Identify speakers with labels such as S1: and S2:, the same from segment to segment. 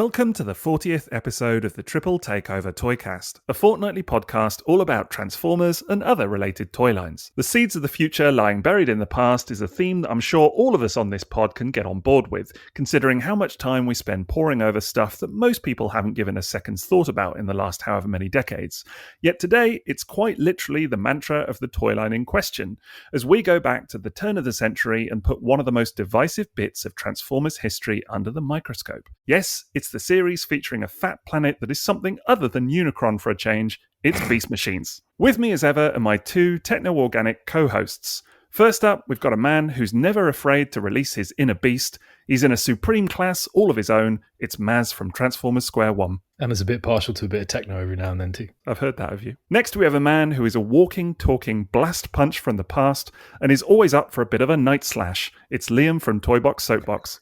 S1: Welcome to the 40th episode of the Triple Takeover Toycast, a fortnightly podcast all about Transformers and other related toy lines. The seeds of the future lying buried in the past is a theme that I'm sure all of us on this pod can get on board with, considering how much time we spend poring over stuff that most people haven't given a second's thought about in the last however many decades. Yet today, it's quite literally the mantra of the toy line in question, as we go back to the turn of the century and put one of the most divisive bits of Transformers history under the microscope. Yes, it's the series featuring a fat planet that is something other than Unicron for a change. It's Beast Machines. With me as ever are my two techno-organic co-hosts. First up, we've got a man who's never afraid to release his inner beast. He's in a supreme class all of his own. It's M.A.S.K from Transformers Square One.
S2: And is a bit partial to a bit of techno every now and then too.
S1: I've heard that of you. Next, we have a man who is a walking, talking blast punch from the past and is always up for a bit of a night slash. It's Liam from Toybox Soapbox.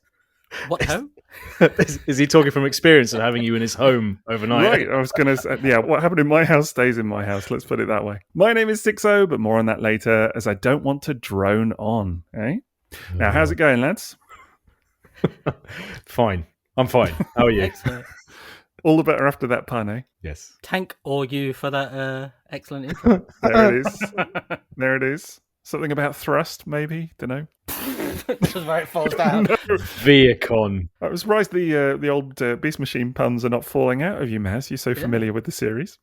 S3: What home?
S2: Is he talking from experience of having you in his home overnight?
S1: Right, I was going to say, yeah, what happened in my house stays in my house, let's put it that way. My name is Sixo, but more on that later, as I don't want to drone on, eh? Now, how's it going, lads?
S2: Fine. I'm fine. How are you?
S3: Excellent.
S1: All the better after that pun, eh?
S2: Yes.
S3: Tank or you for that excellent intro.
S1: There it is. There it is. Something about thrust, maybe? Don't know.
S3: This is where it falls down.
S1: No.
S2: Viacon.
S1: I was surprised the old Beast Machine puns are not falling out of you, Maz. You're so familiar with the series.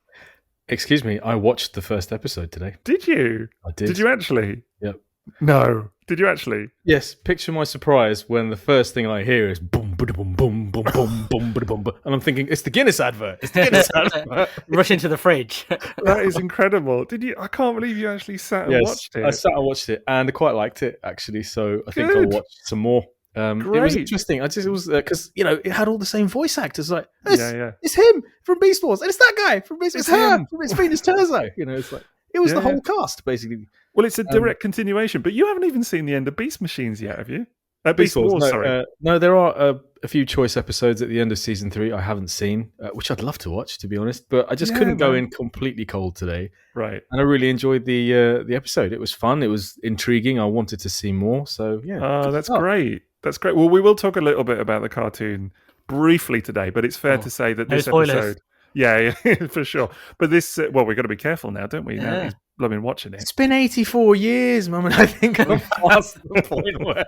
S2: Excuse me, I watched the first episode today.
S1: Did you?
S2: I did.
S1: Did you actually?
S2: Yep.
S1: No. Did you actually?
S2: Yes. Picture my surprise when the first thing I hear is boom, boom, boom, boom, boom, boom, boom, boom, boom, and I'm thinking it's the Guinness advert. It's the Guinness advert.
S3: Rush into the fridge.
S1: That is incredible. Did you? I can't believe you actually sat and watched it.
S2: I sat and watched it, and I quite liked it actually. So I think I'll watch some more. It was interesting. It was because it had all the same voice actors. Like, it's him from Beast Wars, and it's that guy from Beast. It's her from It's Venus Terzo. It's like it was the whole cast basically.
S1: Well, it's a direct continuation, but you haven't even seen the end of Beast Machines yet, have you?
S2: Beast Wars, sorry. No, there are a few choice episodes at the end of season 3 I haven't seen, which I'd love to watch, to be honest. But I just couldn't go in completely cold today.
S1: Right.
S2: And I really enjoyed the episode. It was fun. It was intriguing. I wanted to see more. So, yeah.
S1: Oh, that's great. That's great. Well, we will talk a little bit about the cartoon briefly today, but it's fair to say that this episode... Yeah, for sure. But this... we've got to be careful now, don't we?
S3: Yeah.
S1: Now he's blooming watching it.
S2: It's been 84 years, Mum, and I think I'm past the point where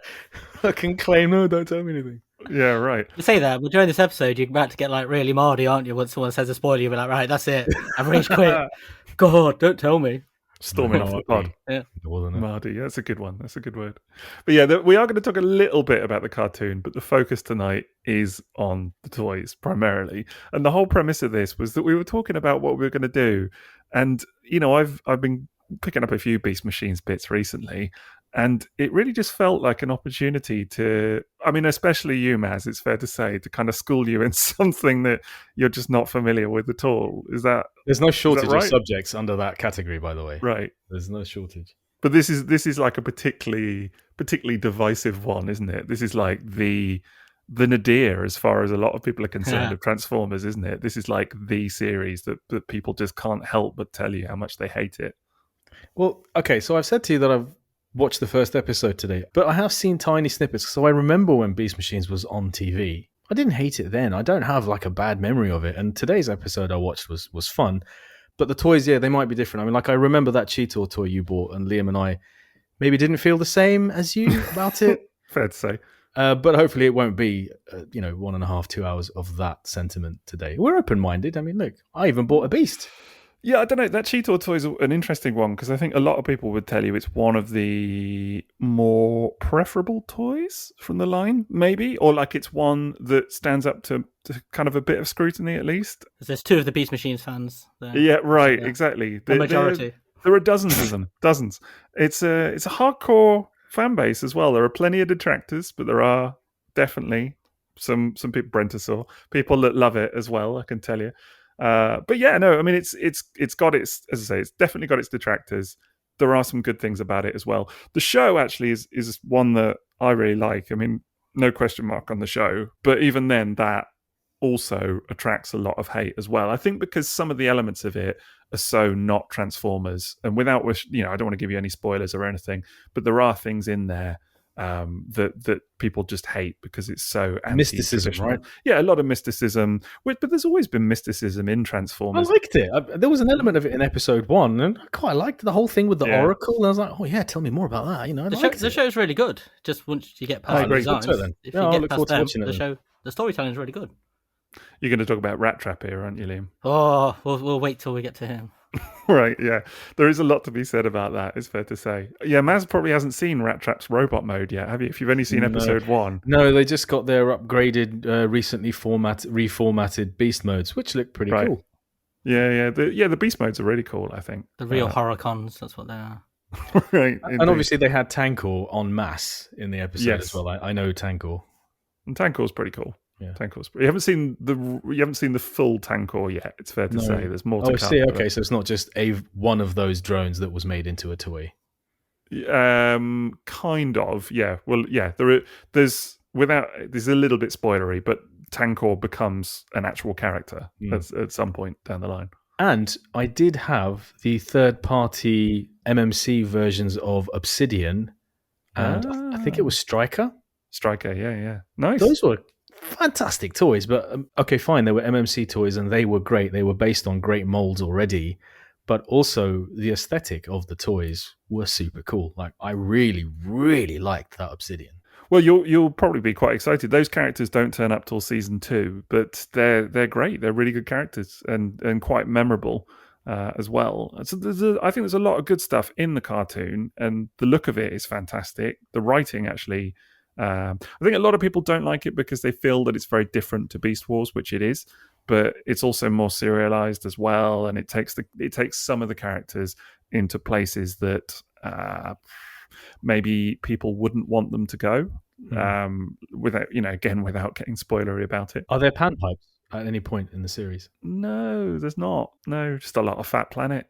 S2: I can claim, no, don't tell me anything.
S1: Yeah, right.
S3: You say that, but during this episode, you're about to get like really mardy, aren't you? When someone says a spoiler, you'll be like, right, that's it. I've reached quit. God, don't tell me.
S1: Storming off the pod.
S3: Yeah.
S1: Mardy, that's a good one. That's a good word. But yeah, we are going to talk a little bit about the cartoon, but the focus tonight is on the toys primarily. And the whole premise of this was that we were talking about what we were going to do. And, I've been picking up a few Beast Machines bits recently, and it really just felt like an opportunity to, especially you, Maz, it's fair to say, to kind of school you in something that you're just not familiar with at all. Is that...
S2: There's no shortage
S1: right?
S2: of subjects under that category, by the way.
S1: Right.
S2: There's no shortage.
S1: But this is like a particularly divisive one, isn't it? This is like the nadir as far as a lot of people are concerned of Transformers, isn't it? This is like the series that people just can't help but tell you how much they hate it.
S2: Well, okay, so I've said to you that I've watched the first episode today, but I have seen tiny snippets. So I remember when Beast Machines was on TV. I didn't hate it then. I don't have like a bad memory of it. And today's episode I watched was fun. But the toys, they might be different. I remember that Cheetor toy you bought, and Liam and I maybe didn't feel the same as you about it.
S1: Fair to say.
S2: But hopefully it won't be, 1.5, 2 hours of that sentiment today. We're open-minded. Look, I even bought a beast.
S1: Yeah, I don't know. That Cheetor toy is an interesting one because I think a lot of people would tell you it's one of the more preferable toys from the line, maybe, or like it's one that stands up to kind of a bit of scrutiny at least.
S3: There's 2 of the Beast Machines fans there.
S1: Yeah, right, exactly.
S3: The majority.
S1: There are dozens of them, dozens. It's a hardcore fan base as well. There are plenty of detractors, but there are definitely some people, Brentosaur, people that love it as well, I can tell you. But yeah, no, it's got its, as I say, it's definitely got its detractors. There are some good things about it as well. The show actually is one that I really like. No question mark on the show, but even then, that also attracts a lot of hate as well. I think because some of the elements of it are so not Transformers, and without, I don't want to give you any spoilers or anything, but there are things in there that people just hate because it's so
S2: Mysticism,
S1: anti-traditional.
S2: right?
S1: Yeah, a lot of mysticism. But there's always been mysticism in
S2: I
S1: Transformers.
S2: liked it. There was an element of it in episode 1, and I quite liked the whole thing with the
S1: Yeah.
S2: Oracle. And I was like, oh yeah, tell me more about that. You know,
S3: The show's really good. Just once you get past the
S1: agree.
S3: designs,
S2: So then.
S3: if
S2: Yeah,
S3: you
S2: I'll
S3: get
S2: look
S3: past
S2: forward to
S3: them,
S2: watching it
S3: the storytelling is really good.
S1: You're going to talk about Rat Trap here, aren't you, Liam?
S3: Oh, we'll wait till we get to him.
S1: Right, yeah. There is a lot to be said about that, it's fair to say. Yeah, Maz probably hasn't seen Rat Trap's robot mode yet, have you? If you've only seen episode 1.
S2: No, they just got their upgraded, recently reformatted beast modes, which look pretty cool.
S1: Yeah. The beast modes are really cool, I think.
S3: The real Horrorcons, that's what they are.
S1: Right.
S2: And obviously they had Tankor en masse in the episode as well. I know Tankor.
S1: And Tankor's pretty cool.
S2: Yeah.
S1: Tankor's. You haven't seen the full Tankor yet. It's fair to say. There's more to come.
S2: I see. Okay, so it's not just one of those drones that was made into a toy.
S1: Kind of. Yeah. Well, yeah. There's a little bit spoilery, but Tankor becomes an actual character at some point down the line.
S2: And I did have the third-party MMC versions of Obsidian, and I think it was Striker.
S1: Striker, yeah. Nice.
S2: Those were fantastic toys, but okay, fine. They were MMC toys, and they were great. They were based on great molds already, but also the aesthetic of the toys were super cool. Like, I really, really liked that Obsidian.
S1: Well, you'll probably be quite excited. Those characters don't turn up till season 2, but they're great. They're really good characters and quite memorable as well. So I think there's a lot of good stuff in the cartoon, and the look of it is fantastic. The writing actually, I think a lot of people don't like it because they feel that it's very different to Beast Wars, which it is. But it's also more serialized as well, and it takes some of the characters into places that maybe people wouldn't want them to go, without getting spoilery about it.
S2: Are there panpipes at any point in the series?
S1: No, there's not. No, just a lot of Fat Planet.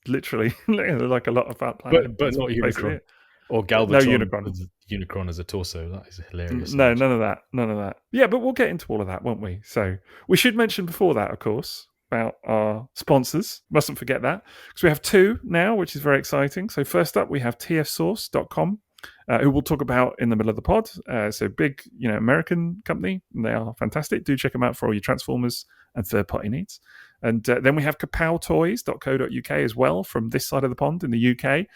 S1: Literally, like a lot of Fat Planet.
S2: But not Unicron. Or Galvatron.
S1: No Unicron.
S2: With Unicron as a torso. That is hilarious.
S1: No, none of that. Yeah, but we'll get into all of that, won't we? So we should mention before that, of course, about our sponsors. Mustn't forget that, because we have 2 now, which is very exciting. So first up, we have TFSource.com, who we'll talk about in the middle of the pod. So big, American company, and they are fantastic. Do check them out for all your Transformers and third-party needs. And then we have kapowtoys.co.uk as well, from this side of the pond in the UK.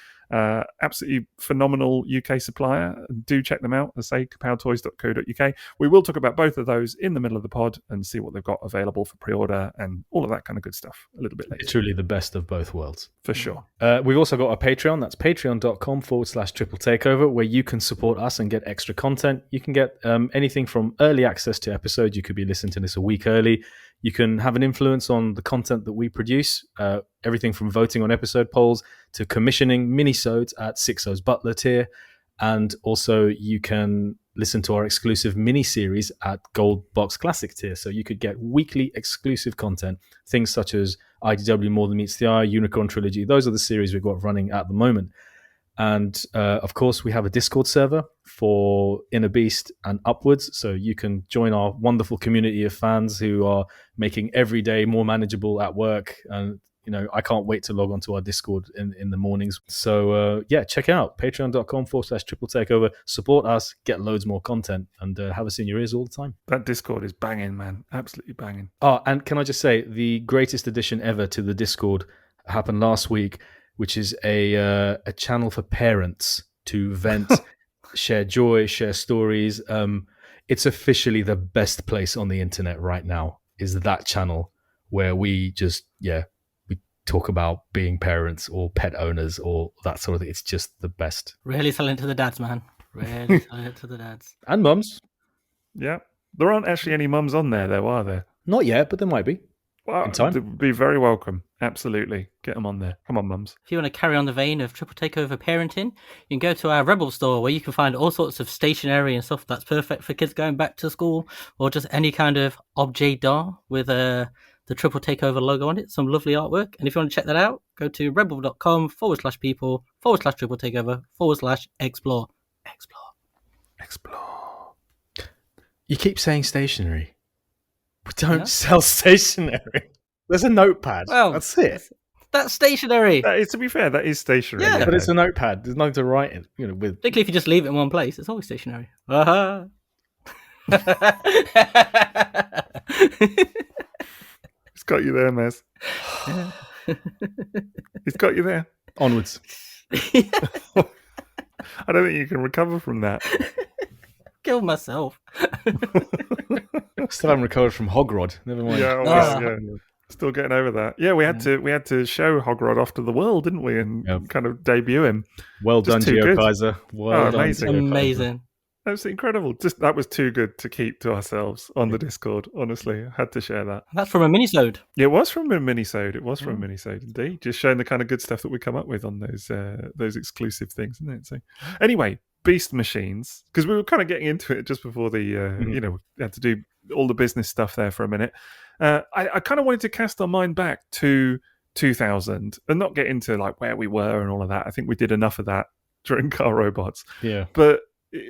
S1: Absolutely phenomenal UK supplier. Do check them out. As I say, kapowtoys.co.uk. We will talk about both of those in the middle of the pod and see what they've got available for pre-order and all of that kind of good stuff a little bit later.
S2: Truly the best of both worlds.
S1: For sure.
S2: We've also got a Patreon. That's patreon.com/triple takeover, where you can support us and get extra content. You can get anything from early access to episodes. You could be listening to this a week early. You can have an influence on the content that we produce, everything from voting on episode polls to commissioning mini-sodes at Sixo's Butler tier. And also you can listen to our exclusive mini-series at Gold Box Classic tier. So you could get weekly exclusive content, things such as IDW More Than Meets the Eye, Unicorn Trilogy. Those are the series we've got running at the moment. And of course, we have a Discord server for Inner Beast and upwards. So you can join our wonderful community of fans who are making every day more manageable at work. And, I can't wait to log onto our Discord in the mornings. So, check out patreon.com/triple takeover. Support us, get loads more content, and have us in your ears all the time.
S1: That Discord is banging, man. Absolutely banging.
S2: Oh, and can I just say, the greatest addition ever to the Discord happened last week, which is a channel for parents to vent, share joy, share stories. It's officially the best place on the internet right now, is that channel where we just, we talk about being parents or pet owners or that sort of thing. It's just the best.
S3: Really selling to the dads, man. Really selling it to the dads.
S2: And mums.
S1: Yeah. There aren't actually any mums on there, though, are there?
S2: Not yet, but there might be.
S1: Well,
S2: in time.
S1: They would be very welcome. Absolutely. Get them on there. Come on, mums.
S3: If you want to carry on the vein of Triple Takeover parenting, you can go to our Rebel store, where you can find all sorts of stationery and stuff that's perfect for kids going back to school, or just any kind of objet d'art with the Triple Takeover logo on it. Some lovely artwork. And if you want to check that out, go to rebel.com/people/Triple Takeover/explore.
S1: Explore.
S2: You keep saying stationery. We don't sell stationery. There's a notepad.
S3: Well,
S2: that's it.
S3: That's stationary.
S1: That is, to be fair, that is stationary.
S3: Yeah.
S2: But it's a notepad. There's nothing to write it, with.
S3: Particularly if you just leave it in one place, it's always stationary. Uh-huh.
S1: It's got you there, Mez. It's got you there.
S2: Onwards.
S1: I don't think you can recover from that.
S3: Kill myself.
S2: Still haven't recovered from Hogrod. Never mind.
S1: Yeah. Still getting over that. Yeah, we had to show Hogrod off to the world, didn't we? And kind of debut him.
S2: Well done,
S1: Just too
S2: Geo
S1: good.
S2: Kaiser. Well done.
S1: Amazing.
S2: Geo Kaiser.
S3: Amazing.
S1: That's incredible. Just that was too good to keep to ourselves on the Discord. Honestly, I had to share that.
S3: That's from a minisode.
S1: Yeah, it was from a minisode. It was from a minisode, indeed. Just showing the kind of good stuff that we come up with on those exclusive things, isn't it? So, anyway, Beast Machines, because we were kind of getting into it just before we had to do all the business stuff there for a minute. I kind of wanted to cast our mind back to 2000 and not get into like where we were and all of that. I think we did enough of that during Car Robots.
S2: Yeah.
S1: But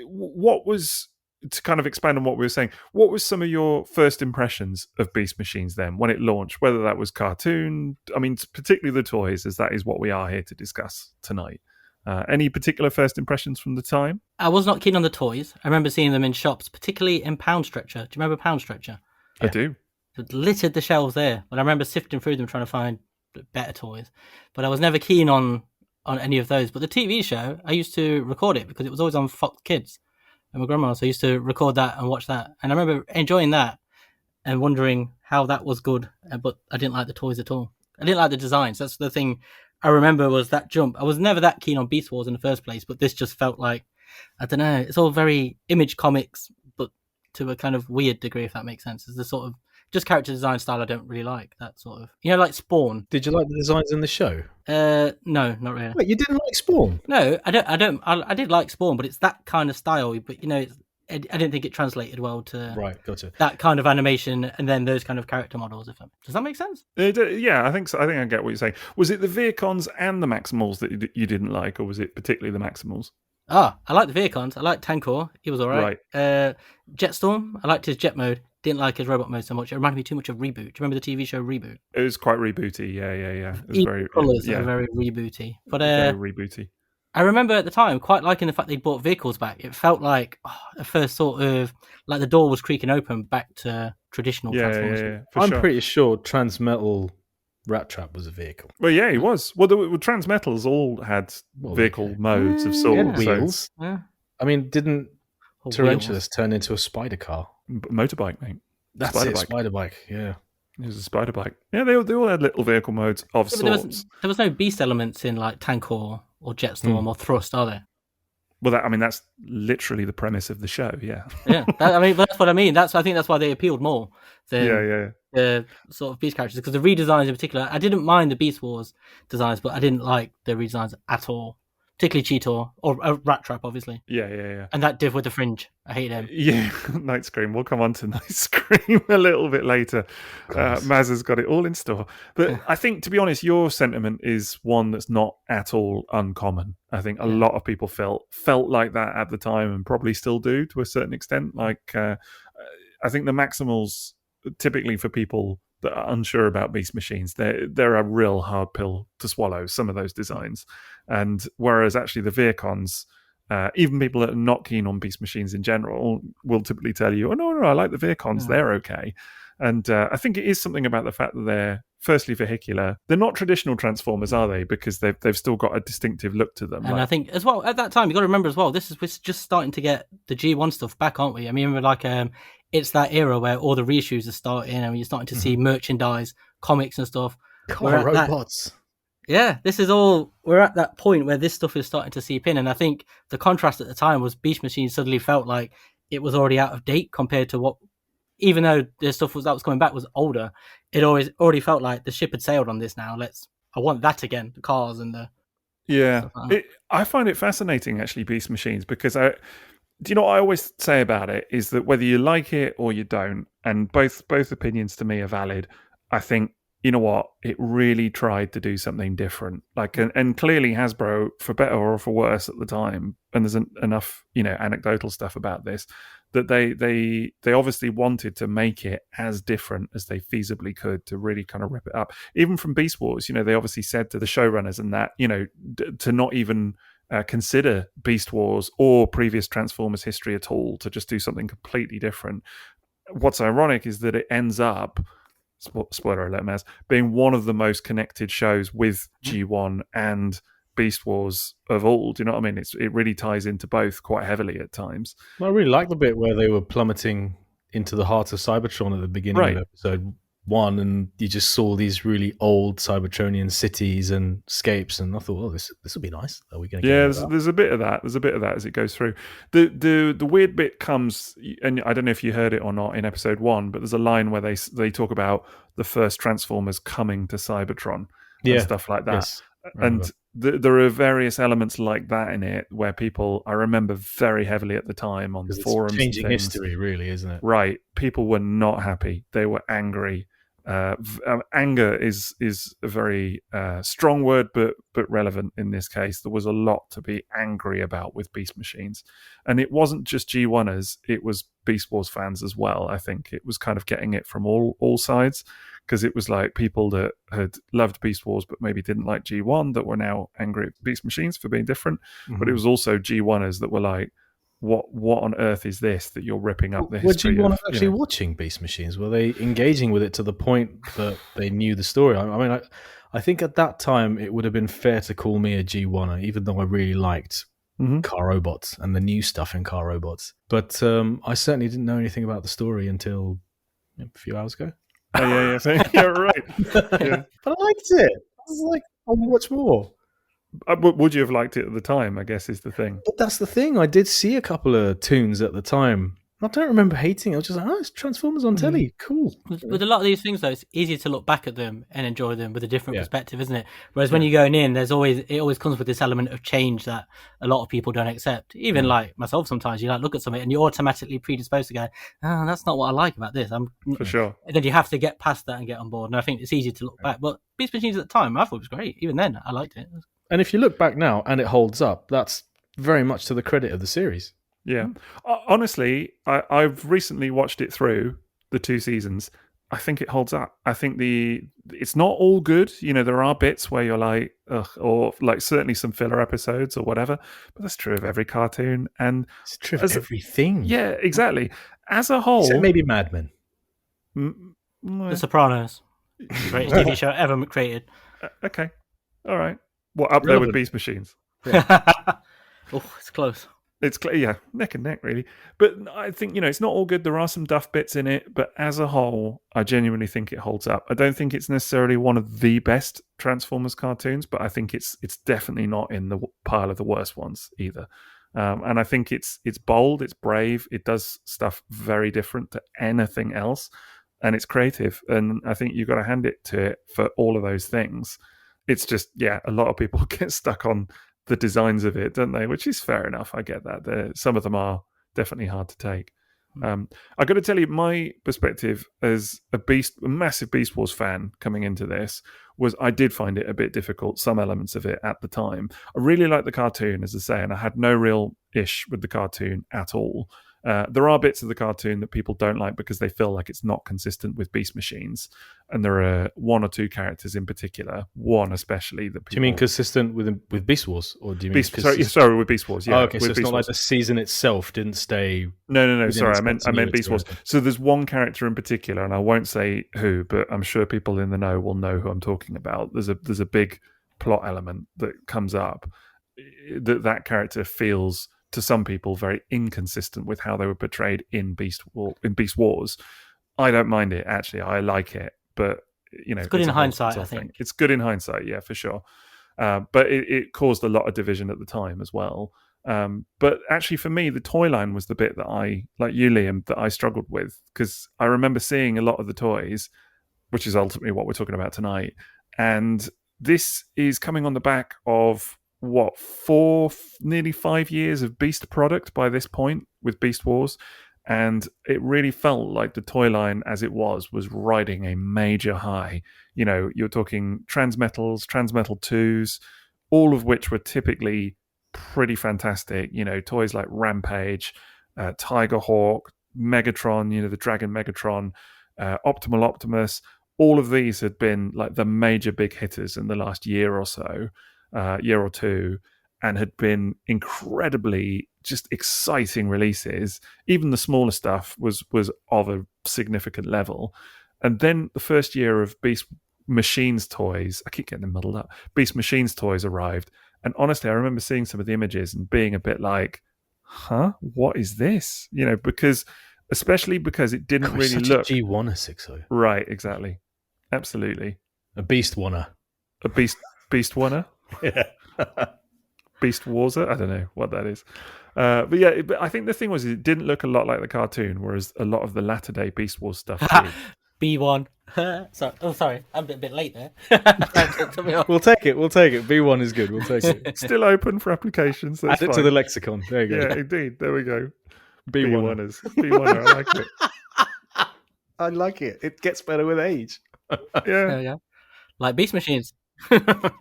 S1: what was, to kind of expand on what we were saying, what was some of your first impressions of Beast Machines then when it launched, whether that was cartoon, I mean, particularly the toys, as that is what we are here to discuss tonight. Any particular first impressions from the time?
S3: I was not keen on the toys. I remember seeing them in shops, particularly in Pound Stretcher. Do you remember Pound Stretcher?
S1: I do.
S3: It littered the shelves there. But I remember sifting through them trying to find better toys. But I was never keen on any of those. But the TV show, I used to record it because it was always on Fox Kids and my grandma. So I used to record that and watch that. And I remember enjoying that and wondering how that was good. But I didn't like the toys at all. I didn't like the designs. That's the thing I remember was that jump. I was never that keen on Beast Wars in the first place, but this just felt like, I don't know, it's all very Image Comics, but to a kind of weird degree, if that makes sense. It's the sort of just character design style I don't really like. That sort of, like Spawn.
S2: Did you like the designs in the show?
S3: No, not really.
S2: Wait, you didn't like Spawn?
S3: No, I don't. I did like Spawn, but it's that kind of style. But I didn't think it translated well to
S2: gotcha.
S3: that kind of animation and then those kind of character models. Does that make sense?
S1: Yeah, I think so. I think I get what you're saying. Was it the Veercons and the Maximals that you didn't like, or was it particularly the Maximals?
S3: I like the Veercons. I liked Tankor. He was all right. Jetstorm. I liked his jet mode. Didn't like his robot mode so much. It reminded me too much of Reboot. Do you remember the TV show Reboot?
S1: It was quite rebooty. Yeah. It was
S3: very rebooty. But
S1: very rebooty.
S3: I remember at the time quite liking the fact they brought vehicles back. It felt like at first sort of like the door was creaking open back to traditional Transformers.
S2: Yeah, I'm pretty sure Transmetal Rat Trap was a vehicle.
S1: Well, yeah, he was. Well, the Transmetals all had vehicle modes of sorts.
S2: Wheels. So, I mean, didn't Tarantulas turn into a spider car?
S1: Motorbike, mate.
S2: That's
S1: spider
S2: it,
S1: bike.
S2: spider bike, yeah.
S1: It was a spider bike. Yeah, they all had little vehicle modes of sorts.
S3: There was no beast elements in like Tankor or Jetstorm or Thrust, are there?
S1: Well, that's literally the premise of the show, yeah.
S3: Yeah, that's what I mean. I think that's why they appealed more than the sort of beast characters, because the redesigns in particular, I didn't mind the Beast Wars designs, but I didn't like the redesigns at all. Particularly Cheetor or Rat Trap, obviously.
S1: Yeah.
S3: And that div with the fringe, I hate him.
S1: Yeah, Night Scream. We'll come on to Night Scream a little bit later. Maz has got it all in store. But I think, to be honest, your sentiment is one that's not at all uncommon. I think a lot of people felt like that at the time and probably still do to a certain extent. Like, I think the Maximals, typically for people that are unsure about Beast Machines, they're a real hard pill to swallow, some of those designs. And whereas actually the Veercons, even people that are not keen on Beast Machines in general will typically tell you, oh, no, I like the Veercons, they're okay. And I think it is something about the fact that they're firstly vehicular. They're not traditional Transformers, are they? Because they've still got a distinctive look to them.
S3: And I think as well, at that time, you've got to remember as well, we're just starting to get the G1 stuff back, aren't we? I mean, it's that era where all the reissues are starting and you're starting to see merchandise, comics and stuff.
S2: Car robots.
S3: We're at that point where this stuff is starting to seep in. And I think the contrast at the time was Beast Machines suddenly felt like it was already out of date compared to what, even though the stuff that was coming back was older, it already felt like the ship had sailed on this now. I want that again, the cars and the...
S1: Yeah, I find it fascinating, actually, Beast Machines, because do you know what I always say about it is that whether you like it or you don't, and both opinions to me are valid, I think, you know what, it really tried to do something different. Like, and clearly Hasbro, for better or for worse at the time, and there's enough, anecdotal stuff about this, that they obviously wanted to make it as different as they feasibly could to really kind of rip it up. Even from Beast Wars, they obviously said to the showrunners and that, to not even consider Beast Wars or previous Transformers history at all, to just do something completely different. What's ironic is that it ends up, spoiler alert, M.A.S., being one of the most connected shows with G1 and Beast Wars of all. Do you know what I mean? It really ties into both quite heavily at times.
S2: I really like the bit where they were plummeting into the heart of Cybertron at the beginning
S1: Right.
S2: of episode 1, and you just saw these really old Cybertronian cities and scapes, and I thought, oh, this will be nice. Are we going to get
S1: there's a bit of that. There's a bit of that as it goes through. The weird bit comes, and I don't know if you heard it or not in episode 1, but there's a line where they talk about the first Transformers coming to Cybertron and stuff like that.
S2: Yes,
S1: and there are various elements like that in it where people, I remember very heavily at the time on forums,
S2: it's changing
S1: and things,
S2: history, really, isn't it?
S1: Right, people were not happy. They were angry. Anger is a very strong word, but relevant in this case. There was a lot to be angry about with Beast Machines, and it wasn't just G1ers; it was Beast Wars fans as well. I think it was kind of getting it from all sides, because it was like people that had loved Beast Wars but maybe didn't like G1 that were now angry at Beast Machines for being different. Mm-hmm. But it was also G1ers that were like, what on earth is this that you're ripping up the history
S2: of? Were G1 actually watching Beast Machines? Were they engaging with it to the point that they knew the story? I mean, I think at that time it would have been fair to call me a G1er, even though I really liked Car Robots and the new stuff in Car Robots. But I certainly didn't know anything about the story until a few hours ago.
S1: Oh, yeah, right. Yeah.
S2: But I liked it. I was like, I'll watch more.
S1: Would you have liked it at the time, I guess, is the thing.
S2: But that's the thing. I did see a couple of tunes at the time. I don't remember hating it. I was just like, it's Transformers on telly. Cool.
S3: With a lot of these things, though, it's easier to look back at them and enjoy them with a different perspective, isn't it? Whereas when you're going in, it always comes with this element of change that a lot of people don't accept. Even like myself, sometimes you look at something and you're automatically predisposed to go, oh, that's not what I like about this.
S1: For sure.
S3: And then you have to get past that and get on board. And I think it's easy to look back. But Beast Machines at the time, I thought it was great. Even then, I liked it.
S2: And if you look back now and it holds up, that's very much to the credit of the series.
S1: Yeah. Honestly, I've recently watched it through the 2 seasons. I think it holds up. I think it's not all good. There are bits where you're like, ugh, or like certainly some filler episodes or whatever, but that's true of every cartoon. And
S2: it's true of everything.
S1: Yeah, exactly. As a whole.
S2: Except maybe Mad Men.
S3: The Sopranos. Greatest TV show ever created.
S1: Okay. All right. What, up there with Beast Machines?
S3: Yeah. Oh, it's close.
S1: It's neck and neck, really. But I think, it's not all good. There are some duff bits in it, but as a whole, I genuinely think it holds up. I don't think it's necessarily one of the best Transformers cartoons, but I think it's definitely not in the pile of the worst ones either. And I think it's bold, it's brave, it does stuff very different to anything else, and it's creative. And I think you've got to hand it to it for all of those things. It's just, a lot of people get stuck on the designs of it, don't they? Which is fair enough. I get that. Some of them are definitely hard to take. I got to tell you, my perspective as a massive Beast Wars fan coming into this was I did find it a bit difficult, some elements of it at the time. I really liked the cartoon, as I say, and I had no real ish with the cartoon at all. There are bits of the cartoon that people don't like because they feel like it's not consistent with Beast Machines, and there are 1 or 2 characters in particular, one especially that people...
S2: Do you mean consistent with Beast Wars, or do you mean
S1: sorry, with Beast Wars? Yeah.
S2: Oh, okay, so it's not like the season itself didn't stay.
S1: No. Sorry, I meant Beast Wars. So there's one character in particular, and I won't say who, but I'm sure people in the know will know who I'm talking about. There's a big plot element that comes up that character feels, to some people, very inconsistent with how they were portrayed in Beast Wars. I don't mind it, actually. I like it, but
S3: it's good in hindsight. I think
S1: it's good in hindsight, yeah, for sure. But it caused a lot of division at the time as well. But actually, for me, the toy line was the bit that I, like you, Liam, that I struggled with, because I remember seeing a lot of the toys, which is ultimately what we're talking about tonight. And this is coming on the back of nearly 5 years of Beast product by this point with Beast Wars, and it really felt like the toy line as it was riding a major high. You're talking Transmetals, Transmetal 2s, all of which were typically pretty fantastic. Toys like Rampage, Tigerhawk, Megatron, the Dragon Megatron, Optimal Optimus. All of these had been like the major big hitters in the last year or so, year or two, and had been incredibly just exciting releases. Even the smaller stuff was of a significant level. And then the first year of Beast Machines toys, I keep getting them muddled up, Beast Machines toys arrived. And honestly, I remember seeing some of the images and being a bit like, huh, what is this? Especially because it didn't really
S2: such
S1: look...
S2: a G1er, Sixo.
S1: Right, exactly. Absolutely.
S2: A beast oner.
S1: A beast oner?
S2: Yeah.
S1: Beast Warser? I don't know what that is. But yeah, but I think the thing was it didn't look a lot like the cartoon, whereas a lot of the latter day Beast Wars stuff did.
S3: B1. Sorry, I'm a bit late there.
S2: We'll take it. B1 is good. We'll take it.
S1: Still open for applications. Add
S2: it to the lexicon. There you go.
S1: Yeah, indeed. There we go.
S2: B1ers.
S1: B1er. I like it.
S2: I like it. It gets better with age.
S1: Yeah.
S3: Like Beast Machines.
S1: The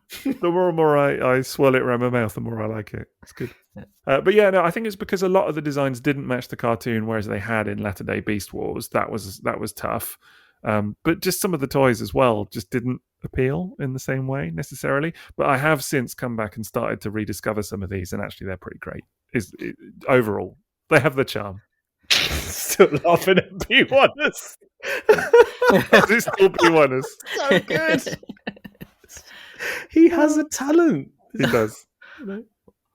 S1: more I swirl it around my mouth, the more I like it. It's good. But yeah, no, I think it's because a lot of the designs didn't match the cartoon, whereas they had in latter day Beast Wars. That was tough. But just some of the toys as well just didn't appeal in the same way necessarily. But I have since come back and started to rediscover some of these, and actually they're pretty great. Overall, they have the charm.
S2: Still laughing at B1ers.
S1: It's still B1ers.
S2: So good. He has a talent.
S1: He does.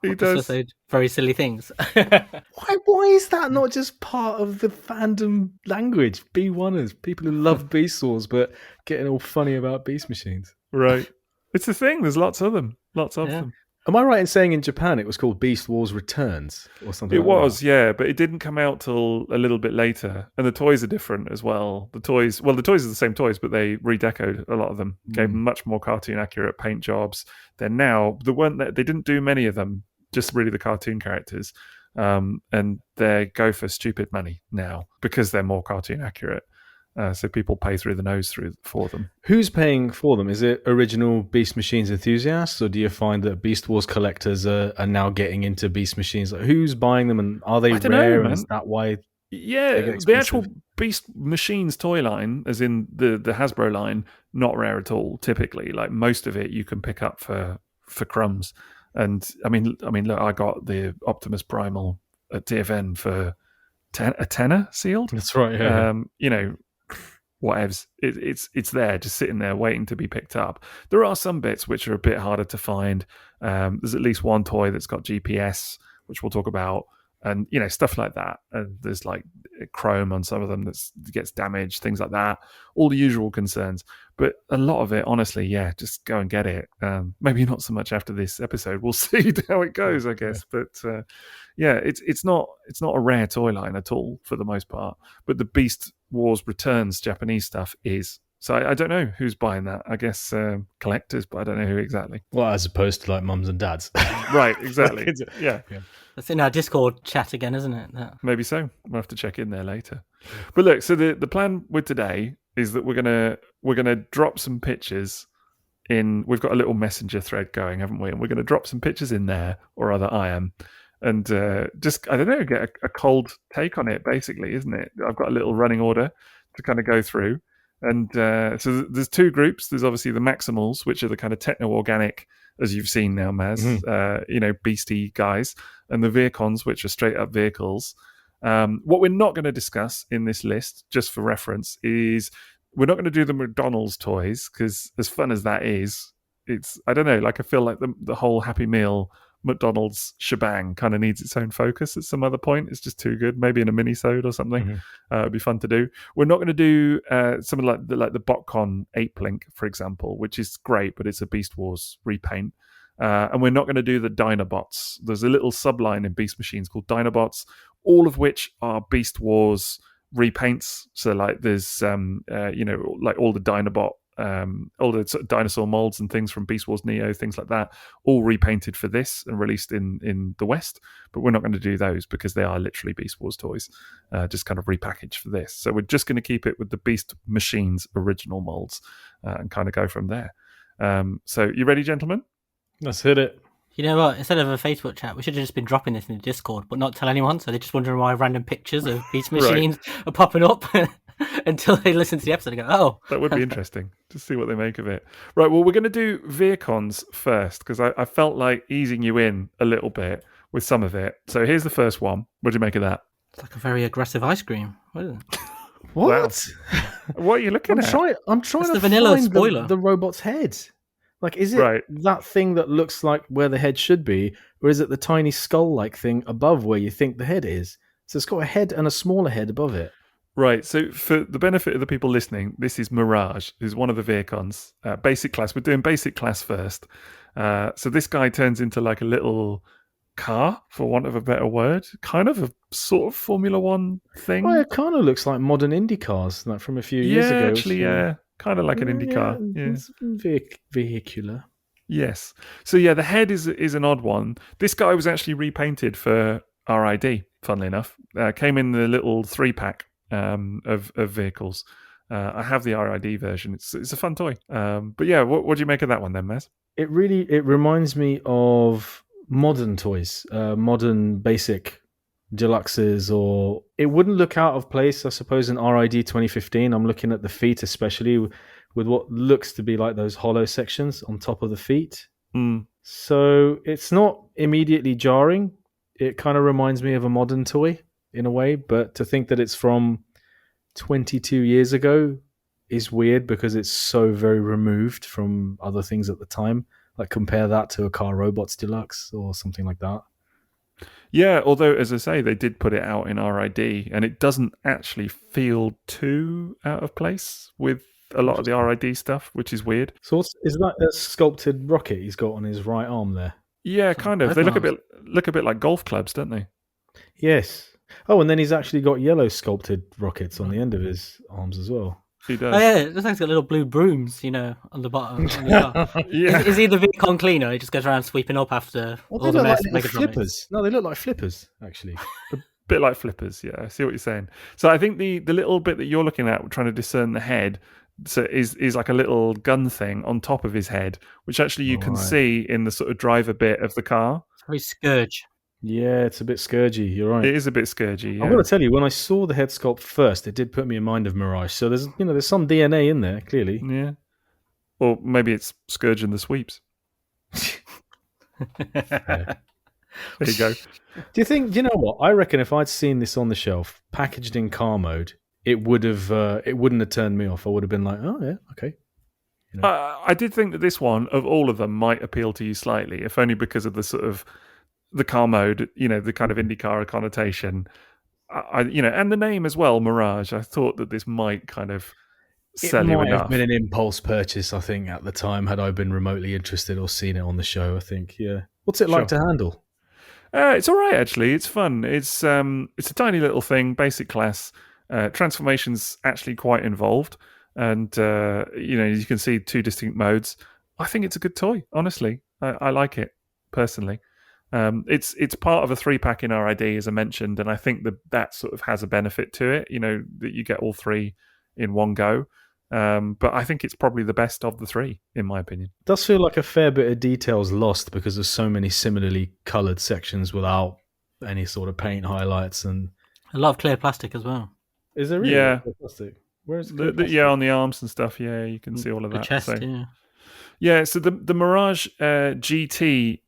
S1: He does.
S3: Say very silly things.
S2: Why is that not just part of the fandom language? B1ers, people who love Beast Wars but getting all funny about Beast Machines.
S1: Right. It's a thing. There's lots of them. Lots of them.
S2: Am I right in saying in Japan it was called Beast Wars Returns or something?
S1: It was, yeah, but it didn't come out till a little bit later, and the toys are different as well. The toys are the same toys, but they redecoed a lot of them, gave them much more cartoon accurate paint jobs. They're now they didn't do many of them, just really the cartoon characters, and they go for stupid money now because they're more cartoon accurate. So people pay through the nose for them.
S2: Who's paying for them? Is it original Beast Machines enthusiasts, or do you find that Beast Wars collectors are now getting into Beast Machines? Like, who's buying them, and are they rare? And is that why?
S1: Yeah, the actual Beast Machines toy line, as in the Hasbro line, not rare at all. Typically, like most of it, you can pick up for crumbs. And I mean, look, I got the Optimus Primal at TFN for a tenner sealed.
S2: That's right. Yeah.
S1: Whatevs. It's there, just sitting there, waiting to be picked up. There are some bits which are a bit harder to find. There's at least one toy that's got GPS, which we'll talk about, and stuff like that. And there's like chrome on some of them that gets damaged, things like that. All the usual concerns. But a lot of it, honestly, yeah, just go and get it. Maybe not so much after this episode. We'll see how it goes, I guess. Yeah. But yeah, it's not a rare toy line at all for the most part. But the Beast Wars Returns Japanese stuff is. So I don't know who's buying that. I guess collectors, but I don't know who exactly.
S2: Well, as opposed to like mums and dads.
S1: Right, exactly. Yeah.
S3: That's in our Discord chat again, isn't it?
S1: Maybe so. We'll have to check in there later. But look, so the plan with today is that we're gonna drop some pictures in. We've got a little messenger thread going, haven't we? And we're gonna drop some pictures in there, or rather I am. And just, I don't know, get a cold take on it, basically, isn't it? I've got a little running order to kind of go through. And so there's two groups. There's obviously the Maximals, which are the kind of techno-organic, as you've seen now, Maz, beastie guys. And the Veercons, which are straight-up vehicles. What we're not going to discuss in this list, just for reference, is we're not going to do the McDonald's toys, because as fun as that is, it's, I don't know, like I feel like the whole Happy Meal McDonald's shebang kind of needs its own focus at some other point. It's just too good. Maybe in a mini-sode or something. It'd be fun to do. We're not going to do something like the BotCon Ape Link, for example, which is great, but it's a Beast Wars repaint. And we're not going to do the Dinobots. There's a little subline in Beast Machines called Dinobots, all of which are Beast Wars repaints. So like there's like all the Dinobot, all the sort of dinosaur molds and things from Beast Wars Neo, things like that, all repainted for this and released in the West. But we're not going to do those because they are literally Beast Wars toys, just kind of repackaged for this. So we're just going to keep it with the Beast Machines original molds and kind of go from there. So you ready, gentlemen?
S2: Let's hit it.
S3: You know what? Instead of a Facebook chat, we should have just been dropping this in the Discord, but not tell anyone. So they're just wondering why random pictures of Beast Machines are popping up until they listen to the episode and go, "Oh,
S1: That would be interesting to see what they make of it." Right, well, we're going to do Veercons first because I felt like easing you in a little bit with some of it. So here's the first one. What do you make of that?
S3: it's like a very aggressive ice cream." What is it?
S2: What?
S1: What are you looking at?
S2: I'm trying
S3: It's
S2: to
S3: the vanilla
S2: find
S3: spoiler.
S2: the robot's head. Like, is it
S1: Right.
S2: that thing that looks like where the head should be, or is it the tiny skull-like thing above where you think the head is? So it's got a head and a smaller head above it.
S1: Right, so for the benefit of the people listening, this is Mirage, who's one of the Veercons. Basic class. We're doing basic class first. So this guy turns into like a little car, for want of a better word. Kind of a sort of Formula One thing.
S2: Well, it kind of looks like modern Indy cars, like from a few years ago.
S1: Actually, yeah. Kind of like an Indy car. Yeah.
S2: It's vehicular.
S1: Yes. So yeah, the head is an odd one. This guy was actually repainted for RID, funnily enough. Came in the little 3-pack of vehicles. I have the RID version. It's a fun toy. But yeah, what do you make of that one then, Mez?
S2: It reminds me of modern toys, modern basic deluxes, or it wouldn't look out of place, I suppose, in RID 2015. I'm looking at the feet, especially with what looks to be like those hollow sections on top of the feet. So it's not immediately jarring. It kind of reminds me of a modern toy in a way, but to think that it's from 22 years ago is weird because it's so very removed from other things at the time. Like, compare that to a Car Robots Deluxe or something like that.
S1: Yeah, although, as I say, they did put it out in RID, and it doesn't actually feel too out of place with a lot of the RID stuff, which is weird.
S2: So is that a sculpted rocket he's got on his right arm there?
S1: Yeah, kind of. They look a bit like golf clubs, don't they?
S2: Yes. Oh, and then he's actually got yellow sculpted rockets on the end of his arms as well.
S1: He does.
S3: Oh yeah, it looks like it's got little blue brooms, on the bottom. On the car.
S1: Yeah.
S3: Is he the Veercon cleaner? He just goes around sweeping up after
S2: Well,
S3: all
S2: they
S3: the
S2: look like
S3: mess.
S2: little flippers. No, they look like flippers, actually.
S1: Bit like flippers, yeah. I see what you're saying. So I think the little bit that you're looking at, trying to discern the head, so is like a little gun thing on top of his head, which actually you can see in the sort of driver bit of the car.
S3: It's very Scourge.
S2: Yeah, it's a bit scourgy. You're right.
S1: It is a bit scourgy. Yeah.
S2: I'm going to tell you, when I saw the head sculpt first, it did put me in mind of Mirage. So there's some DNA in there, clearly.
S1: Yeah. Or maybe it's Scourge and the Sweeps. There you go.
S2: Do you know what? I reckon if I'd seen this on the shelf, packaged in car mode, it wouldn't have turned me off. I would have been like, oh yeah, okay.
S1: I did think that this one, of all of them, might appeal to you slightly, if only because of the sort of the car mode, the kind of IndyCar connotation, and the name as well, Mirage. I thought that this might kind of sell you enough. It might have
S2: been an impulse purchase, I think, at the time, had I been remotely interested or seen it on the show. I think, yeah. What's it like to handle?
S1: It's all right, actually. It's fun. It's a tiny little thing, basic class. Transformation's actually quite involved, and you can see 2 distinct modes. I think it's a good toy, honestly. I like it personally. It's part of a 3-pack in RID, as I mentioned, and I think that sort of has a benefit to it, that you get all 3 in one go. But I think it's probably the best of the 3, in my opinion.
S2: It does feel like a fair bit of details lost because there's so many similarly coloured sections without any sort of paint highlights, and
S3: a lot of clear plastic as well.
S2: Is there really clear plastic? Where's
S1: on the arms and stuff? Yeah, you can see all of that.
S3: The chest,
S1: yeah. So the Mirage GT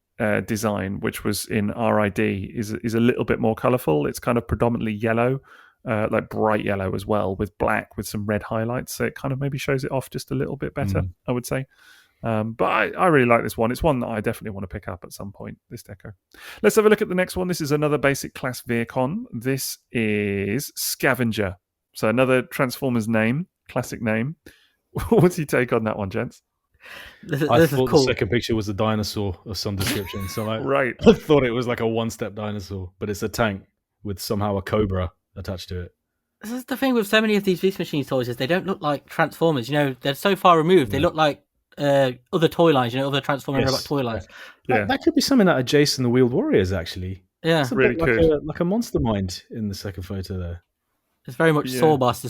S1: design, which was in RID, is a little bit more colourful. It's kind of predominantly yellow, like bright yellow as well, with black with some red highlights. So it kind of maybe shows it off just a little bit better, I would say. But I really like this one. It's one that I definitely want to pick up at some point, this deco. Let's have a look at the next one. This is another basic class Veercon. This is Scavenger. So another Transformers name, classic name. What's your take on that one, gents?
S2: I thought the second picture was a dinosaur of some description. So
S1: right.
S2: I thought it was like a one-step dinosaur, but it's a tank with somehow a cobra attached to it.
S3: This is the thing with so many of these Beast Machines toys, is they don't look like Transformers. They're so far removed. They look like other toy lines, other Transformer robot toy lines.
S2: Yeah. That could be something out of Jason the Wheeled Warriors, actually.
S3: Yeah,
S2: it's
S1: really cool.
S2: Like a monster mind in the second photo there.
S3: It's very much Sawboss.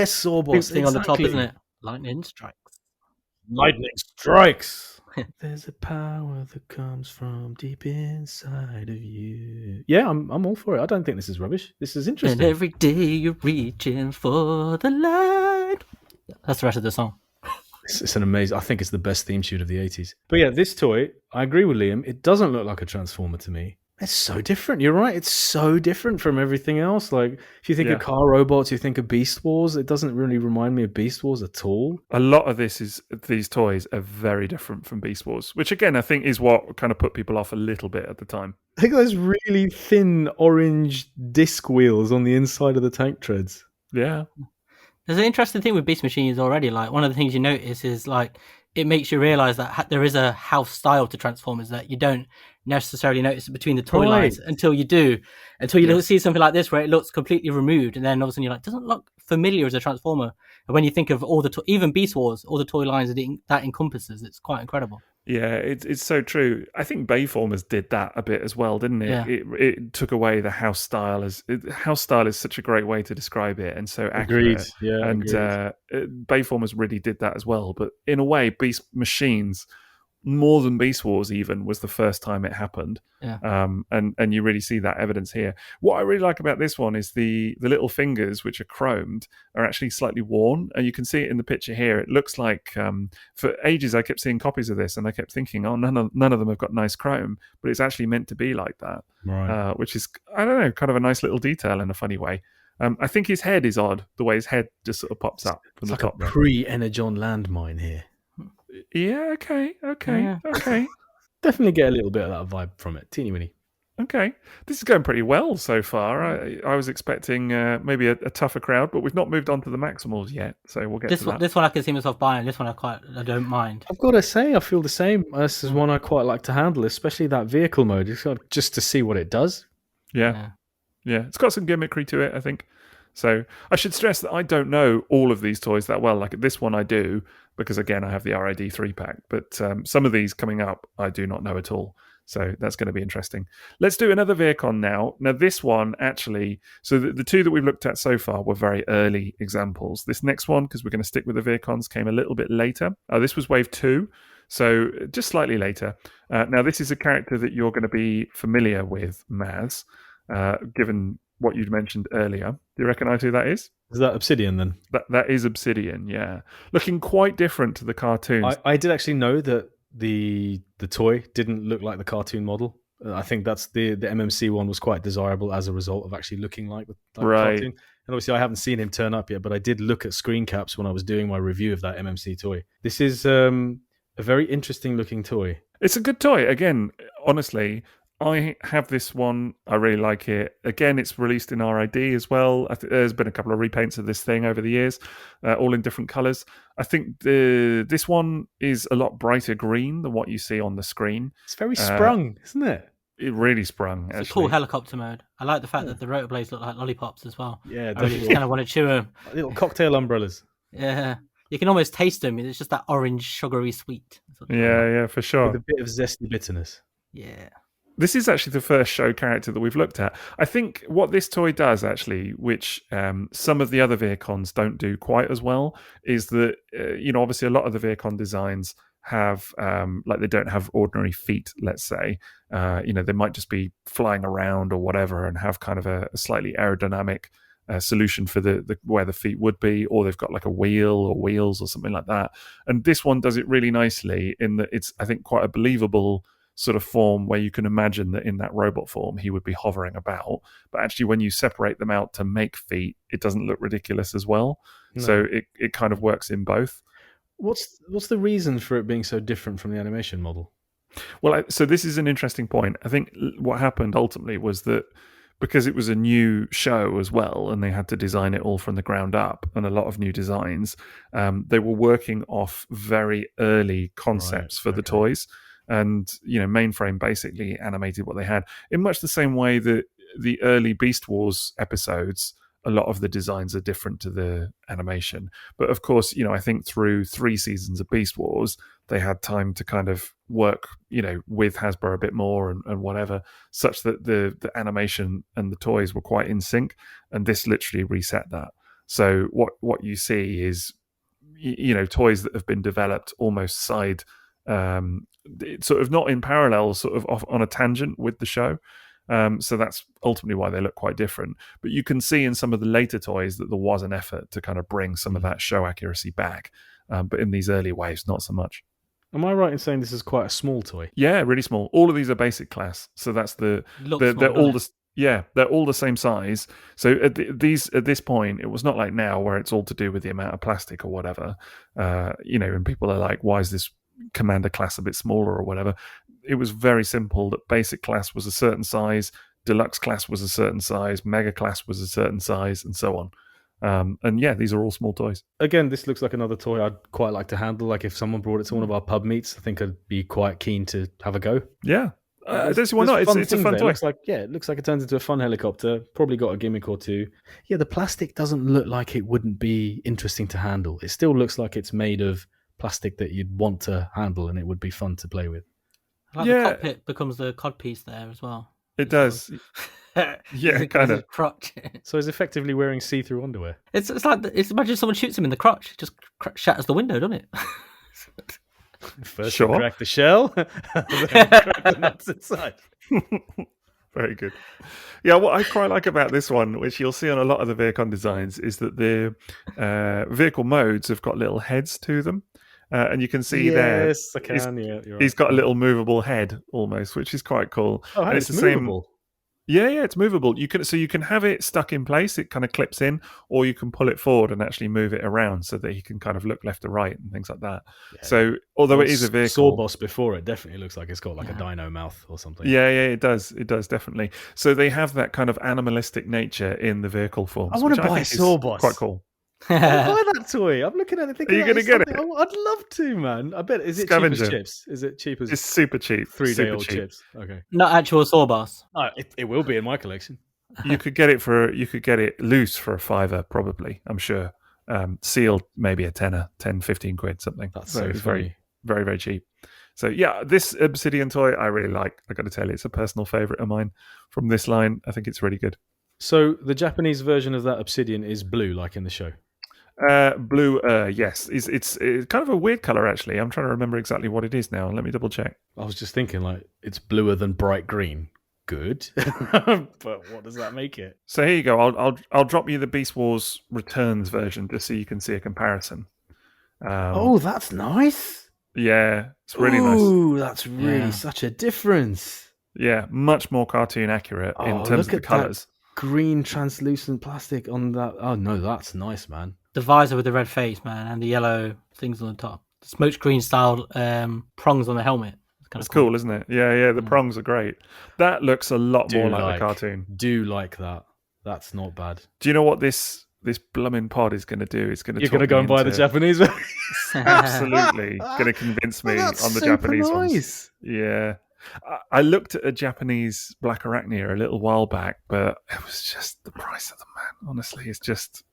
S2: Sawboss
S3: thing on the top, isn't it? Lightning strikes.
S2: Lightning strikes. There's a power that comes from deep inside of you. Yeah, I'm all for it. I don't think this is rubbish. This is interesting.
S3: And every day you're reaching for the light. That's the rest of the song.
S2: It's an amazing. I think it's the best theme tune of the 80s. But yeah, this toy, I agree with Liam. It doesn't look like a Transformer to me. It's so different. You're right. It's so different from everything else. Like, if you think of car robots, you think of Beast Wars. It doesn't really remind me of Beast Wars at all.
S1: A lot of these toys are very different from Beast Wars, which again I think is what kind of put people off a little bit at the time.
S2: I think those really thin orange disc wheels on the inside of the tank treads.
S1: Yeah.
S3: There's an interesting thing with Beast Machines already. Like, one of the things you notice is, like, it makes you realize that there is a house style to Transformers that you don't necessarily notice between the toy lines until you see something like this where it looks completely removed, and then all of a sudden you're like, doesn't look familiar as a Transformer. And when you think of all the even Beast Wars, all the toy lines that encompasses, it's quite incredible.
S1: Yeah, it's so true. I think Bayformers did that a bit as well, didn't it?
S3: Yeah.
S1: It took away the house style. House style is such a great way to describe it, and so accurate.
S2: Agreed. Yeah,
S1: and Bayformers really did that as well. But in a way, Beast Machines, more than Beast Wars even, was the first time it happened.
S3: Yeah.
S1: And you really see that evidence here. What I really like about this one is the little fingers, which are chromed, are actually slightly worn, and you can see it in the picture here. It looks like for ages I kept seeing copies of this, and I kept thinking, oh, none of them have got nice chrome, but it's actually meant to be like that,
S2: right?
S1: Which is, I don't know, kind of a nice little detail in a funny way. I think his head is odd, the way his head just sort of pops up from the top.
S2: Like a pre-Energon landmine here.
S1: Yeah, okay.
S2: Definitely get a little bit of that vibe from it. Teeny weeny.
S1: Okay. This is going pretty well so far. I was expecting maybe a tougher crowd, but we've not moved on to the Maximals yet, so we'll get to that.
S3: This one I can see myself buying. This one I don't mind.
S2: I've got to say, I feel the same. This is one I quite like to handle, especially that vehicle mode, just to see what it does.
S1: Yeah. It's got some gimmickry to it, I think. So I should stress that I don't know all of these toys that well. Like this one I do, because again, I have the RID 3-pack. But some of these coming up, I do not know at all. So that's going to be interesting. Let's do another Veercon now. Now, this one actually, so the two that we've looked at so far were very early examples. This next one, because we're going to stick with the Veercons, came a little bit later. This was Wave 2, so just slightly later. Now, this is a character that you're going to be familiar with, M.A.S., given what you'd mentioned earlier. Do you recognise who that is?
S2: Is that Obsidian then?
S1: That is Obsidian, yeah. Looking quite different to the cartoons.
S2: I did actually know that the toy didn't look like the cartoon model. I think that's the MMC one was quite desirable as a result of actually looking like the cartoon. And obviously I haven't seen him turn up yet, but I did look at screen caps when I was doing my review of that MMC toy. This is a very interesting looking toy.
S1: It's a good toy. Again, honestly, I have this one. I really like it. Again, it's released in RID as well. There's been a couple of repaints of this thing over the years, all in different colours. I think this one is a lot brighter green than what you see on the screen.
S2: It's very sprung, isn't it?
S1: It really sprung.
S3: It's a cool helicopter mode. I like the fact that the rotor blades look like lollipops as well.
S2: Yeah,
S3: I really just kind of want to chew them.
S2: Little cocktail umbrellas.
S3: Yeah. You can almost taste them. It's just that orange, sugary sweet.
S1: Yeah, for sure.
S2: With a bit of zesty bitterness.
S3: Yeah.
S1: This is actually the first show character that we've looked at. I think what this toy does, actually, which some of the other Veercons don't do quite as well, is that, obviously a lot of the Veercon designs have, they don't have ordinary feet, let's say. They might just be flying around or whatever and have kind of a slightly aerodynamic solution for the where the feet would be, or they've got like a wheel or wheels or something like that. And this one does it really nicely in that it's, I think, quite a believable sort of form where you can imagine that in that robot form he would be hovering about, but actually when you separate them out to make feet, it doesn't look ridiculous as well. No. So it kind of works in both.
S2: What's the reason for it being so different from the animation model?
S1: Well, so this is an interesting point. I think what happened ultimately was that because it was a new show as well, and they had to design it all from the ground up, and a lot of new designs, they were working off very early concepts for the toys. And, Mainframe basically animated what they had in much the same way that the early Beast Wars episodes, a lot of the designs are different to the animation. But of course, I think through 3 seasons of Beast Wars, they had time to kind of work, with Hasbro a bit more and whatever, such that the animation and the toys were quite in sync. And this literally reset that. So what you see is, toys that have been developed almost side it's sort of not in parallel, sort of off on a tangent with the show. So that's ultimately why they look quite different. But you can see in some of the later toys that there was an effort to kind of bring some of that show accuracy back. But in these early waves, not so much.
S2: Am I right in saying this is quite a small toy?
S1: Yeah, really small. All of these are basic class. So that's they're all the same size. So at this point, it was not like now where it's all to do with the amount of plastic or whatever. And people are like, why is this Commander class a bit smaller or whatever? It was very simple that basic class was a certain size, deluxe class was a certain size, mega class was a certain size, and so on. And yeah, these are all small toys.
S2: Again, this looks like another toy I'd quite like to handle. Like if someone brought it to one of our pub meets, I think I'd be quite keen to have a go.
S1: Yeah. I don't see why not. It's a fun toy.
S2: It looks like it turns into a fun helicopter. Probably got a gimmick or two. Yeah, the plastic doesn't look like it wouldn't be interesting to handle. It still looks like it's made of plastic that you'd want to handle and it would be fun to play with.
S3: The cockpit becomes the codpiece there as well.
S1: It does. Yeah, kind of.
S3: Crotch.
S2: So he's effectively wearing see-through underwear.
S3: It's like imagine someone shoots him in the crotch, it just shatters the window, doesn't it?
S2: First you crack the shell, then crack the nuts inside.
S1: Very good. Yeah, what I quite like about this one, which you'll see on a lot of the Vehicle designs, is that the vehicle modes have got little heads to them. And you can see there.
S2: Yes, I can.
S1: He's got a little movable head almost, which is quite cool.
S2: Oh,
S1: and
S2: it's movable.
S1: Same. Yeah, it's movable. You can have it stuck in place. It kind of clips in, or you can pull it forward and actually move it around so that he can kind of look left to right and things like that. Yeah. So, although it is a vehicle,
S2: Sawboss before it definitely looks like it's got like a dino mouth or something.
S1: Yeah, it does. It does definitely. So they have that kind of animalistic nature in the vehicle forms.
S2: I want to buy a Sawboss.
S1: Quite cool.
S2: I'll buy that toy. I'm looking at it thinking,
S1: are you going to get it?
S2: I'd love to, man. I bet. Is it
S1: Scavenger.
S2: Cheap as chips? Is it cheap as?
S1: It's super cheap.
S2: 3-day-old chips. Okay.
S3: Not actual Sawboss.
S2: Oh, it will be in my collection.
S1: You could get it loose for a $5 probably. I'm sure. Sealed maybe a tenner, 10, 15 quid, something.
S2: That's so funny.
S1: Very, very, very cheap. So yeah, this Obsidian toy I really like. I got to tell you, it's a personal favorite of mine from this line. I think it's really good.
S2: So the Japanese version of that Obsidian is blue, like in the show.
S1: Blue, yes. It's kind of a weird color, actually. I'm trying to remember exactly what it is now. Let me double check.
S2: I was just thinking, like, it's bluer than bright green. Good, but what does that make it?
S1: So here you go. I'll drop you the Beast Wars Returns version just so you can see a comparison.
S2: That's nice.
S1: Yeah, it's really nice.
S2: Ooh, that's really such a difference.
S1: Yeah, much more cartoon accurate in terms of the colors.
S2: Green translucent plastic on that. Oh no, that's nice, man.
S3: The visor with the red face, man, and the yellow things on the top. The smokescreen style prongs on the helmet.
S1: It's cool, isn't it? Yeah. The prongs are great. That looks a lot more like the cartoon.
S2: Do like that. That's not bad.
S1: Do you know what this blooming pod is going to do? It's going to.
S2: You're going to go and buy the Japanese one.
S1: Absolutely, going to convince me on the Japanese ones. Yeah. I looked at a Japanese Black Arachnia a little while back, but it was just the price of them, man. Honestly, it's just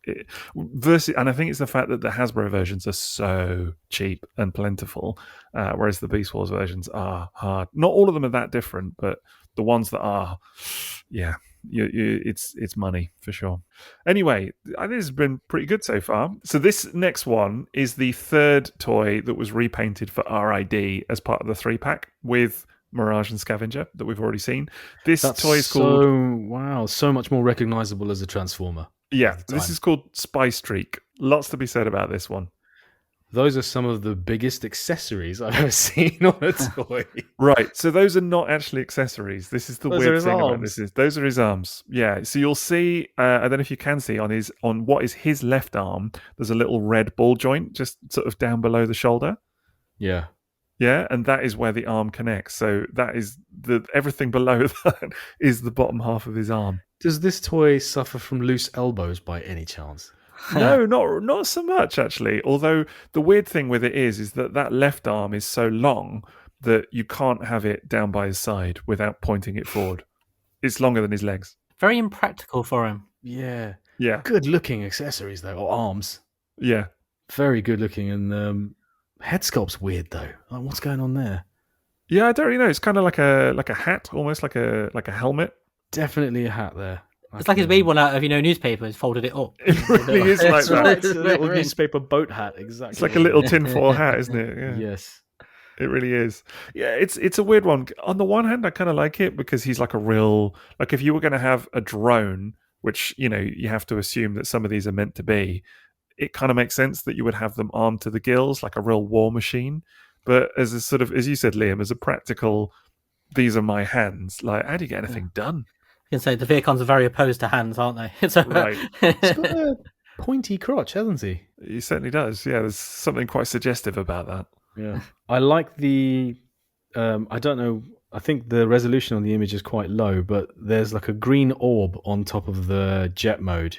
S1: and I think it's the fact that the Hasbro versions are so cheap and plentiful, whereas the Beast Wars versions are hard. Not all of them are that different, but the ones that are, yeah, it's money for sure. Anyway, I think this has been pretty good so far. So this next one is the third toy that was repainted for RID as part of the 3-pack with Mirage and Scavenger that we've already seen. This toy is called...
S2: so much more recognizable as a Transformer.
S1: Yeah, this is called Spy Streak. Lots to be said about this one.
S2: Those are some of the biggest accessories I've ever seen on a toy.
S1: Right, so those are not actually accessories. This is the weird thing about this. Those are his arms. Yeah, so you'll see, I don't know if you can see, on what is his left arm, there's a little red ball joint just sort of down below the shoulder.
S2: Yeah.
S1: Yeah, and that is where the arm connects. So that is everything below that is the bottom half of his arm.
S2: Does this toy suffer from loose elbows by any chance?
S1: No, not so much actually. Although the weird thing with it is that left arm is so long that you can't have it down by his side without pointing it forward. It's longer than his legs.
S3: Very impractical for him.
S2: Yeah.
S1: Yeah.
S2: Good looking accessories though, or arms.
S1: Yeah.
S2: Very good looking, and head sculpt's weird though. Like, what's going on there?
S1: Yeah, I don't really know. It's kind of like a hat, almost like a helmet.
S2: Definitely a hat there.
S3: It's like he's made one out of newspaper. He's folded it up.
S1: It really is like that.
S2: It's a little newspaper boat hat, exactly.
S1: It's like a little tinfoil hat, isn't it? Yeah.
S2: Yes.
S1: It really is. Yeah, it's a weird one. On the one hand, I kind of like it because he's like a real, like if you were going to have a drone, which, you have to assume that some of these are meant to be, it kind of makes sense that you would have them armed to the gills, like a real war machine. But as a sort of, as you said, Liam, as a practical, these are my hands. Like, how do you get anything done?
S3: You can say the Vircons are very opposed to hands, aren't they? So,
S1: Right.
S2: He's got a pointy crotch, hasn't he?
S1: He certainly does. Yeah, there's something quite suggestive about that.
S2: Yeah. I like the, I don't know, I think the resolution on the image is quite low, but there's like a green orb on top of the jet mode.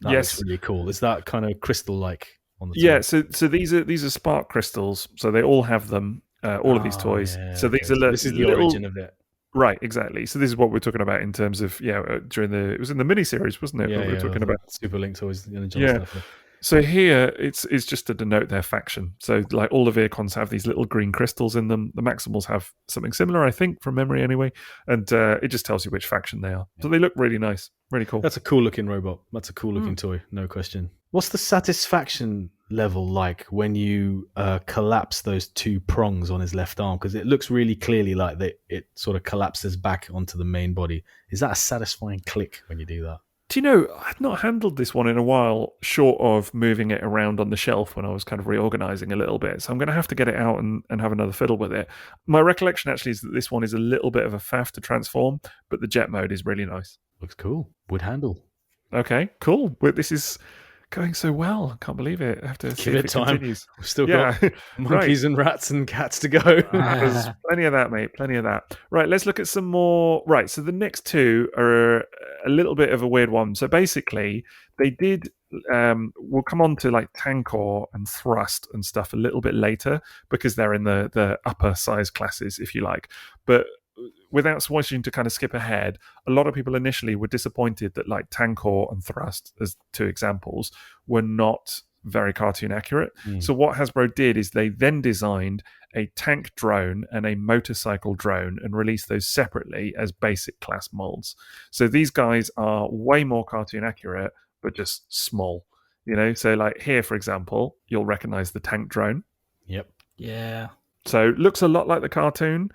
S2: That looks really cool. Is that kind of crystal-like on the top?
S1: Yeah, so these are spark crystals. So they all have them, all of these toys.
S2: Yeah,
S1: so
S2: okay.
S1: these are
S2: This is the origin of it.
S1: Right, exactly. So this is what we're talking about in terms of during it was in the miniseries, wasn't it?
S2: Yeah,
S1: we were talking about
S2: Super Link toys.
S1: Stuff. So here it's just to denote their faction. So like all the Vircons have these little green crystals in them. The Maximals have something similar, I think, from memory anyway. And it just tells you which faction they are. So they look really nice, really cool.
S2: That's a cool looking robot. That's a cool looking toy, no question. What's the satisfaction level like when you collapse those two prongs on his left arm? Because it looks really clearly like it sort of collapses back onto the main body. Is that a satisfying click when you do that?
S1: Do you know, I've not handled this one in a while, short of moving it around on the shelf when I was kind of reorganizing a little bit. So I'm going to have to get it out and have another fiddle with it. My recollection actually is that this one is a little bit of a faff to transform, but the jet mode is really nice.
S2: Looks cool. Would handle.
S1: Okay, cool. This is going so well. I can't believe it. I have to see if it
S2: time.
S1: continues.
S2: We've still got monkeys and rats and cats to go.
S1: There's plenty of that, mate. Plenty of that. Right, let's look at some more. Right, so the next two are a little bit of a weird one. So basically, they did. We'll come on to like Tankor and Thrust and stuff a little bit later because they're in the upper size classes, if you like. But without wanting to kind of skip ahead, a lot of people initially were disappointed that like Tankor and Thrust, as two examples, were not very cartoon accurate. So what Hasbro did is they then designed a tank drone and a motorcycle drone and released those separately as basic class molds. So these guys are way more cartoon accurate, but just small. So like here, for example, you'll recognize the tank drone.
S2: Yep.
S3: Yeah.
S2: So
S1: it looks a lot like the cartoon,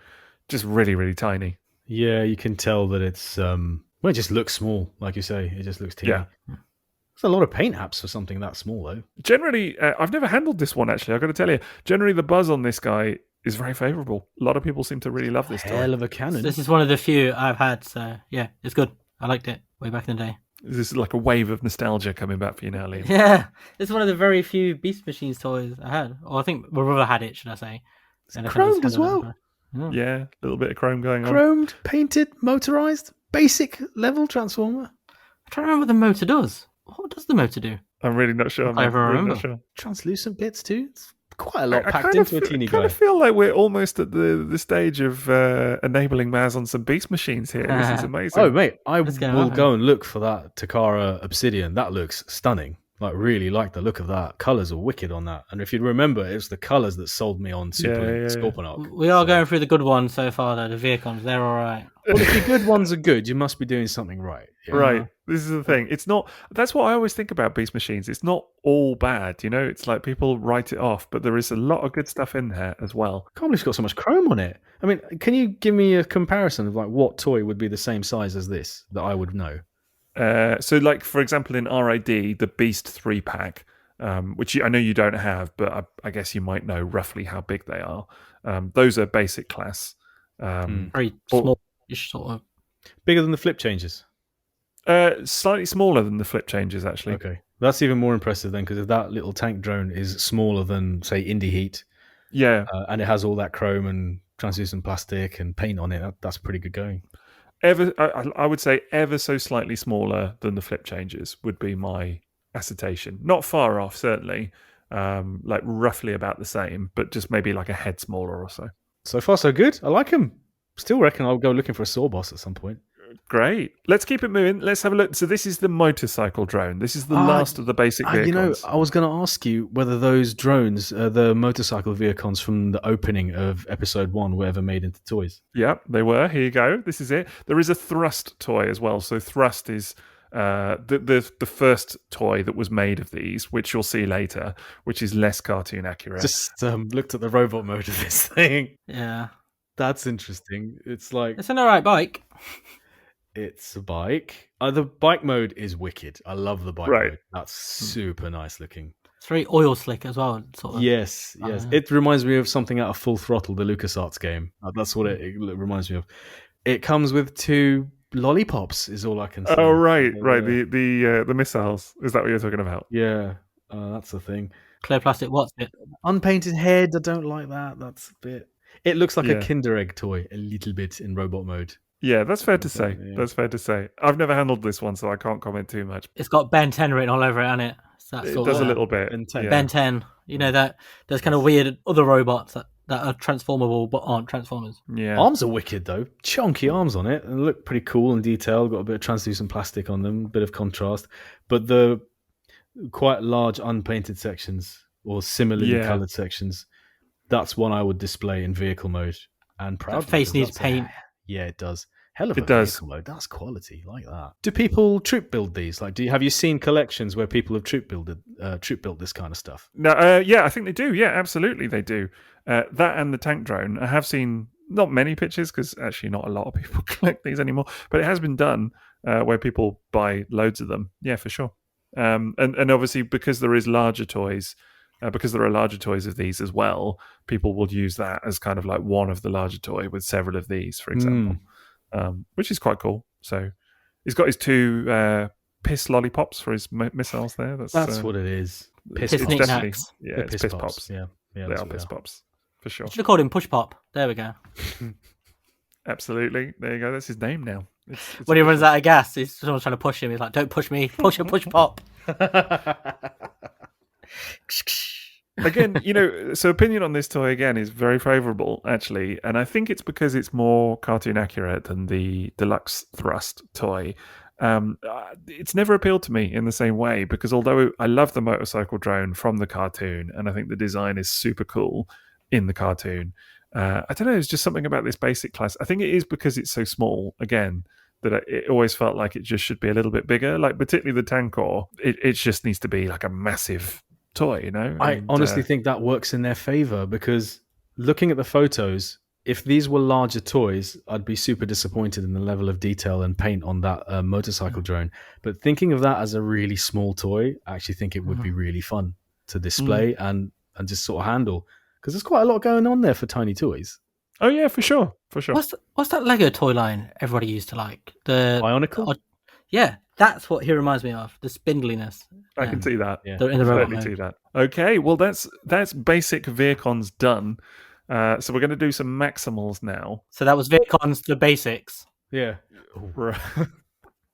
S1: just really, really tiny.
S2: Yeah, you can tell that it's it just looks small, like you say. It just looks teeny.
S1: Yeah.
S2: There's a lot of paint apps for something that small, though.
S1: Generally, I've never handled this one, actually. I've got to tell you. Generally, the buzz on this guy is very favourable. A lot of people seem to really love this toy.
S2: Hell of a cannon.
S3: This is one of the few I've had, so yeah, it's good. I liked it way back in the day.
S1: This is like a wave of nostalgia coming back for you now, Liam.
S3: Yeah, it's one of the very few Beast Machines toys I had. Or I think my brother had it, should I say.
S2: It's chromed as well.
S1: Yeah, a little bit of chrome going on.
S2: Chromed, painted, motorized, basic level transformer.
S3: I'm trying to remember what the motor does. What does the motor do?
S1: I'm really not sure.
S3: I remember.
S1: Really not sure.
S2: Translucent bits too. It's quite a lot packed into a teeny guy.
S1: I kind of feel like we're almost at the stage of enabling Maz on some Beast Machines here. This is amazing.
S2: Oh, mate, I will go and look for that Takara Obsidian. That looks stunning. Like, really like the look of that. Colours are wicked on that. And if you remember, it was the colours that sold me on Super Scorponok.
S3: We are going through the good ones so far, though. The Vircons, they're all right.
S2: Well, if the good ones are good, you must be doing something right.
S1: Yeah. Right. This is the thing. It's not. That's what I always think about Beast Machines. It's not all bad. It's like people write it off, but there is a lot of good stuff in there as well.
S2: I can't believe it's got so much chrome on it. I mean, can you give me a comparison of like what toy would be the same size as this that I would know?
S1: So, like, for example, in RID, the Beast 3-pack, which I know you don't have, but I guess you might know roughly how big they are. Those are basic class.
S3: Very small-ish, sort of.
S2: Bigger than the flip changes?
S1: Slightly smaller than the flip changes, actually.
S2: Okay. That's even more impressive then, because if that little tank drone is smaller than, say, Indie Heat, and it has all that chrome and translucent plastic and paint on it, that's pretty good going.
S1: I would say ever so slightly smaller than the flip changes would be my assertion. Not far off, certainly. Like roughly about the same, but just maybe like a head smaller or so.
S2: So far, so good. I like him. Still reckon I'll go looking for a Sawboss at some point.
S1: Great. Let's keep it moving. Let's have a look. So this is the motorcycle drone. This is the last of the basic vehicles.
S2: I was going to ask you whether those drones, the motorcycle vehicles from the opening of episode 1, were ever made into toys.
S1: Yeah, they were. Here you go. This is it. There is a Thrust toy as well. So Thrust is the first toy that was made of these, which you'll see later, which is less cartoon accurate.
S2: Just looked at the robot mode of this thing.
S3: Yeah.
S2: That's interesting. It's like
S3: It's an alright bike.
S2: it's a bike. The bike mode is wicked. I love the bike
S1: Right.
S2: mode. That's super nice looking.
S3: It's very oil slick as well. Sort of.
S2: Yes. It reminds me of something out of Full Throttle, the LucasArts game. That's what it reminds me of. It comes with 2 lollipops, is all I can say.
S1: Oh, right. The missiles. Is that what you're talking about?
S2: Yeah, that's the thing.
S3: Clear plastic. What's it?
S2: Unpainted head. I don't like that. That's a bit. It looks like a Kinder Egg toy a little bit in robot mode.
S1: Yeah, that's fair to say.
S2: Yeah.
S1: That's fair to say. I've never handled this one, so I can't comment too much.
S3: It's got Ben 10 written all over it, hasn't it? So
S1: It does a little bit.
S2: Ben 10.
S1: Yeah.
S3: Ben 10. You know that there's kind of weird other robots that are transformable but aren't Transformers.
S1: Yeah.
S2: Arms are wicked though. Chunky arms on it, and look pretty cool and detailed. Got a bit of translucent plastic on them, a bit of contrast. But the quite large unpainted sections or similarly coloured sections, that's one I would display in vehicle mode. And proud.
S3: That face needs paint.
S2: Yeah, it does. Hell of a
S1: It does.
S2: vehicle mode. That's quality, like that. Do people troop build these? Like, have you seen collections where people have troop built this kind of stuff?
S1: No, yeah, I think they do. Yeah, absolutely, they do. That and the tank drone. I have seen not many pictures because actually not a lot of people collect these anymore. But it has been done where people buy loads of them. Yeah, for sure. And obviously because there is larger toys. Because there are larger toys of these as well, people will use that as kind of like one of the larger toy with several of these, for example, which is quite cool. So he's got his 2 piss lollipops for his missiles there. That's
S2: what it is.
S3: Piss
S1: it's
S3: knick
S1: definitely
S3: knacks.
S1: yeah, it's piss pops.
S2: Yeah,
S1: They are piss pops for sure.
S3: Should have called him Push Pop. There we go.
S1: Absolutely, there you go. That's his name now. It's
S3: When he runs out of gas, someone's trying to push him. He's like, "Don't push me, push Pop."
S1: Again, so opinion on this toy again is very favourable, actually, and I think it's because it's more cartoon accurate than the deluxe thrust toy. It's never appealed to me in the same way because although I love the motorcycle drone from the cartoon and I think the design is super cool in the cartoon, I don't know, there's just something about this basic class. I think it is because it's so small, again, that it always felt like it just should be a little bit bigger, like particularly the Tankor. It just needs to be like a massive toy,
S2: I honestly think that works in their favor because looking at the photos, if these were larger toys, I'd be super disappointed in the level of detail and paint on that motorcycle drone. But thinking of that as a really small toy, I actually think it would be really fun to display and just sort of handle because there's quite a lot going on there for tiny toys.
S1: Oh yeah, for sure.
S3: What's that Lego toy line everybody used to like? The
S2: Bionicle?
S3: Yeah, that's what he reminds me of. The spindliness.
S1: I can see that.
S2: Yeah.
S3: They're in the robot
S1: Totally
S3: mode.
S1: see that. Okay, well that's basic Veercons done. So we're going to do some Maximals now.
S3: So that was VidCons, the basics.
S2: Yeah.
S1: Right.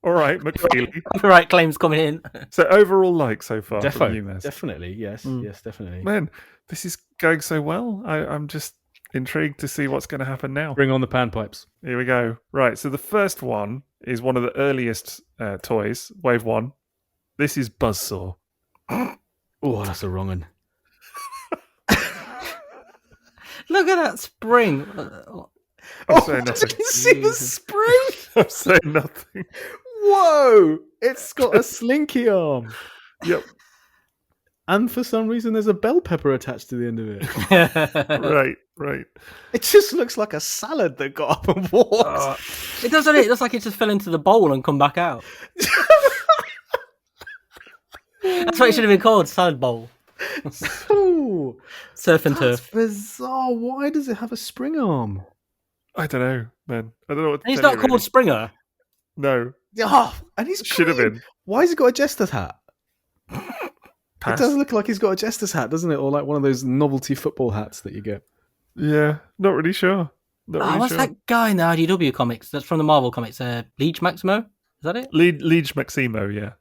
S1: All right, McFeely.
S3: Copyright claims coming in.
S1: So overall, like so far, from you, Maz.
S2: Definitely, yes, yes, definitely.
S1: Man, this is going so well. I'm just intrigued to see what's going to happen now.
S2: Bring on the panpipes.
S1: Here we go. Right, so the first one is one of the earliest toys, Wave 1. This is Buzzsaw.
S2: Oh, that's a wrong one.
S3: Look at that spring.
S1: I'm saying nothing.
S2: Did you see the spring?
S1: I'm saying nothing.
S2: Whoa! It's got a slinky arm.
S1: Yep.
S2: And for some reason, there's a bell pepper attached to the end of it.
S1: Right.
S2: It just looks like a salad that got up and walked.
S3: It doesn't. It looks like it just fell into the bowl and come back out. That's what it should have been called, salad bowl.
S2: Ooh,
S3: Surf and
S2: that's
S3: turf.
S2: bizarre. Why does it have a spring arm?
S1: I don't know, man. I don't know what to
S3: And he's
S1: tell
S3: not
S1: you,
S3: called
S1: really.
S3: Springer.
S1: No.
S2: Oh, and he's
S1: Should have
S2: green.
S1: been.
S2: Why has he got a jester's hat?
S1: Pass.
S2: It does look like he's got a jester's hat, doesn't it? Or like one of those novelty football hats that you get.
S1: Yeah, not really sure. Not really
S3: What's
S1: sure.
S3: that guy in the IDW comics? That's from the Marvel comics. Leech Maximo? Is that it?
S1: Liege Maximo, yeah.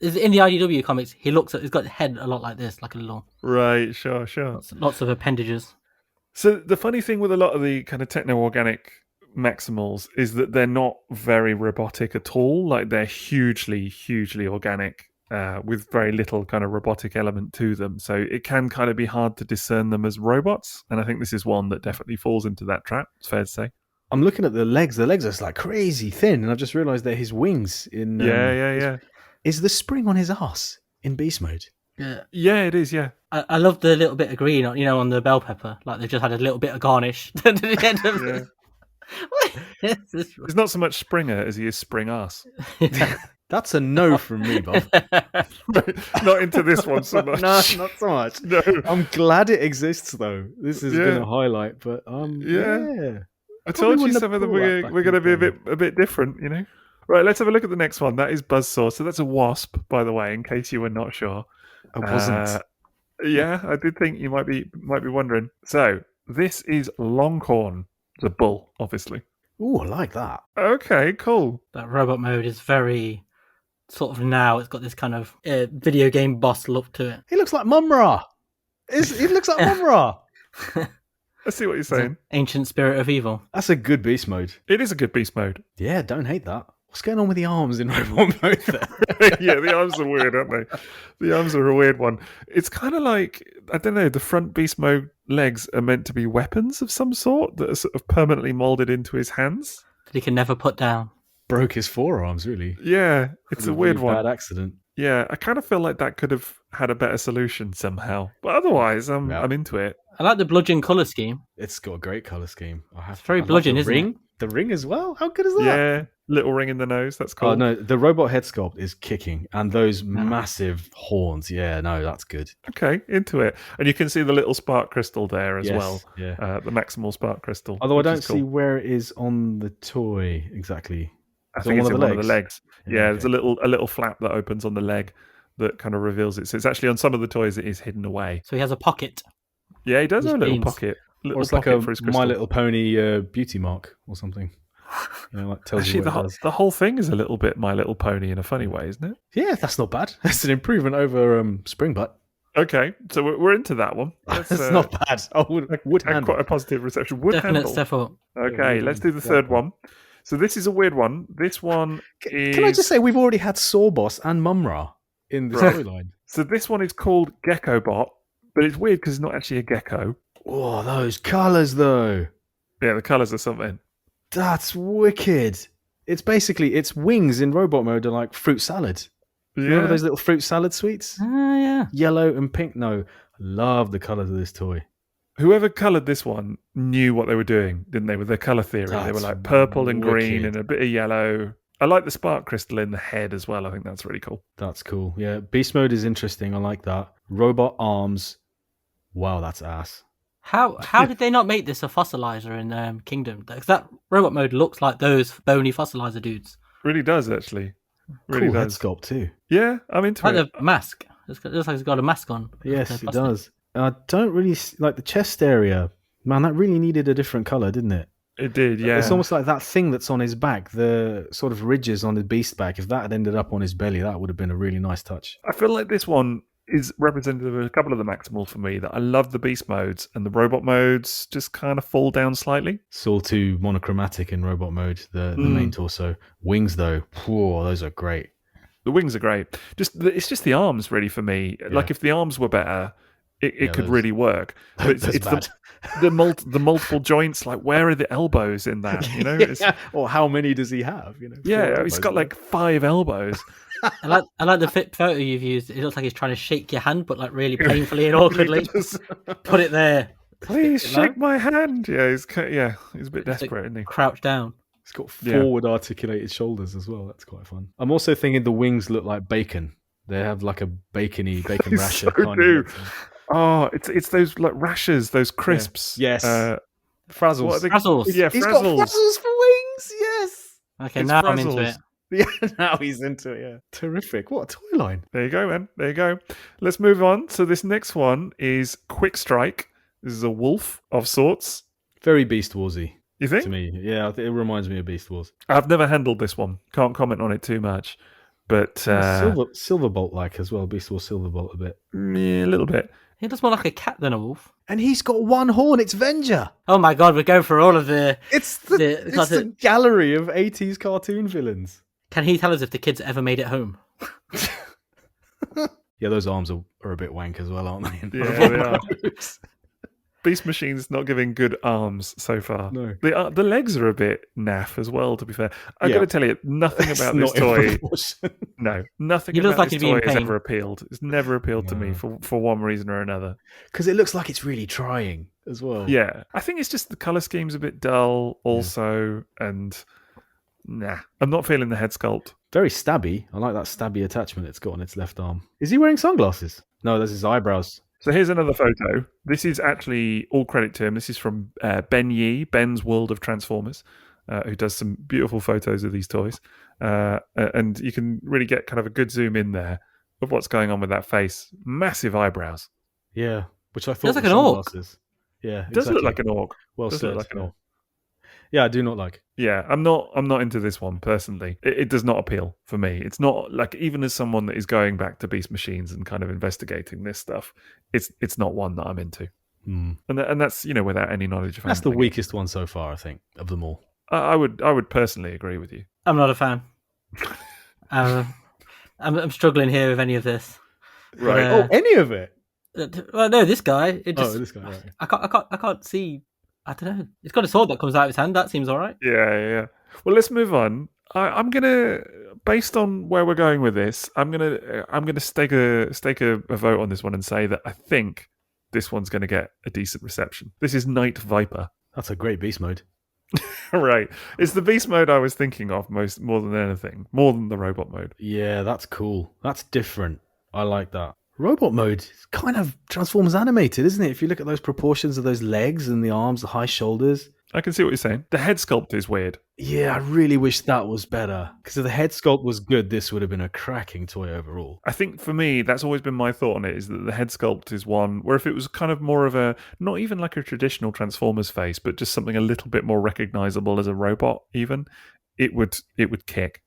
S3: In the IDW comics, he's got his head a lot like this, like a little.
S1: Right, sure.
S3: Lots of appendages.
S1: So the funny thing with a lot of the kind of techno-organic Maximals is that they're not very robotic at all. Like they're hugely, hugely organic with very little kind of robotic element to them. So it can kind of be hard to discern them as robots. And I think this is one that definitely falls into that trap, it's fair to say.
S2: I'm looking at the legs. The legs are like crazy thin, and I've just realised they're his wings.
S1: Yeah.
S2: Is the spring on his ass in beast mode?
S1: Yeah, it is. Yeah.
S3: I love the little bit of green, on the bell pepper. Like they've just had a little bit of garnish at the end of
S1: Yeah.
S3: it.
S1: He's not so much Springer as he is Spring Ass.
S2: That's a no from me, Bob.
S1: Not into this one so much.
S2: No, not so much.
S1: No.
S2: I'm glad it exists, though. This has been a highlight, but yeah.
S1: I told you some of them we're going to be a bit different, Right, let's have a look at the next one. That is Buzzsaw. So that's a wasp, by the way, in case you were not sure.
S2: I wasn't.
S1: Yeah, I did think you might be wondering. So this is Longhorn, the bull, obviously.
S2: Ooh, I like that.
S1: Okay, cool.
S3: That robot mode is very sort of now. It's got this kind of video game boss look to it.
S2: He looks like Mumra. He looks like Mumra.
S1: I see what you're saying.
S3: Ancient spirit of evil.
S2: That's a good beast mode.
S1: It is a good beast mode.
S2: Yeah, don't hate that. What's going on with the arms in robot mode there?
S1: Yeah, the arms are weird, aren't they? The arms are a weird one. It's kind of like, I don't know, the front beast mode legs are meant to be weapons of some sort that are sort of permanently molded into his hands.
S3: That he can never put down.
S2: Broke his forearms, really.
S1: Yeah, it's a weird one.
S2: Bad accident.
S1: Yeah, I kind of feel like that could have had a better solution somehow. But otherwise, I'm into it.
S3: I like the bludgeon colour scheme.
S2: It's got a great colour scheme.
S3: It's very bludgeon, isn't it?
S2: The ring as well? How good is that?
S1: Yeah, little ring in the nose. That's cool.
S2: Oh, no, the robot head sculpt is kicking. And those massive horns. Yeah, no, that's good.
S1: Okay, into it. And you can see the little spark crystal there as well.
S2: Yeah.
S1: The maximal spark crystal.
S2: Although I don't see where it is on the toy exactly.
S1: I think it's in one of the legs. Yeah,
S2: okay.
S1: There's a little flap that opens on the leg that kind of reveals it. So it's actually on some of the toys it is hidden away.
S3: So he has a pocket.
S1: Yeah, he does have a little pocket.
S2: Or it's like a My Little Pony beauty mark or something. Tells
S1: actually,
S2: you what it does.
S1: The whole thing is a little bit My Little Pony in a funny way, isn't it?
S2: Yeah, that's not bad. That's an improvement over Spring Butt.
S1: Okay, so we're into that one.
S2: That's not bad. Oh, would handle.
S1: Quite a positive reception.
S3: Definite step up.
S1: Okay, let's do the third one. So this is a weird one. This one is...
S2: Can I just say we've already had Sawboss and Mumra in the storyline.
S1: So this one is called GeckoBot, but it's weird because it's not actually a gecko.
S2: Oh, those colours though.
S1: Yeah, the colours are something.
S2: That's wicked. Its wings in robot mode are like fruit salad.
S1: Yeah.
S2: Remember those little fruit salad sweets?
S3: Yeah.
S2: Yellow and pink. No, love the colours of this toy.
S1: Whoever coloured this one knew what they were doing, didn't they, with their colour theory? They were like purple and green and a bit of yellow. I like the spark crystal in the head as well. I think that's really cool.
S2: That's cool. Yeah, beast mode is interesting. I like that. Robot arms. Wow, that's ass.
S3: How did they not make this a fossilizer in Kingdom? Because that robot mode looks like those bony fossilizer dudes.
S1: Really does, actually. Really
S2: cool
S1: does.
S2: Head sculpt too.
S1: Yeah, I'm into
S3: like
S1: it.
S3: The mask. It looks like he's got a mask on.
S2: Yes, it does. I don't really like the chest area. Man, that really needed a different colour, didn't it?
S1: It did, yeah.
S2: It's almost like that thing that's on his back, the sort of ridges on the beast back. If that had ended up on his belly, that would have been a really nice touch.
S1: I feel like this one is representative of a couple of the Maximals for me, that I love the beast modes and the robot modes just kind of fall down slightly.
S2: It's all too monochromatic in robot mode, the main torso. Wings, though, whoa, those are great.
S1: The wings are great. It's just the arms, really, for me. Yeah. Like, if the arms were better, it could really work. But it's the multiple joints. Like, where are the elbows in that?
S2: Or how many does he have?
S1: He's got like 5 elbows.
S3: I like the fit photo you've used. It looks like he's trying to shake your hand, but like really painfully and awkwardly. Put it there.
S1: Please shake my hand. Yeah, he's a bit desperate, isn't he?
S3: Crouch down.
S2: He's got forward articulated shoulders as well. That's quite fun. I'm also thinking the wings look like bacon. They have like a bacon rasher kind of.
S1: Oh, it's those like rashers, those crisps.
S2: Yeah. Yes. Frazzles.
S3: Frazzles.
S1: Yeah,
S2: He's got frazzles for wings. Yes.
S3: Okay, now I'm into it.
S2: Yeah, now he's into it. Yeah. Terrific. What a toy line.
S1: There you go, man. There you go. Let's move on. So this next one is Quick Strike. This is a wolf of sorts.
S2: Very Beast Warsy.
S1: You think?
S2: To me, yeah, it reminds me of Beast Wars.
S1: I've never handled this one. Can't comment on it too much. But
S2: Silverbolt like as well. Beast Wars Silverbolt a bit.
S1: Yeah, a little bit.
S3: He looks more like a cat than a wolf.
S2: And he's got one horn. It's Venger.
S3: Oh my god, we're going for all of the...
S2: It's the gallery of 80s cartoon villains.
S3: Can he tell us if the kids ever made it home?
S2: Yeah, those arms are a bit wank as well, aren't they?
S1: Yeah, they are. Beast Machine's not giving good arms so far.
S2: No.
S1: The legs are a bit naff as well, to be fair. I've
S2: Yeah.
S1: got to tell you, nothing
S2: It's
S1: about this
S2: not in
S1: toy...
S2: proportion.
S1: No, nothing
S3: He looks
S1: about
S3: like
S1: this
S3: he'd be in
S1: toy has
S3: pain.
S1: ever appealed. It's never appealed to me
S2: No.
S1: for one reason or another.
S2: Because it looks like it's really trying as well.
S1: Yeah, I think it's just the colour scheme's a bit dull also, and nah, I'm not feeling the head sculpt.
S2: Very stabby. I like that stabby attachment it's got on its left arm. Is he wearing sunglasses? No, that's his eyebrows.
S1: So here's another photo. This is actually, all credit to him, this is from Ben Yee, Ben's World of Transformers, who does some beautiful photos of these toys. And you can really get kind of a good zoom in there of what's going on with that face. Massive eyebrows.
S2: Yeah, which I thought
S3: Looks like
S2: were
S3: an orc.
S2: sunglasses. Yeah,
S1: It does look like an orc.
S2: Well
S1: Does
S2: said.
S1: look like an orc.
S2: Yeah, I do not like.
S1: Yeah, I'm not into this one personally. It does not appeal for me. It's not like, even as someone that is going back to Beast Machines and kind of investigating this stuff, it's not one that I'm into. And that's, without any knowledge of
S2: That's the
S1: anything.
S2: weakest one so far, I think, of them all.
S1: I would personally agree with you.
S3: I'm not a fan. I'm struggling here with any of this.
S1: Right.
S2: Oh, any of it?
S3: Well, no, this guy. It just,
S2: This guy. Right.
S3: I can't see. I don't know. It's got a sword that comes out of his hand. That seems all right.
S1: Yeah. Well, let's move on. I'm gonna, based on where we're going with this, I'm gonna stake a vote on this one and say that I think this one's gonna get a decent reception. This is Night Viper.
S2: That's a great beast mode.
S1: Right. It's the beast mode I was thinking of more than anything, more than the robot mode.
S2: Yeah, that's cool. That's different. I like that. Robot mode is kind of Transformers animated, isn't it? If you look at those proportions of those legs and the arms, the high shoulders.
S1: I can see what you're saying. The head sculpt is weird.
S2: Yeah, I really wish that was better. Because if the head sculpt was good, this would have been a cracking toy overall.
S1: I think for me, that's always been my thought on it, is that the head sculpt is one where if it was kind of more of a, not even like a traditional Transformers face, but just something a little bit more recognizable as a robot even, it would kick,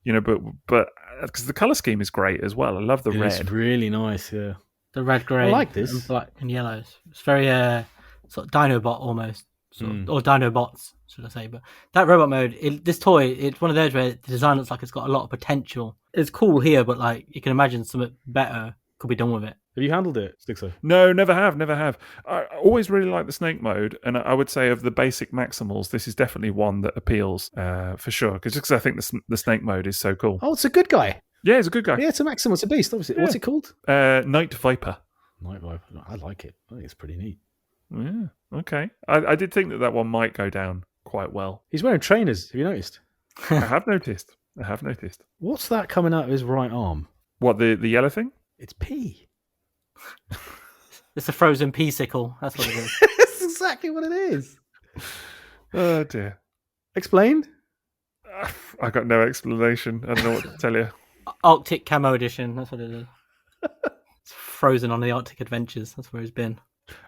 S1: but because the color scheme is great as well. I love the red.
S2: It's really nice, yeah.
S3: The red, grey,
S2: I like this.
S3: and black and yellows. It's very sort of Dinobot almost, or Dinobots, should I say? But that robot mode, this toy, it's one of those where the design looks like it's got a lot of potential. It's cool here, but like you can imagine something better could be done with it.
S2: Have you handled it, Sixo?
S1: No, never have. I always really like the snake mode, and I would say of the basic Maximals, this is definitely one that appeals for sure. Because I think the snake mode is so cool.
S2: Oh, it's a good guy.
S1: Yeah, he's a good guy.
S2: Yeah, it's a Maximal. It's a beast, obviously.
S1: Yeah.
S2: What's it called?
S1: Night Viper.
S2: Night Viper. I like it. I think it's pretty neat.
S1: Yeah, okay. I did think that one might go down quite well.
S2: He's wearing trainers. Have you noticed?
S1: I have noticed.
S2: What's that coming out of his right arm?
S1: What, the yellow thing?
S2: It's pea.
S3: It's a frozen pea sickle. That's what it is.
S2: That's exactly what it is.
S1: Oh dear.
S2: Explained?
S1: I got no explanation. I don't know what to tell you.
S3: Arctic camo edition. That's what it is. It's frozen on the Arctic Adventures. That's where he's been.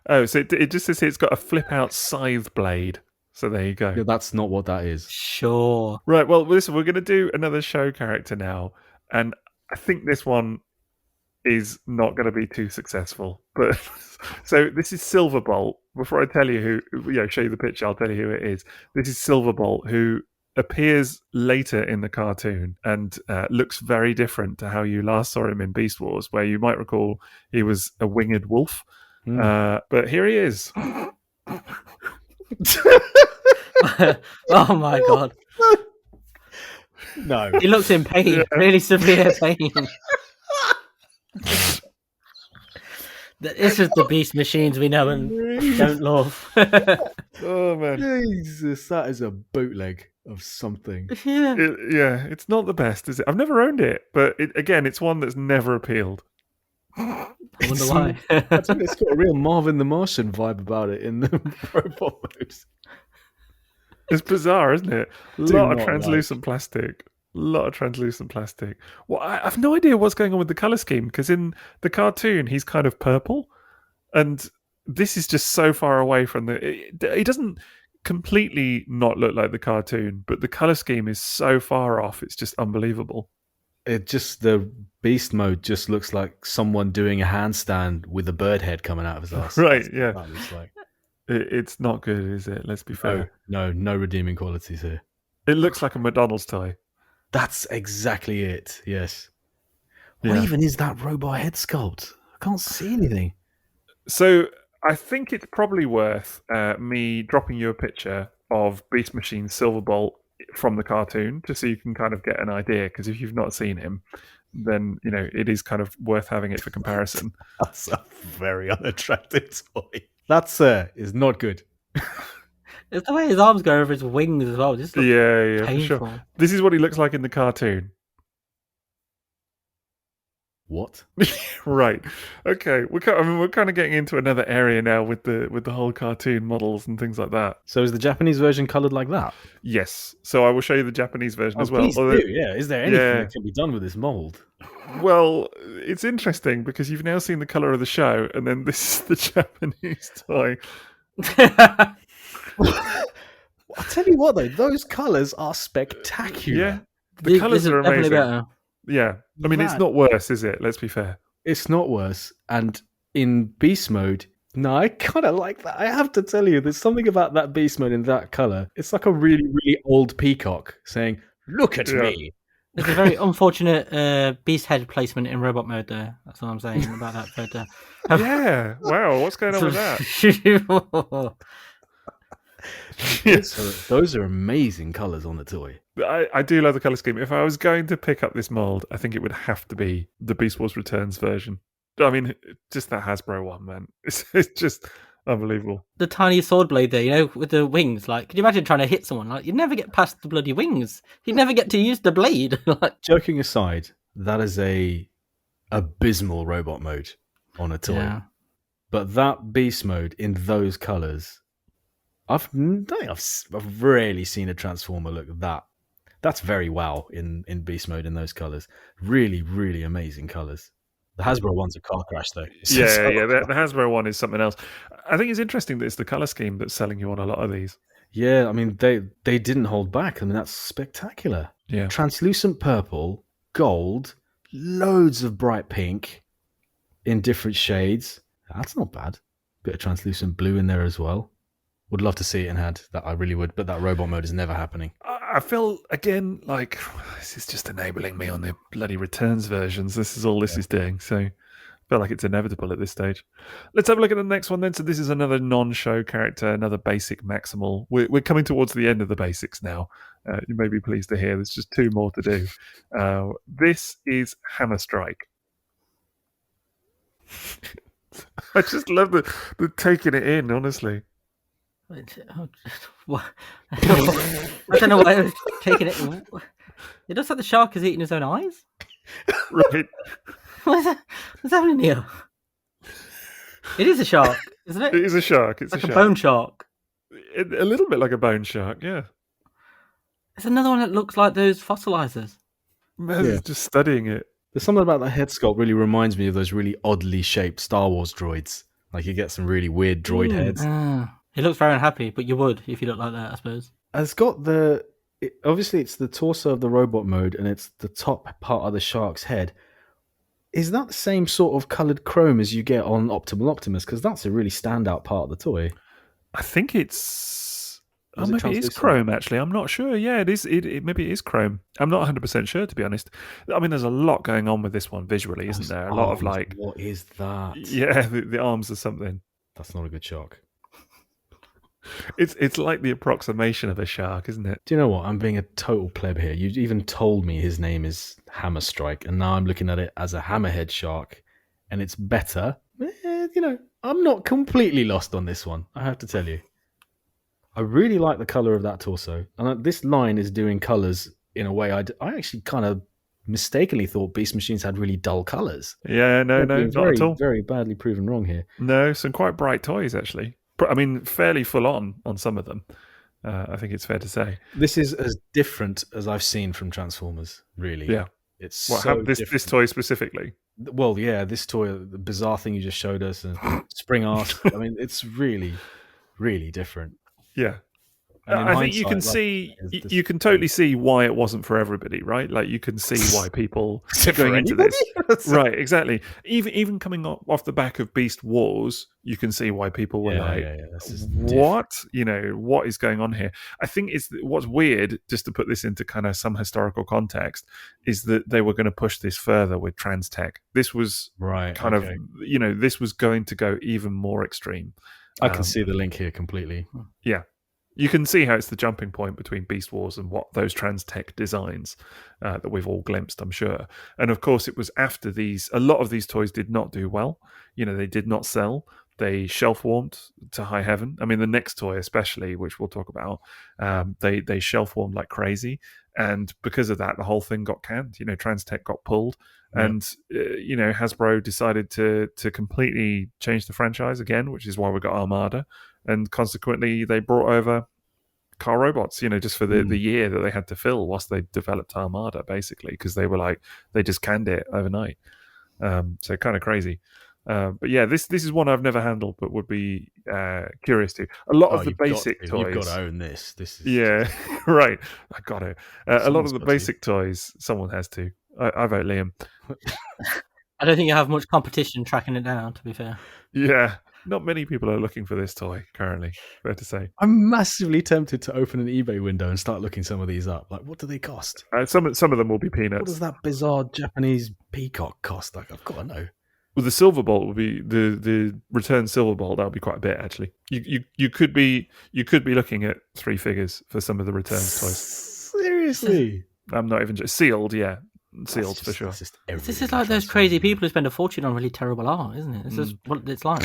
S1: Oh, so it just says here it's got a flip-out scythe blade. So there you go.
S2: Yeah, that's not what that is.
S3: Sure.
S1: Right, well, listen, we're going to do another show character now. And I think this one is not going to be too successful. But so this is Silverbolt. Before I tell you show you the picture, I'll tell you who it is. This is Silverbolt, who appears later in the cartoon and looks very different to how you last saw him in Beast Wars, where you might recall he was a winged wolf. But here he is.
S3: Oh my god.
S2: No.
S3: He looks in pain. Really severe pain. This is the Beast Machines we know and don't love.
S1: Oh, man.
S2: Jesus, that is a bootleg of something.
S3: Yeah.
S1: It's not the best, is it? I've never owned it, but it's one that's never appealed.
S3: I wonder why.
S2: I think it's got a real Marvin the Martian vibe about it in the robot modes.
S1: It's bizarre, isn't it? A lot of
S2: not
S1: translucent plastic. Well, I have no idea what's going on with the colour scheme, because in the cartoon, he's kind of purple. And this is just so far away from he doesn't completely not look like the cartoon, but the colour scheme is so far off, it's just unbelievable.
S2: The beast mode just looks like someone doing a handstand with a bird head coming out of his ass.
S1: Right, yeah.
S2: That looks like.
S1: It's not good, is it? Let's be fair.
S2: No redeeming qualities here.
S1: It looks like a McDonald's toy.
S2: That's exactly it, yes. What
S1: Yeah.
S2: even is that robot head sculpt? I can't see anything.
S1: So I think it's probably worth me dropping you a picture of Beast Machine's Silverbolt from the cartoon, just so you can kind of get an idea. Because if you've not seen him, then it is kind of worth having it for comparison.
S2: That's a very unattractive toy. That is not good.
S3: It's the way his arms go over his wings as well. Just
S1: Yeah,
S3: painful.
S1: for sure. This is what he looks like in the cartoon.
S2: What?
S1: Right. Okay. We're kind of getting into another area now with the whole cartoon models and things like that.
S2: So is the Japanese version coloured like that?
S1: Yes. So I will show you the Japanese version as well.
S2: Please do. Yeah. Is there anything that can be done with this mold?
S1: Well, it's interesting because you've now seen the colour of the show, and then this is the Japanese toy.
S2: I'll tell you what, though, those colours are spectacular.
S1: Yeah. The colours are amazing.
S3: Better.
S1: Yeah. I mean, it's not worse, is it? Let's be fair.
S2: It's not worse. And in beast mode, no, I kind of like that. I have to tell you, there's something about that beast mode in that colour. It's like a really, really old peacock saying, "Look at me."
S3: It's a very unfortunate beast head placement in robot mode there. That's what I'm saying about that photo.
S1: Yeah. Wow. What's going on with that?
S2: Those are amazing colours on the toy.
S1: I do love the colour scheme. If I was going to pick up this mould, I think it would have to be the Beast Wars Returns version. I mean, just that Hasbro one, man. It's just unbelievable.
S3: The tiny sword blade there, with the wings. Like, can you imagine trying to hit someone? Like, you'd never get past the bloody wings. You'd never get to use the blade.
S2: Joking aside, that is a abysmal robot mode on a toy. Yeah. But that beast mode in those colours, I've rarely seen a Transformer look that. That's very wow in beast mode in those colours. Really, really amazing colours. The Hasbro one's a car crash, though.
S1: Yeah. The Hasbro one is something else. I think it's interesting that it's the colour scheme that's selling you on a lot of these.
S2: Yeah, I mean, they didn't hold back. I mean, that's spectacular.
S1: Yeah.
S2: Translucent purple, gold, loads of bright pink in different shades. That's not bad. Bit of translucent blue in there as well. Would love to see it in hand. That I really would, but that robot mode is never happening.
S1: I feel, again, like this is just enabling me on the bloody returns versions. This is all this is doing. So I feel like it's inevitable at this stage. Let's have a look at the next one then. So this is another non-show character, another basic Maximal. We're coming towards the end of the basics now. You may be pleased to hear there's just two more to do. This is Hammer Strike. I just love the taking it in, honestly.
S3: I don't know why I was taking it. It looks like the shark is eating his own eyes.
S1: Right.
S3: What's happening here? It is a shark, isn't it?
S1: It is a shark. It's
S3: like
S1: a shark.
S3: Bone shark.
S1: A little bit like a bone shark, yeah.
S3: There's another one that looks like those fossilizers.
S1: Is just studying it.
S2: There's something about that head sculpt really reminds me of those really oddly shaped Star Wars droids. Like you get some really weird droid heads.
S3: He looks very unhappy, but you would if you look like that, I suppose.
S2: It's got obviously it's the torso of the robot mode and it's the top part of the shark's head. Is that the same sort of coloured chrome as you get on Optimal Optimus? Because that's a really standout part of the toy.
S1: I think it's... maybe it is chrome, actually. I'm not sure. Yeah, it is. Maybe it is chrome. I'm not 100% sure, to be honest. I mean, there's a lot going on with this one visually, isn't there? A lot of like...
S2: What is that?
S1: Yeah, the arms are something.
S2: That's not a good shark.
S1: It's like the approximation of a shark, isn't it?
S2: Do you know what? I'm being a total pleb here. You even told me his name is Hammer Strike, and now I'm looking at it as a hammerhead shark, and it's better. I'm not completely lost on this one, I have to tell you. I really like the colour of that torso. And this line is doing colours in a way I actually kind of mistakenly thought Beast Machines had really dull colours.
S1: Yeah, no, not at all.
S2: Very badly proven wrong here.
S1: No, some quite bright toys, actually. I mean, fairly full on some of them. I think it's fair to say.
S2: This is as different as I've seen from Transformers, really.
S1: Yeah.
S2: It's
S1: this toy specifically?
S2: Well, yeah, this toy, the bizarre thing you just showed us, and Spring Arse. I mean, it's really, really different.
S1: Yeah.
S2: And in
S1: I think you can
S2: hindsight,
S1: see,
S2: like,
S1: you can totally see why it wasn't for everybody, right? Like you can see why people
S2: Is it for
S1: going into
S2: anybody?
S1: this, right? Exactly. Even coming off the back of Beast Wars, you can see why people were like,
S2: This is
S1: "What? You know, what is going on here?" I think it's what's weird. Just to put this into kind of some historical context, is that they were going to push this further with trans tech. This was
S2: right.
S1: kind of, you know, this was going to go even more extreme.
S2: I can see the link here completely.
S1: Yeah. You can see how it's the jumping point between Beast Wars and what those trans tech designs that we've all glimpsed, I'm sure. And of course, it was after these, a lot of these toys did not do well. You know, they did not sell. They shelf warmed to high heaven. I mean, the next toy, especially, which we'll talk about, they shelf warmed like crazy. And because of that, the whole thing got canned. You know, trans tech got pulled. Yeah. And, you know, Hasbro decided to completely change the franchise again, which is why we got Armada. And consequently, they brought over car robots, you know, just for the year that they had to fill whilst they developed Armada, basically, because they were like, they just canned it overnight. So kind of crazy. But yeah, this is one I've never handled, but would be curious to. A lot of the basic toys.
S2: You've got to own this. This is
S1: yeah, right. I got it. A lot of the basic toys, someone has to. I vote Liam.
S3: I don't think you have much competition tracking it down, to be fair.
S1: Yeah. Not many people are looking for this toy currently, fair to say.
S2: I'm massively tempted to open an eBay window and start looking some of these up. Like, what do they cost?
S1: Some of them will be peanuts.
S2: What does that bizarre Japanese peacock cost? Like, I've got to know.
S1: Well, the Silver Bolt will be the return Silver Bolt. That'll be quite a bit, actually. You could be looking at 3 figures for some of the returns toys.
S2: Seriously,
S1: I'm not even sealed. Yeah, sealed for sure.
S3: This is like those crazy people who spend a fortune on really terrible art, isn't it? This is what it's like.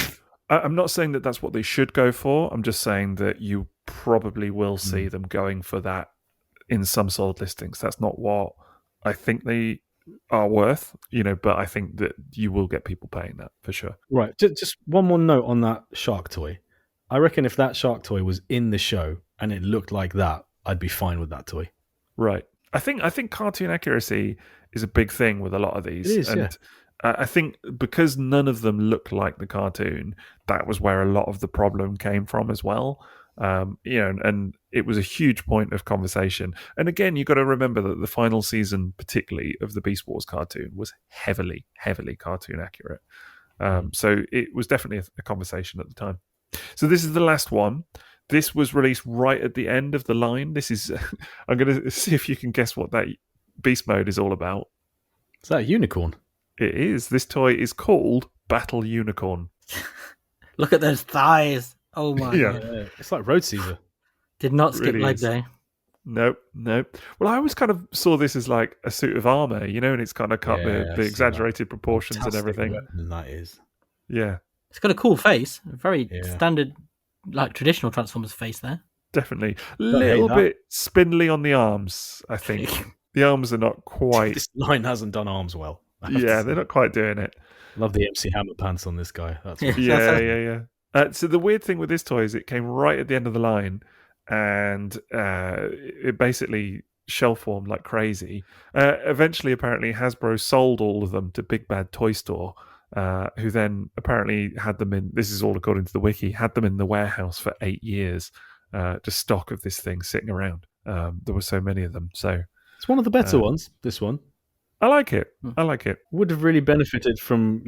S1: I'm not saying that that's what they should go for. I'm just saying that you probably will see them going for that in some sold listings. That's not what I think they are worth, you know, but I think that you will get people paying that for sure.
S2: Right. Just one more note on that shark toy. I reckon if that shark toy was in the show and it looked like that, I'd be fine with that toy.
S1: Right. I think cartoon accuracy is a big thing with a lot of these.
S2: It is, yeah.
S1: I think because none of them look like the cartoon, that was where a lot of the problem came from as well. You know, and it was a huge point of conversation. And again, you've got to remember that the final season, particularly of the Beast Wars cartoon, was heavily, heavily cartoon accurate. So it was definitely a conversation at the time. So this is the last one. This was released right at the end of the line. This is, I'm going to see if you can guess what that beast mode is all about.
S2: Is that a unicorn?
S1: It is. This toy is called Battle Unicorn.
S3: Look at those thighs. Oh my God.
S2: It's like Road Caesar.
S3: Did not skip
S1: really
S3: leg
S1: is.
S3: day.
S1: Nope. Well, I always kind of saw this as like a suit of armor, you know, and it's kind of cut the exaggerated proportions and everything.
S2: That is.
S1: Yeah.
S3: It's got a cool face. A very standard, like traditional Transformers face there.
S1: Definitely. A little bit spindly on the arms, I think. The arms are not quite...
S2: This line hasn't done arms well.
S1: Yeah, they're not quite doing it.
S2: Love the MC Hammer pants on this guy. That's
S1: yeah. So the weird thing with this toy is it came right at the end of the line, and it basically shelf formed like crazy. Eventually, apparently, Hasbro sold all of them to Big Bad Toy Store, who then apparently had them in, this is all according to the wiki, had them in the warehouse for 8 years, just stock of this thing sitting around. There were so many of them. So
S2: it's one of the better ones, this one.
S1: I like it.
S2: Would have really benefited from,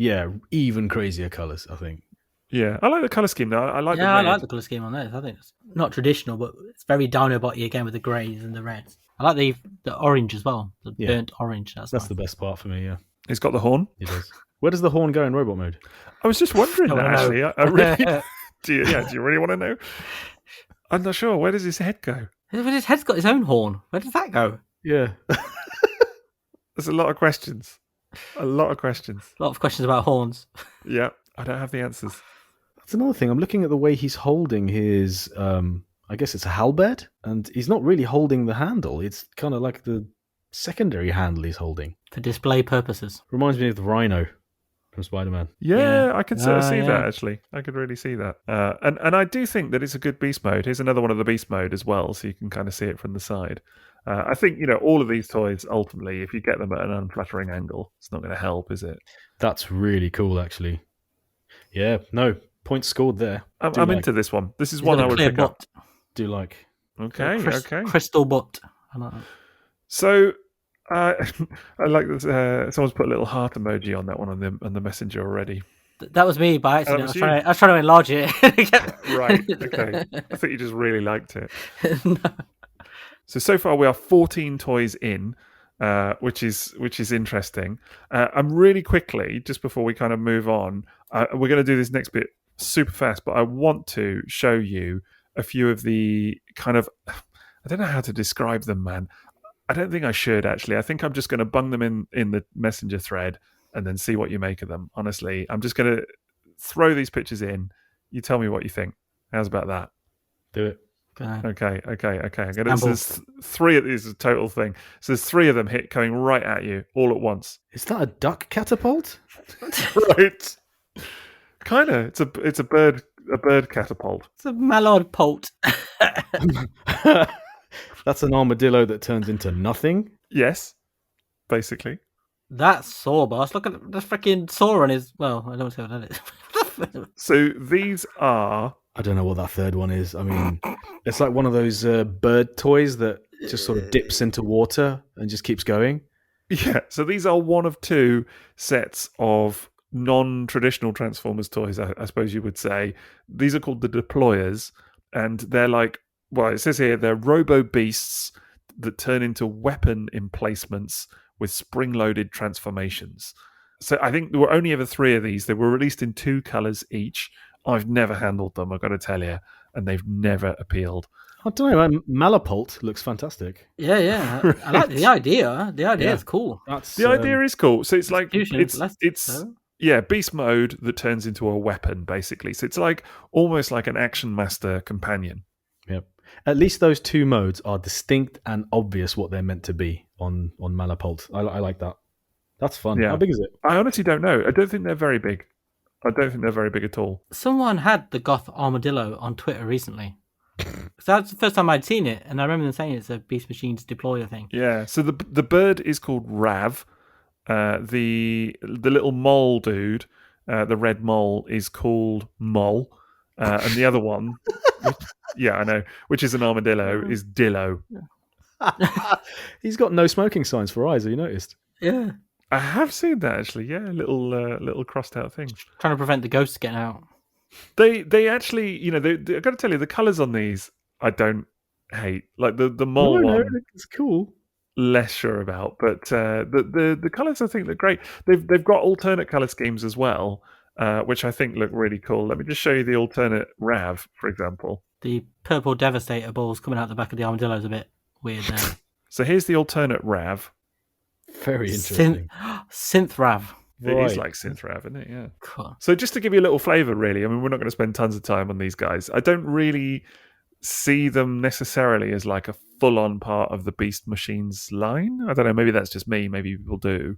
S2: even crazier colours, I think.
S1: Yeah, I like the colour scheme. I like
S3: I like the colour scheme on this. I think it's not traditional, but it's very Dinobot-y again with the greys and the reds. I like the orange as well, the burnt orange. That's nice.
S2: The best part for me, yeah.
S1: He's got the horn.
S2: He does. Where does the horn go in robot mode?
S1: I was just wondering that, actually. I really... do you really want to know? I'm not sure. Where does his head go?
S3: His head's got his own horn. Where does that go?
S2: Yeah.
S1: There's a lot of questions. A lot of questions
S3: about horns.
S1: Yeah, I don't have the answers.
S2: That's another thing. I'm looking at the way he's holding his, I guess it's a halberd, and he's not really holding the handle. It's kind of like the secondary handle he's holding.
S3: For display purposes.
S2: Reminds me of the Rhino from Spider-Man.
S1: Yeah, I can sort of see that, actually. I could really see that. And I do think that it's a good beast mode. Here's another one of the beast mode as well, so you can kind of see it from the side. I think, all of these toys, ultimately, if you get them at an unflattering angle, it's not going to help, is it?
S2: That's really cool, actually. Yeah, no, points scored there.
S1: I'm into this one. This is one I would pick up.
S2: Do like.
S1: Okay, okay.
S3: Crystal butt. I like that.
S1: So, I like this. Someone's put a little heart emoji on that one on the messenger already.
S3: That was me by accident.
S1: was
S3: I was trying to enlarge it.
S1: Right. Okay. I think you just really liked it.
S3: No.
S1: So far we are 14 toys in, which is interesting. I'm really quickly, just before we kind of move on, we're going to do this next bit super fast, but I want to show you a few of the kind of, I don't know how to describe them, man. I don't think I should, actually. I think I'm just going to bung them in the messenger thread and then see what you make of them. Honestly, I'm just going to throw these pictures in. You tell me what you think. How's about that?
S2: Do it.
S1: Okay. There's three of these, is a total thing. So there's three of them coming right at you all at once.
S2: Is that a duck catapult?
S1: Right. Kind of. It's a bird catapult.
S3: It's a mallard poult.
S2: That's an armadillo that turns into nothing?
S1: Yes, basically.
S3: That's Sawboss. Look at the freaking saw on his. Well, I don't see what that is.
S1: So these are.
S2: I don't know what that third one is. I mean, it's like one of those bird toys that just sort of dips into water and just keeps going.
S1: Yeah, so these are one of two sets of non-traditional Transformers toys, I suppose you would say. These are called the Deployers, and they're like, well, it says here, they're robo-beasts that turn into weapon emplacements with spring-loaded transformations. So I think there were only ever three of these. They were released in two colours each. I've never handled them, I've got to tell you, and they've never appealed.
S2: I don't know. Malapult looks fantastic.
S3: Yeah. I like the idea. The idea is cool.
S1: The idea is cool. So it's like it's
S3: so.
S1: beast mode that turns into a weapon, basically. So it's like almost like an Action Master companion.
S2: Yep. At least those two modes are distinct and obvious what they're meant to be on Malapult. I like that. That's fun.
S1: Yeah.
S2: How big is it?
S1: I honestly don't know. I don't think they're very big. I don't think they're very big at all.
S3: Someone had the Goth Armadillo on Twitter recently. So that's the first time I'd seen it, and I remember them saying it's a Beast Machines deployer thing.
S1: Yeah. So the bird is called Rav. The little mole dude, the red mole, is called Mole, and the other one, I know, which is an armadillo, is Dillo.
S2: He's got no smoking signs for eyes. Have you noticed?
S3: Yeah.
S1: I have seen that, actually. Yeah, little crossed out thing.
S3: Trying to prevent the ghosts getting out.
S1: They actually, I got to tell you, the colours on these I don't hate. Like the mole one,
S2: it's cool.
S1: less sure about, but the colours I think look great. They've got alternate colour schemes as well, which I think look really cool. Let me just show you the alternate Rav, for example.
S3: The purple Devastator balls coming out the back of the armadillo is a bit weird there.
S1: So here's the alternate Rav.
S2: Very interesting.
S3: Synth Rav.
S1: It is like Synth Rav, isn't it? Yeah.
S3: Cool.
S1: So just to give you a little flavour, really, I mean, we're not going to spend tons of time on these guys. I don't really see them necessarily as like a full-on part of the Beast Machines line. I don't know, maybe that's just me, maybe people do.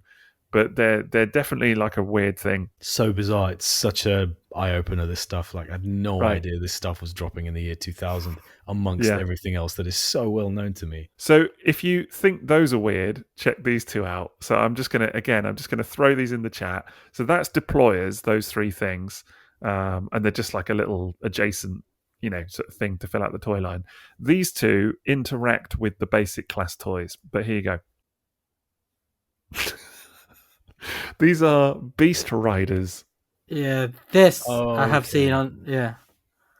S1: But they're definitely like a weird thing.
S2: So bizarre. It's such a eye-opener, this stuff. Like, I had no idea this stuff was dropping in the year 2000 amongst everything else that is so well known to me.
S1: So if you think those are weird, check these two out. So I'm just going to throw these in the chat. So that's Deployers, those three things. And they're just like a little adjacent, sort of thing to fill out the toy line. These two interact with the basic class toys. But here you go. These are Beast Riders.
S3: Yeah, I have seen on. Yeah,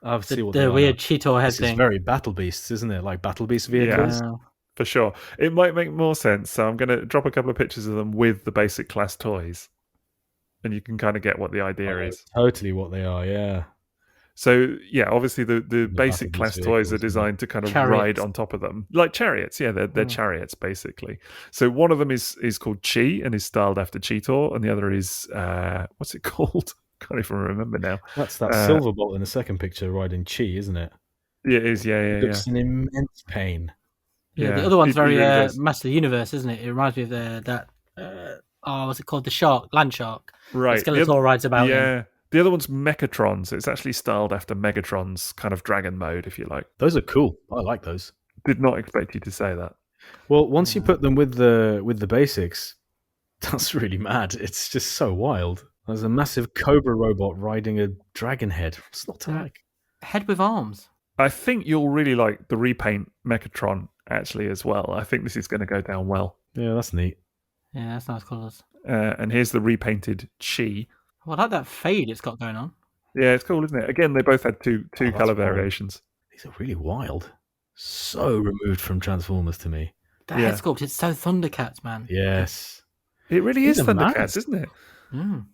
S2: I've seen what
S3: the weird Cheetor head
S2: this
S3: thing.
S2: Is very Battle Beasts, isn't it? Like Battle Beast vehicles.
S1: Yeah, for sure. It might make more sense. So I'm going to drop a couple of pictures of them with the basic class toys, and you can kind of get what the idea is.
S2: Totally what they are. Yeah.
S1: So, yeah, obviously the basic class toys are designed to kind of ride on top of them. Like chariots, yeah, they're chariots, basically. So one of them is called Chi and is styled after Cheetor, and the other is, what's it called? Can't even remember now.
S2: That's that Silverbolt in the second picture riding Chi, isn't it?
S1: Yeah, it is, yeah.
S2: It looks in immense pain.
S3: Yeah, the other one's very Master Universe, isn't it? It reminds me of what's it called? The shark, land shark.
S1: Right.
S3: Skeletor rides about.
S1: Yeah. The other one's Mechatron, so it's actually styled after Megatron's kind of dragon mode, if you like.
S2: Those are cool. I like those.
S1: Did not expect you to say that.
S2: Well, once you put them with the basics, that's really mad. It's just so wild. There's a massive Cobra robot riding a dragon head. What's not to like?
S3: Head with arms.
S1: I think you'll really like the repaint Mechatron actually as well. I think this is going to go down well.
S2: Yeah, that's neat.
S3: Yeah, that's nice colours.
S1: And here's the repainted Chi.
S3: Well, I like that fade it's got going on.
S1: Yeah, it's cool, isn't it? Again, they both had two
S2: that's
S1: color
S2: wild.
S1: variations.
S2: These are really wild. So removed from Transformers to me.
S3: The head sculpt, it's so Thundercats, man.
S2: Yes.
S1: It really is
S2: These are
S1: Thundercats,
S2: mad.
S1: isn't it?
S3: Mm.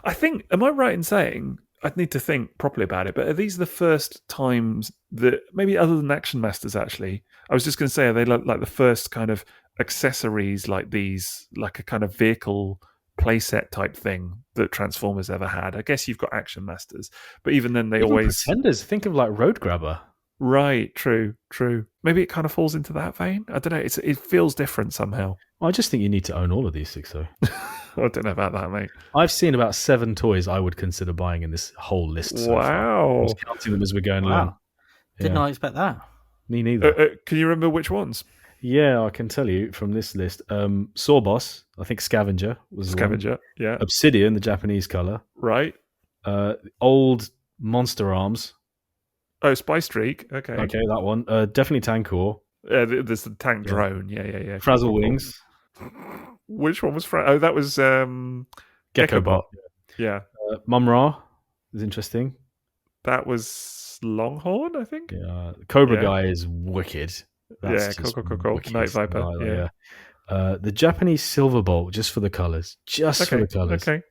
S1: I think, am I right in saying, I'd need to think properly about it, but are these the first times that, maybe other than Action Masters actually, I was just going to say, are they like the first kind of accessories like these, like a kind of vehicle playset type thing that Transformers ever had? I guess you've got Action Masters, but even then they
S2: Even
S1: always...
S2: Pretenders, think of like Road Grabber.
S1: Right, true. Maybe it kind of falls into that vein. I don't know. It feels different somehow.
S2: I just think you need to own all of these, Sixo.
S1: I don't know about that, mate.
S2: I've seen about 7 toys I would consider buying in this whole list so far. I'm just counting them as we're going along.
S3: Did not expect that.
S2: Me neither.
S1: Can you remember which ones?
S2: Yeah, I can tell you from this list. Sawboss, I think Scavenger was the one.
S1: Scavenger, yeah.
S2: Obsidian, the Japanese colour.
S1: Right.
S2: Old Monster Arms.
S1: Oh, Spy Streak. Okay.
S2: Okay, that one. Definitely Tankor.
S1: There's the tank drone. Yeah.
S2: Frazzle Wings.
S1: Which one was Oh, that was
S2: Gekkobot.
S1: Yeah.
S2: Mum-Ra is interesting.
S1: That was Longhorn, I think.
S2: Yeah. Cobra Guy is wicked. That's
S1: cool. Night Viper.
S2: The Japanese Silverbolt, just for the colours. For the colours.
S1: Okay.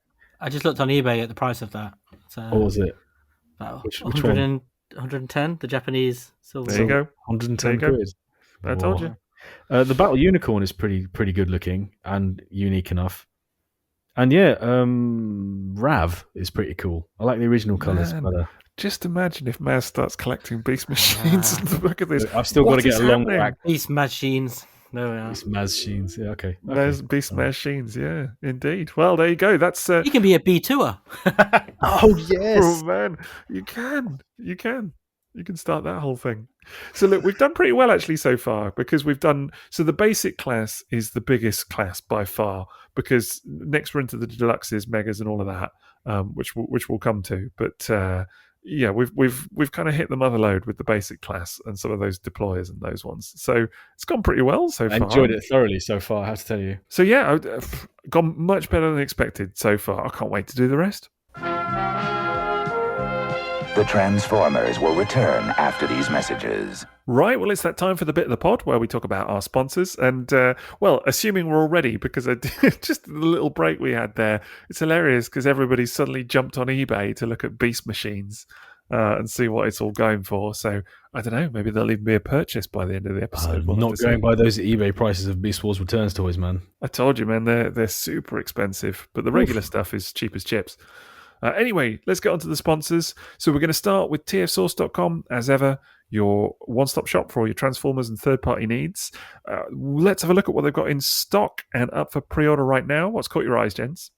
S3: I just looked on eBay at the price of that. So
S2: What was it?
S3: Which
S2: 100
S3: one? 110, the Japanese silver.
S1: There you go.
S2: 110
S1: There you go.
S2: quid.
S1: I told you.
S2: The Battle Unicorn is pretty good looking and unique enough. And Rav is pretty cool. I like the original colours better.
S1: Just imagine if M.A.S.K starts collecting beast machines in the back of this.
S2: I've still got to get a long rack.
S3: Beast machines. There we are.
S2: Beast machines. Yeah, okay.
S1: Beast machines, yeah, indeed. Well, there you go. That's
S3: You can be a B2er.
S2: Oh, yes.
S1: Oh man, you can start that whole thing. So look, we've done pretty well actually so far, because we've done, so the basic class is the biggest class by far, because next we're into the deluxes, megas, and all of that, which we'll come to. But yeah, we've kind of hit the mother load with the basic class and some of those deployers and those ones. So it's gone pretty well so far.
S2: I enjoyed it thoroughly so far, I have to tell you.
S1: So yeah, gone much better than expected so far. I can't wait to do the rest.
S4: The Transformers will return after these messages.
S1: Right, well, it's that time for the bit of the pod where we talk about our sponsors. And, well, assuming we're all ready, because just the little break we had there, it's hilarious because everybody suddenly jumped on eBay to look at beast machines and see what it's all going for. So, I don't know, maybe there'll even be a purchase by the end of the episode.
S2: I'm not going by those eBay prices of Beast Wars Returns toys, man.
S1: I told you, man, they're super expensive, but the regular stuff is cheap as chips. Anyway, let's get on to the sponsors. So we're going to start with tfsource.com, as ever, your one-stop shop for all your Transformers and third-party needs. Let's have a look at what they've got in stock and up for pre-order right now. What's caught your eyes, gents?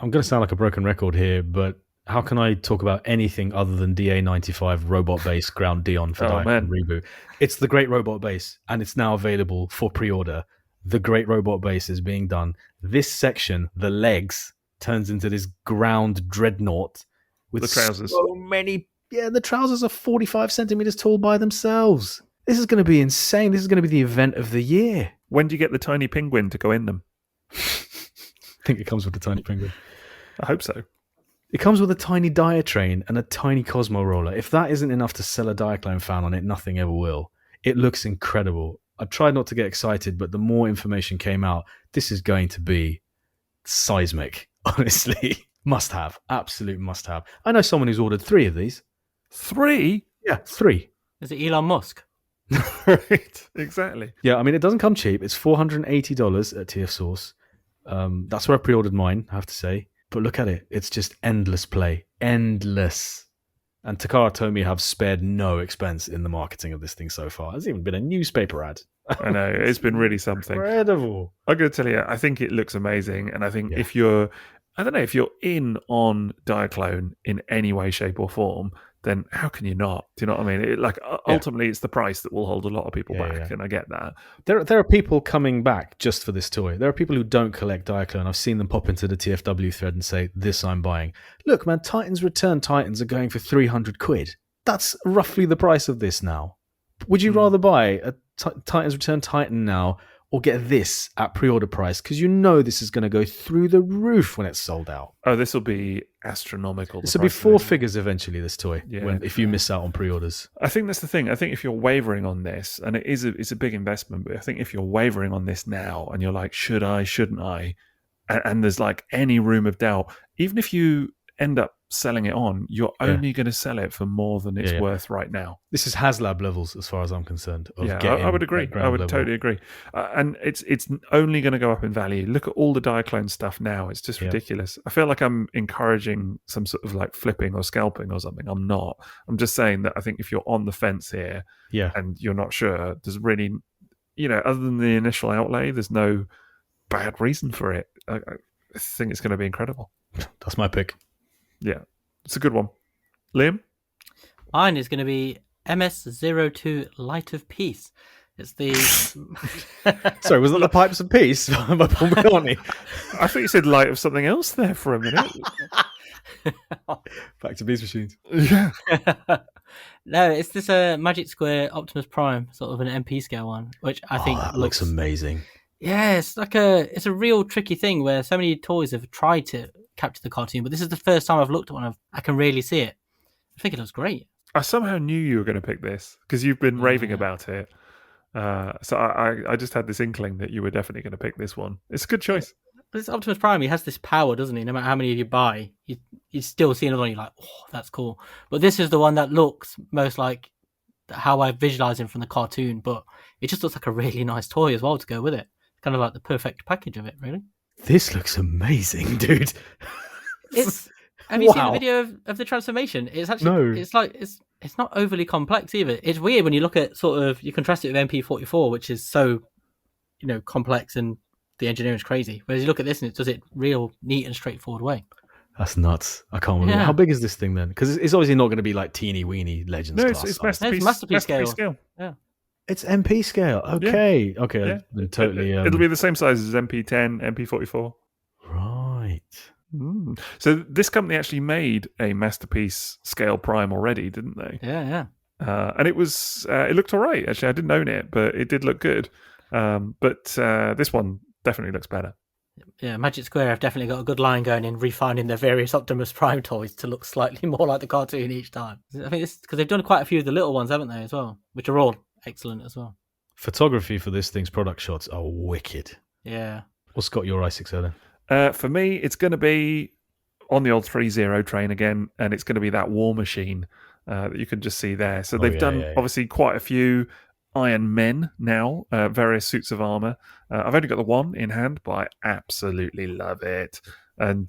S2: I'm going to sound like a broken record here, but how can I talk about anything other than DA95 Robot Base Ground Dion for Diaclone Reboot? It's the Great Robot Base, and it's now available for pre-order. The Great Robot Base is being done. This section, the legs, turns into this ground dreadnought with
S1: the trousers.
S2: So many. Yeah, the trousers are 45 centimeters tall by themselves. This is going to be insane. This is going to be the event of the year.
S1: When do you get the tiny penguin to go in them?
S2: I think it comes with the tiny penguin.
S1: I hope so.
S2: It comes with a tiny Diatrain and a tiny Cosmo roller. If that isn't enough to sell a Diaclone fan on it, nothing ever will. It looks incredible. I tried not to get excited, but the more information came out, this is going to be seismic. Honestly, must have. Absolute must have. I know someone who's ordered 3 of these.
S1: 3?
S2: Yeah, 3.
S3: Is it Elon Musk?
S1: Right, exactly.
S2: Yeah, I mean, it doesn't come cheap. It's $480 at TF Source. That's where I pre-ordered mine, I have to say. But look at it. It's just endless play. Endless. And Takara Tomy have spared no expense in the marketing of this thing so far. There's even been a newspaper ad.
S1: I know, it's been really something.
S2: Incredible.
S1: I'm going to tell you, I think it looks amazing. And I think if you're in on Diaclone in any way, shape or form, then how can you not? Do you know what I mean? Ultimately, it's the price that will hold a lot of people back, and I get that.
S2: There are people coming back just for this toy. There are people who don't collect Diaclone. I've seen them pop into the TFW thread and say, this I'm buying. Look, man, Titans Return Titans are going for 300 quid. that's roughly the price of this now. Would you rather buy a Titans Return Titan now or get this at pre-order price? Because you know this is going to go through the roof when it's sold out.
S1: Oh, this will be astronomical.
S2: This will be 4 figures eventually, this toy,
S1: Yeah.
S2: if you miss out on pre-orders.
S1: I think that's the thing. I think if you're wavering on this, and it's a big investment, but I think if you're wavering on this now and you're like, should I, shouldn't I? And there's like any room of doubt, even if you end up selling it on, you're only going to sell it for more than it's worth right now.
S2: This is HasLab levels as far as I'm concerned.
S1: I would agree. I would totally agree. And it's only going to go up in value. Look at all the Diaclone stuff now. It's just ridiculous. I feel like I'm encouraging some sort of like flipping or scalping or something. I'm not. I'm just saying that I think if you're on the fence here and you're not sure, there's really, other than the initial outlay, there's no bad reason for it. I think it's going to be incredible.
S2: That's my pick.
S1: Yeah, it's a good one. Liam?
S3: Mine is going to be MS-02 Light of Peace. It's the...
S2: Sorry, was that the Pipes of Peace by Paul McCartney?
S1: I thought you said light of something else there for a minute.
S2: Back to Beast Machines.
S1: Yeah.
S3: No, it's this Magic Square Optimus Prime, sort of an MP scale one, which I think
S2: looks amazing.
S3: Yeah, it's it's a real tricky thing where so many toys have tried to capture the cartoon, but this is the first time I've looked at one I can really see it. I think it looks great.
S1: I somehow knew you were going to pick this because you've been raving about it. So I just had this inkling that you were definitely going to pick this one. It's a good choice.
S3: This Optimus Prime, he has this power, doesn't he? No matter how many of you buy, you still see another one, you're like, oh, that's cool. But this is the one that looks most like how I visualize him from the cartoon, but it just looks like a really nice toy as well to go with it. Kind of like the perfect package of it, really.
S2: This looks amazing, dude.
S3: Have you seen the video of the transformation? It's actually it's not overly complex either. It's weird when you look at you contrast it with MP44, which is so complex and the engineering is crazy. Whereas you look at this and it does it real neat and straightforward way.
S2: That's nuts. I can't believe it. How big is this thing then? Because it's obviously not going to be like teeny weeny Legends class.
S1: It's
S3: masterpiece scale. Yeah.
S2: It's MP scale. Okay. Yeah. Okay.
S1: Yeah.
S2: Then totally.
S1: It'll be the same size as MP10, MP44.
S2: Right.
S1: So this company actually made a masterpiece scale Prime already, didn't they?
S3: Yeah.
S1: And it was it looked all right. Actually, I didn't own it, but it did look good. But this one definitely looks better.
S3: Yeah, Magic Square have definitely got a good line going in refining their various Optimus Prime toys to look slightly more like the cartoon each time. I think this because they've done quite a few of the little ones, haven't they, as well? Which are all excellent as well.
S2: Photography for this thing's product shots are wicked.
S3: Yeah.
S2: What's got your i6 then?
S1: For me, it's going to be on the old 3.0 train again, and it's going to be that War Machine that you can just see there. So they've done obviously quite a few Iron Men now, various suits of armor. I've only got the one in hand, but I absolutely love it. And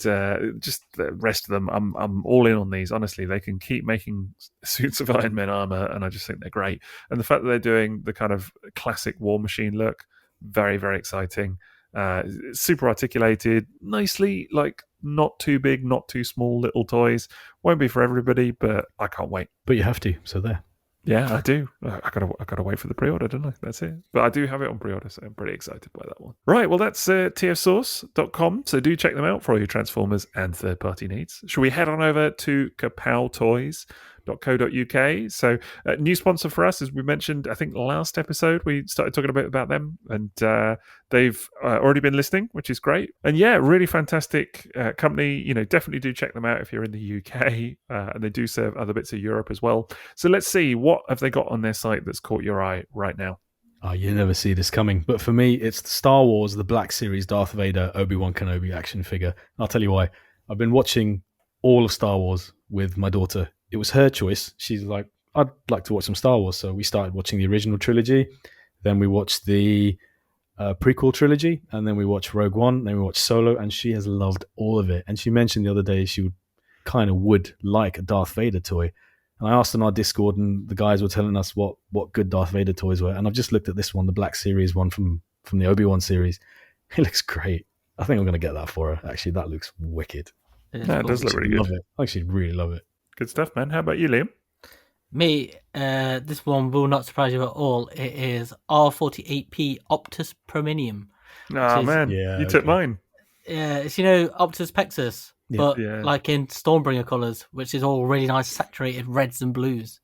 S1: just the rest of them, I'm all in on these. Honestly, they can keep making suits of Iron Man armor, and I just think they're great. And the fact that they're doing the kind of classic War Machine look, very, very exciting. Super articulated, nicely, like not too big, not too small little toys. Won't be for everybody, but I can't wait.
S2: But you have to, so there.
S1: Yeah, I do. I gotta wait for the pre-order, don't I? That's it. But I do have it on pre-order, so I'm pretty excited by that one. Right, well, that's tfsource.com, so do check them out for all your Transformers and third-party needs. Shall we head on over to kapowtoys.co.uk? So, new sponsor for us, as we mentioned, I think last episode, we started talking a bit about them, and they've already been listening, which is great. And yeah, really fantastic company. Definitely do check them out if you're in the UK, and they do serve other bits of Europe as well. So let's see, what have they got on their site that's caught your eye right now?
S2: Oh, you never see this coming. But for me, it's the Star Wars, the Black Series Darth Vader, Obi-Wan Kenobi action figure. I'll tell you why. I've been watching all of Star Wars with my daughter. It was her choice. She's like, I'd like to watch some Star Wars. So we started watching the original trilogy. Then we watched the prequel trilogy. And then we watched Rogue One. Then we watched Solo. And she has loved all of it. And she mentioned the other day she would like a Darth Vader toy. And I asked on our Discord, and the guys were telling us what good Darth Vader toys were. And I've just looked at this one, the Black Series one from the Obi-Wan series. It looks great. I think I'm going to get that for her. Actually, that looks wicked.
S1: It does look really good.
S2: Love it. I actually really love it.
S1: Good stuff, man. How about you, Liam?
S3: Me, this one will not surprise you at all. It is R48P Optus Prominium.
S1: Oh, man. You took mine.
S3: Yeah, it's, Optus Pexus. But like in Stormbringer colours, which is all really nice saturated reds and blues.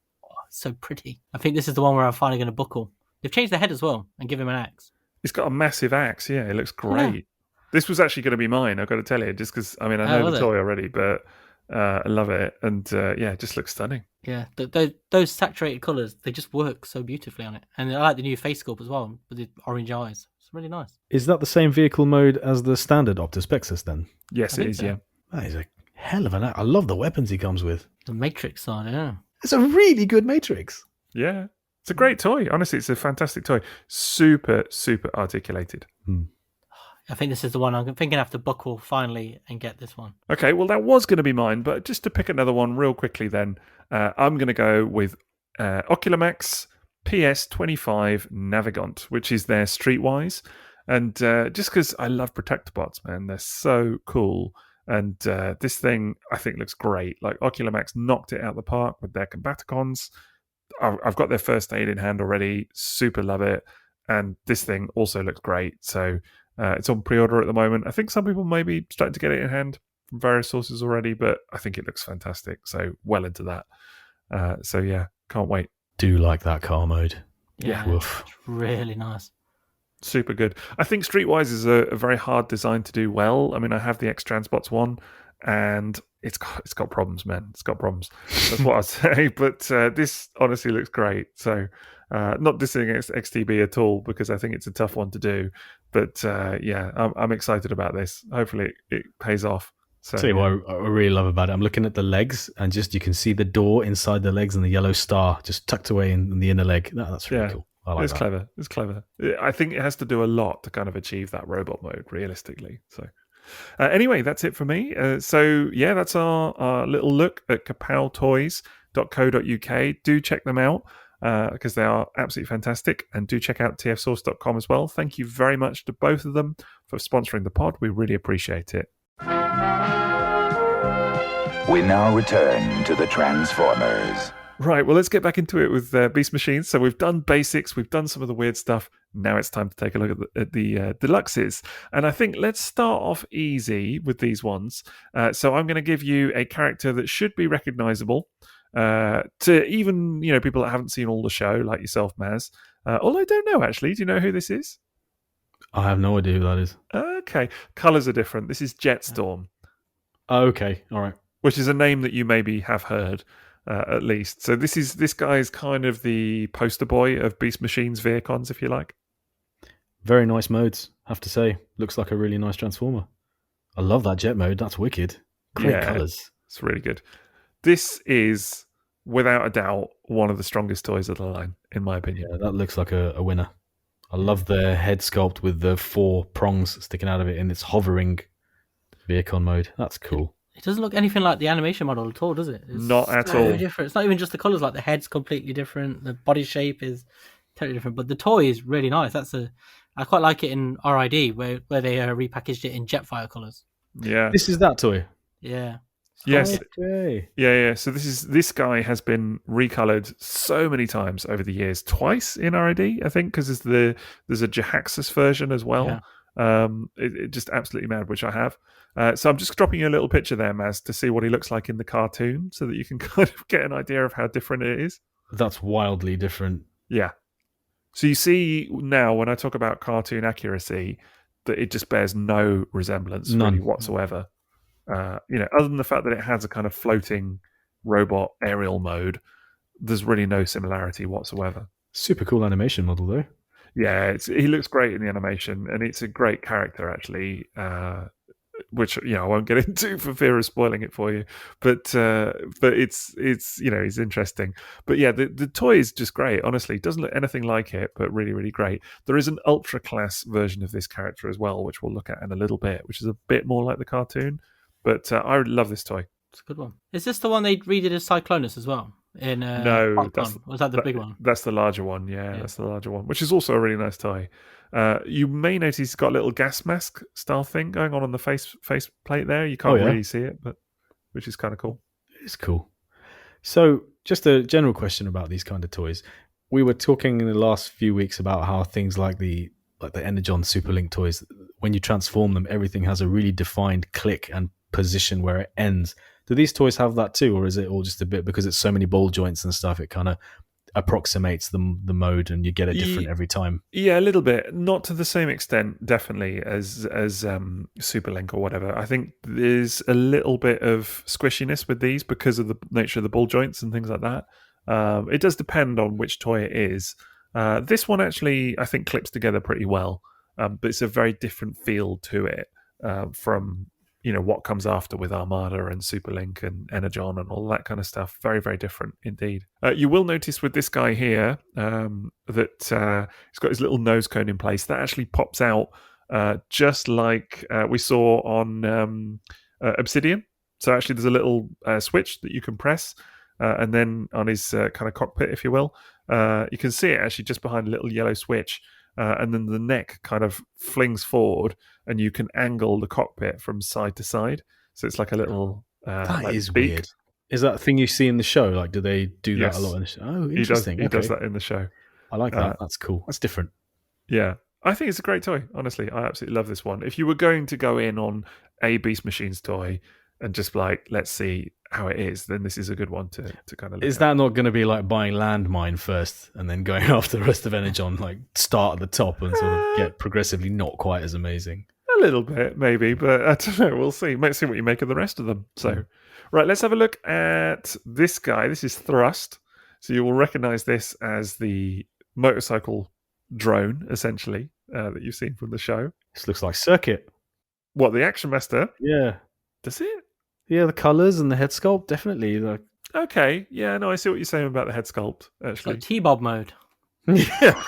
S3: so pretty. I think this is the one where I'm finally going to buckle. They've changed the head as well and give him an axe.
S1: It's got a massive axe. Yeah, it looks great. Yeah. This was actually going to be mine, I've got to tell you, just because, I mean, I know the toy already, but I love it. And it just looks stunning.
S3: Yeah, those saturated colours, they just work so beautifully on it. And I like the new face sculpt as well, with the orange eyes. It's really nice.
S2: Is that the same vehicle mode as the standard Optus Pexus then?
S1: Yes, it is, so. Yeah.
S2: That is a hell of an axe. I love the weapons he comes with.
S3: The Matrix side, yeah.
S2: It's a really good Matrix.
S1: Yeah. It's a great toy. Honestly, it's a fantastic toy. Super, super articulated.
S3: I think this is the one I'm thinking I have to buckle finally and get this one.
S1: Okay, well, that was going to be mine, but just to pick another one real quickly then, I'm going to go with Oculamax PS25 Navigant, which is their Streetwise. And just because I love Protectobots, man, they're so cool. And this thing, I think, looks great. Like, Oculamax knocked it out of the park with their Combaticons. I've got their first aid in hand already. Super love it. And this thing also looks great. So it's on pre-order at the moment. I think some people may be starting to get it in hand from various sources already, but I think it looks fantastic. So well into that. Can't wait.
S2: Do like that car mode.
S3: Yeah. It's really nice.
S1: Super good. I think Streetwise is a very hard design to do well. I mean, I have the X-Transbots one, and it's got problems, man. It's got problems. That's what I'd say. But this honestly looks great. So not dissing XTB at all, because I think it's a tough one to do. But I'm excited about this. Hopefully it pays off. So,
S2: tell you what I really love about it. I'm looking at the legs, and just you can see the door inside the legs and the yellow star just tucked away in the inner leg. That's really cool. I like that.
S1: Clever. It's clever. I think it has to do a lot to kind of achieve that robot mode, realistically. So anyway, that's it for me. That's our little look at kapowtoys.co.uk. Do check them out because they are absolutely fantastic. And do check out tfsource.com as well. Thank you very much to both of them for sponsoring the pod. We really appreciate it.
S4: We now return to the Transformers.
S1: Right, well, let's get back into it with Beast Machines. So we've done basics, we've done some of the weird stuff. Now it's time to take a look at the deluxes. And I think let's start off easy with these ones. So I'm going to give you a character that should be recognizable to even people that haven't seen all the show, like yourself, Maz. Although I don't know, actually. Do you know who this is?
S2: I have no idea who that is.
S1: Okay. Colours are different. This is Jetstorm.
S2: Okay, all right.
S1: Which is a name that you maybe have heard. At least. So this guy is kind of the poster boy of Beast Machines Veercons, if you like.
S2: Very nice modes, have to say. Looks like a really nice Transformer. I love that jet mode. That's wicked. Great colours.
S1: It's really good. This is, without a doubt, one of the strongest toys of the line, in my opinion.
S2: Yeah, that looks like a winner. I love the head sculpt with the 4 prongs sticking out of it in its hovering Veercon mode. That's cool.
S3: It doesn't look anything like the animation model at all, does it? It's
S1: not at all.
S3: Different. It's not even just the colours. Like the head's completely different. The body shape is totally different. But the toy is really nice. I quite like it in RID where they repackaged it in Jetfire colours.
S1: Yeah,
S2: this is that toy.
S3: Yeah.
S1: Yes.
S2: Okay.
S1: Yeah. So this guy has been recolored so many times over the years. Twice in RID, I think, because there's a Jahaxus version as well.
S3: Yeah.
S1: It just absolutely mad, which I have. So I'm just dropping you a little picture there, Maz, to see what he looks like in the cartoon, so that you can kind of get an idea of how different it is.
S2: That's wildly different.
S1: Yeah. So you see now, when I talk about cartoon accuracy, that it just bears no resemblance really whatsoever. Other than the fact that it has a kind of floating robot aerial mode, there's really no similarity whatsoever.
S2: Super cool animation model, though.
S1: Yeah, he looks great in the animation, and it's a great character, actually, which I won't get into for fear of spoiling it for you. But it's he's interesting. But yeah, the toy is just great. Honestly, doesn't look anything like it, but really, really great. There is an ultra class version of this character as well, which we'll look at in a little bit, which is a bit more like the cartoon. But I love this toy.
S3: It's a good one. Is this the one they redid as Cyclonus as well?
S1: No,
S3: was that the big one?
S1: That's the larger one. Yeah, that's the larger one, which is also a really nice toy. You may notice he's got a little gas mask style thing going on the face plate there. You can't really see it, but which is kind of cool.
S2: It's cool. So, just a general question about these kind of toys. We were talking in the last few weeks about how things like the Energon Superlink toys, when you transform them, everything has a really defined click and position where it ends. Do these toys have that too, or is it all just a bit because it's so many ball joints and stuff? It kind of approximates the mode, and you get it different every time.
S1: Yeah, a little bit, not to the same extent, definitely as Superlink or whatever. I think there's a little bit of squishiness with these because of the nature of the ball joints and things like that. It does depend on which toy it is. This one actually, I think, clips together pretty well, but it's a very different feel to it from what comes after with Armada and Superlink and Energon and all that kind of stuff. Very, very different indeed. You will notice with this guy here that he's got his little nose cone in place. That actually pops out just like we saw on Obsidian. So actually there's a little switch that you can press, and then on his kind of cockpit, if you will, you can see it actually just behind a little yellow switch. And then the neck kind of flings forward, and you can angle the cockpit from side to side. So it's like a little.
S2: That is beak. Weird. Is that a thing you see in the show? Like, do they do that a lot in the show? Oh, interesting.
S1: He does that in the show.
S2: I like that. That's cool. That's different.
S1: Yeah, I think it's a great toy. Honestly, I absolutely love this one. If you were going to go in on a Beast Machines toy and just like, let's see how it is, then this is a good one to kind of look
S2: Is that not going to be like buying Landmine first and then going after the rest of Energon, like start at the top and sort of get progressively not quite as amazing?
S1: A little bit, maybe, but I don't know. We'll see. Might see what you make of the rest of them. So, right, let's have a look at this guy. This is Thrust. So you will recognize this as the motorcycle drone, essentially, that you've seen from the show.
S2: This looks like Circuit.
S1: What, the Action Master?
S2: Yeah.
S1: Does it?
S2: Yeah, the colours and the head sculpt, definitely.
S1: Okay, yeah, no, I see what you're saying about the head sculpt, actually.
S3: It's like T-Bob mode.
S2: Yeah.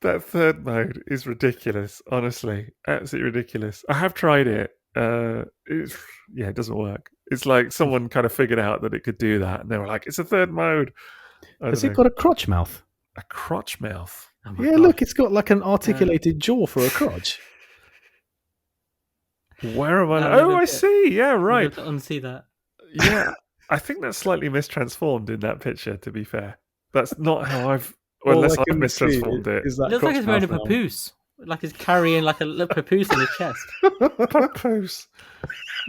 S1: That third mode is ridiculous, honestly. Absolutely ridiculous. I have tried it. It doesn't work. It's like someone kind of figured out that it could do that, and they were like, it's a third mode.
S2: Has it got a crotch mouth?
S1: A crotch mouth?
S2: Oh yeah, God. Look, it's got like an articulated jaw for a crotch.
S1: Where am I? I see. Yeah, right.
S3: To unsee that.
S1: Yeah, I think that's slightly mistransformed in that picture, to be fair. That's not how I've... Well, unless I've mistransformed it.
S3: It looks like he's wearing a papoose. Like he's carrying like a little papoose in his chest.
S1: Papoose.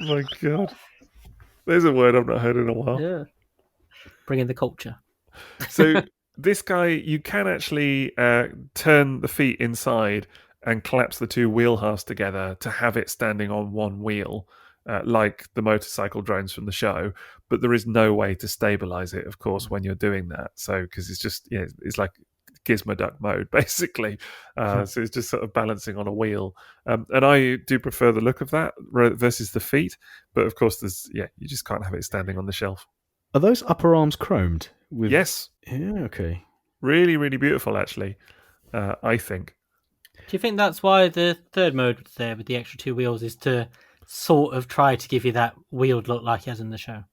S1: Oh my God. There's a word I've not heard in a while.
S3: Yeah. Bring in the culture.
S1: So this guy, you can actually turn the feet inside and collapse the two wheel halves together to have it standing on one wheel, like the motorcycle drones from the show. But there is no way to stabilize it, of course, when you're doing that. So, because it's just, it's like Gizmo Duck mode, basically. So it's just sort of balancing on a wheel. And I do prefer the look of that versus the feet. But of course, you just can't have it standing on the shelf.
S2: Are those upper arms chromed?
S1: Yes.
S2: Yeah, okay.
S1: Really, really beautiful, actually, I think.
S3: Do you think that's why the third mode was there with the extra two wheels, is to sort of try to give you that wheeled look like he has in the show?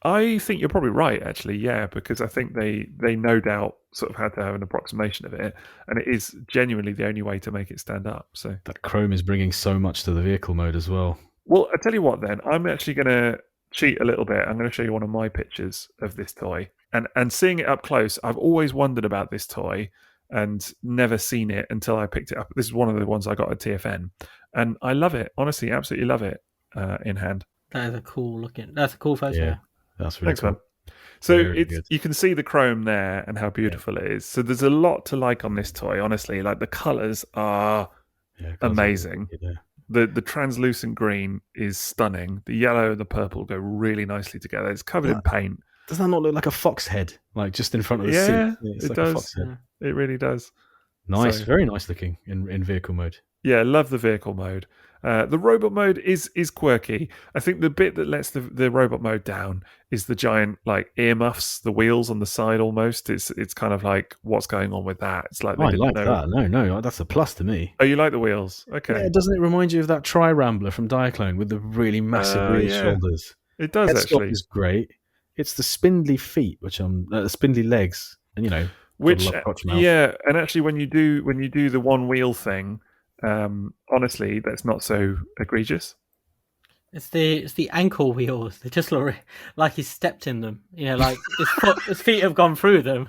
S1: I think you're probably right, actually, yeah, because I think they no doubt sort of had to have an approximation of it, and it is genuinely the only way to make it stand up. So
S2: that chrome is bringing so much to the vehicle mode as well.
S1: Well, I tell you what then, I'm actually going to cheat a little bit. I'm going to show you one of my pictures of this toy. And seeing it up close, I've always wondered about this toy and never seen it until I picked it up. This is one of the ones I got at TFN. And I love it. Honestly, absolutely love it in hand.
S3: That's a cool photo.
S2: Yeah, that's really
S1: Thanks,
S2: cool.
S1: Man. So
S2: Very
S1: you can see the chrome there and how beautiful it is. So there's a lot to like on this toy, honestly. Like the colours are amazing. The translucent green is stunning. The yellow and the purple go really nicely together. It's covered in paint.
S2: Does that not look like a fox head? Like just in front of the seat?
S1: Yeah,
S2: it's
S1: it
S2: like
S1: does.
S2: A fox head.
S1: It really does.
S2: Nice, very nice looking in vehicle mode.
S1: Yeah, love the vehicle mode. The robot mode is quirky. I think the bit that lets the robot mode down is the giant like earmuffs, the wheels on the side almost. It's kind of like, what's going on with that? It's like
S2: I like that. No, that's a plus to me.
S1: Oh, you like the wheels? Okay.
S2: Yeah, doesn't it remind you of that Tri-Rambler from Diaclone with the really massive rear shoulders?
S1: It does, actually.
S2: Head sculpt is great. It's the spindly feet, the spindly legs, and
S1: which and actually when you do the one wheel thing, honestly, that's not so egregious.
S3: It's the ankle wheels. They just look like he stepped in them. Like his feet have gone through them.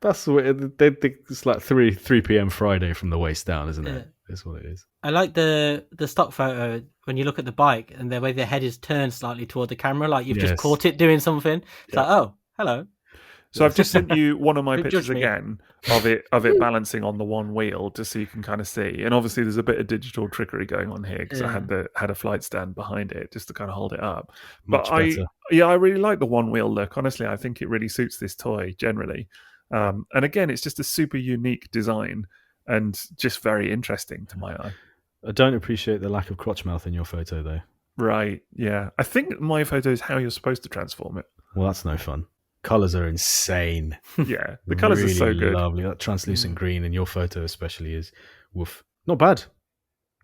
S2: That's what it's like 3 p.m. Friday from the waist down, isn't it? That's what it is.
S3: I like the stock photo when you look at the bike and the way the head is turned slightly toward the camera, like you've just caught it doing something. It's like, oh, hello.
S1: So I've just sent you one of my
S3: Don't
S1: pictures
S3: judge me.
S1: again of it balancing on the one wheel, just so you can kind of see. And obviously, there's a bit of digital trickery going on here because I had a flight stand behind it just to kind of hold it up.
S2: Much better.
S1: I really like the one wheel look. Honestly, I think it really suits this toy generally. And again, it's just a super unique design and just very interesting to my eye.
S2: I don't appreciate the lack of crotch mouth in your photo, though.
S1: Right? Yeah. I think my photo is how you're supposed to transform it.
S2: Well, that's no fun. Colours are insane.
S1: Yeah, the colours
S2: really
S1: are so good.
S2: Lovely. That translucent green in your photo especially is woof. Not bad.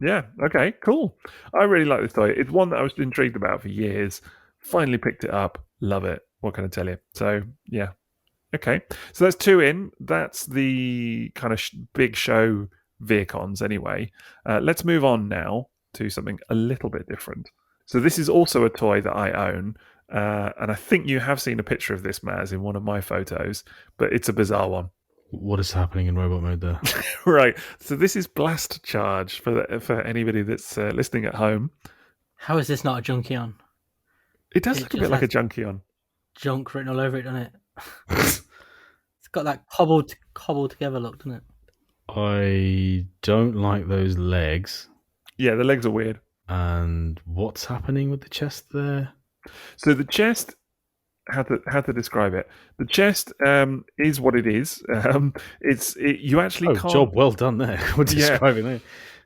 S1: Yeah, okay, cool. I really like this toy. It's one that I was intrigued about for years. Finally picked it up. Love it. What can I tell you? So, yeah. Okay, so that's 2 in. That's the kind of big show Veercons anyway. Let's move on now to something a little bit different. So this is also a toy that I own. And I think you have seen a picture of this, Maz, in one of my photos, but it's a bizarre one.
S2: What is happening in robot mode there?
S1: Right. So this is Blast Charge for anybody that's listening at home.
S3: How is this not a Junkion?
S1: It does look a bit like a Junkion.
S3: Junk written all over it, doesn't it? It's got that cobbled together look, doesn't it?
S2: I don't like those legs.
S1: Yeah, the legs are weird.
S2: And what's happening with the chest there?
S1: So the chest, how to describe it? The chest is what it is. You actually can't.
S2: Job well done there. We're describing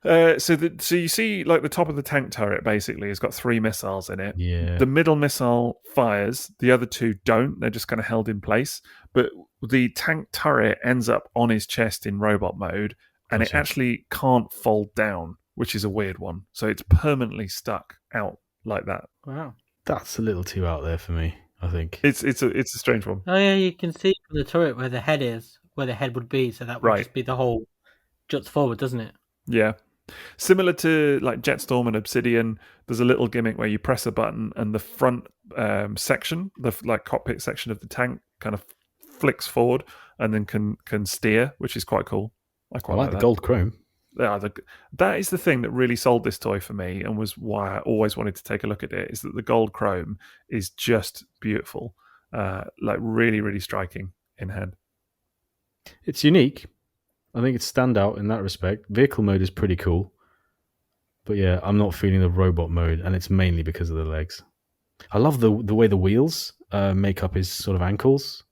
S2: it.
S1: So you see, like the top of the tank turret basically has got 3 missiles in it.
S2: Yeah.
S1: The middle missile fires. The other 2 don't. They're just kind of held in place. But the tank turret ends up on his chest in robot mode, and it actually can't fold down, which is a weird one. So it's permanently stuck out like that.
S3: Wow.
S2: That's a little too out there for me, I think.
S1: It's a strange one.
S3: Oh yeah, you can see from the turret where the head is, where the head would be. So that would just be the whole juts forward, doesn't it?
S1: Yeah. Similar to like Jetstorm and Obsidian, there's a little gimmick where you press a button and the front section, the like cockpit section of the tank, kind of flicks forward and then can steer, which is quite cool. I quite like
S2: the
S1: that.
S2: gold chrome.
S1: Yeah, that is the thing that really sold this toy for me, and was why I always wanted to take a look at it. Is that the gold chrome is just beautiful, like really, really striking in hand.
S2: It's unique. I think it's standout in that respect. Vehicle mode is pretty cool, but yeah, I'm not feeling the robot mode, and it's mainly because of the legs. I love the way the wheels make up his sort of ankles,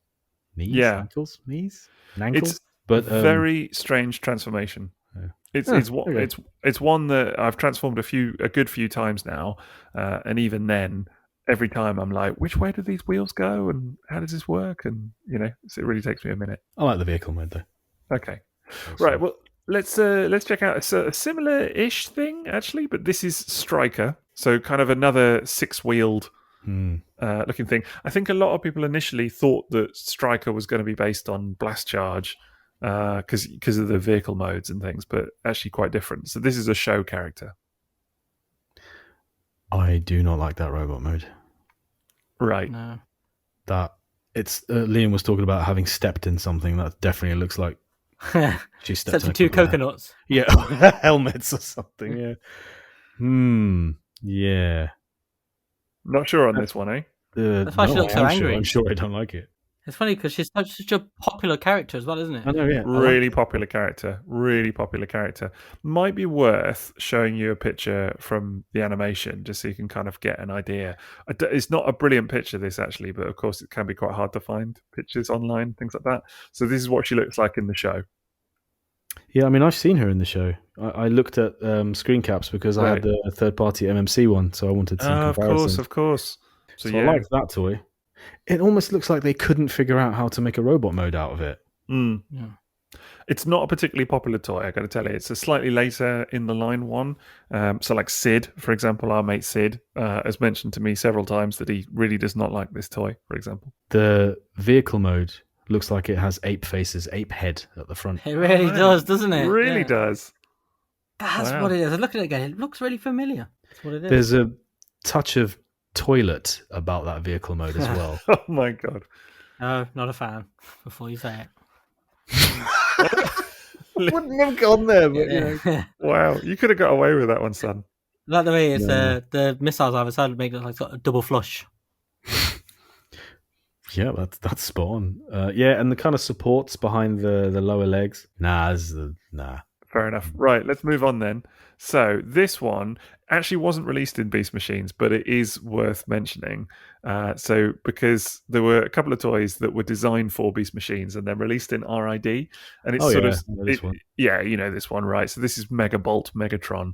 S2: knees, ankles, knees, ankles. But
S1: very strange transformation.
S2: Yeah.
S1: It's one that I've transformed a good few times now, and even then, every time I'm like, which way do these wheels go, and how does this work? And it really takes me a minute.
S2: I like the vehicle mode though.
S1: Okay, right. Well, let's check out a similar-ish thing actually, but this is Striker, so kind of another 6-wheeled looking thing. I think a lot of people initially thought that Striker was going to be based on Blast Charge. Because of the vehicle modes and things, but actually quite different. So this is a show character.
S2: I do not like that robot mode.
S1: Right.
S3: No.
S2: That it's Liam was talking about having stepped in something. That definitely looks like she stepped in
S3: 2 coconuts.
S2: Yeah, helmets or something. Yeah. Yeah.
S1: Not sure on this one, eh?
S3: That's why she looks so angry.
S2: I'm sure I don't like it.
S3: It's funny because she's such a popular character as well, isn't it?
S2: I know, yeah.
S1: Really popular character. Really popular character. Might be worth showing you a picture from the animation just so you can kind of get an idea. It's not a brilliant picture, this actually, but of course it can be quite hard to find pictures online, things like that. So this is what she looks like in the show.
S2: Yeah, I mean, I've seen her in the show. I looked at screen caps because I had the third-party MMC one, so I wanted some comparison.
S1: Of course. So
S2: I like that toy. It almost looks like they couldn't figure out how to make a robot mode out of it.
S3: Yeah.
S1: It's not a particularly popular toy, I got to tell you. It's a slightly later in the line one. So like Sid, for example, our mate Sid has mentioned to me several times that he really does not like this toy, for example.
S2: The vehicle mode looks like it has ape faces, ape head at the front.
S3: It really does, doesn't it?
S1: It really does.
S3: That's what it is. I look at it again. It looks really familiar. That's what it is.
S2: There's a touch of toilet about that vehicle mode as well.
S1: Oh my god.
S3: No, not a fan. Before you say it.
S2: Wouldn't have gone there, but
S1: Wow, you could have got away with that one, son.
S3: Like the way it's the missiles either side make it like sort of double flush.
S2: Yeah, that's spot on. Yeah, and the kind of supports behind the lower legs. Nah.
S1: Fair enough. Right, let's move on then. So this one actually wasn't released in Beast Machines, but it is worth mentioning. So because there were a couple of toys that were designed for Beast Machines and then released in RID, and it's
S2: Oh
S1: sort
S2: yeah,
S1: of
S2: I know this one.
S1: yeah, you know this one, right? So this is Megabolt Megatron,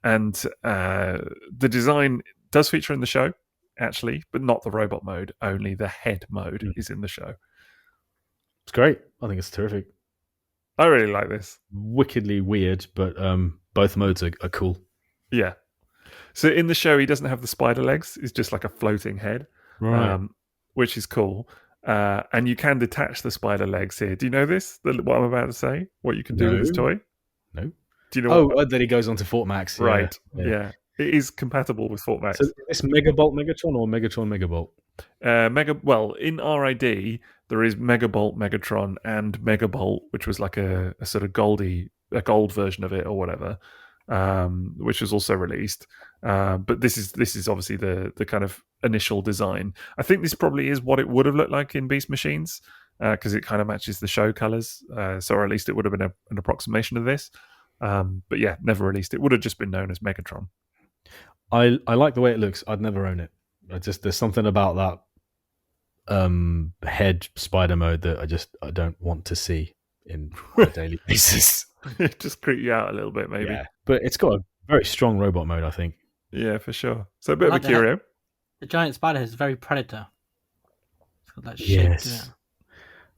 S1: and the design does feature in the show actually, but not the robot mode. Only the head mode is in the show.
S2: It's great. I think it's terrific.
S1: I really like this.
S2: Wickedly weird, but both modes are cool.
S1: Yeah. So in the show, he doesn't have the spider legs. It's just like a floating head,
S2: Right.
S1: which is cool. And you can detach the spider legs here. Do you know this? What I'm about to say? What you can do with this
S2: No.
S1: toy?
S2: No.
S1: Do you know?
S2: That he goes on to Fort Max.
S1: Right. Yeah. It is compatible with Fort Max.
S2: So is this Megabolt Megatron or Megatron Megabolt?
S1: Well, in RID, there is Megabolt Megatron and Megabolt, which was like a sort of a gold version of it or whatever, which was also released. But this is obviously the kind of initial design. I think this probably is what it would have looked like in Beast Machines because it kind of matches the show colors. So or at least it would have been an approximation of this. But yeah, never released. It would have just been known as Megatron.
S2: I like the way it looks. I'd never own it. There's something about that head spider mode that I don't want to see in a daily basis.
S1: It just creep you out a little bit, maybe.
S2: Yeah, but it's got a very strong robot mode, I think.
S1: Yeah, for sure. So a bit
S3: Like
S1: of a curio.
S3: The giant spider is very Predator. It's got that shape to it.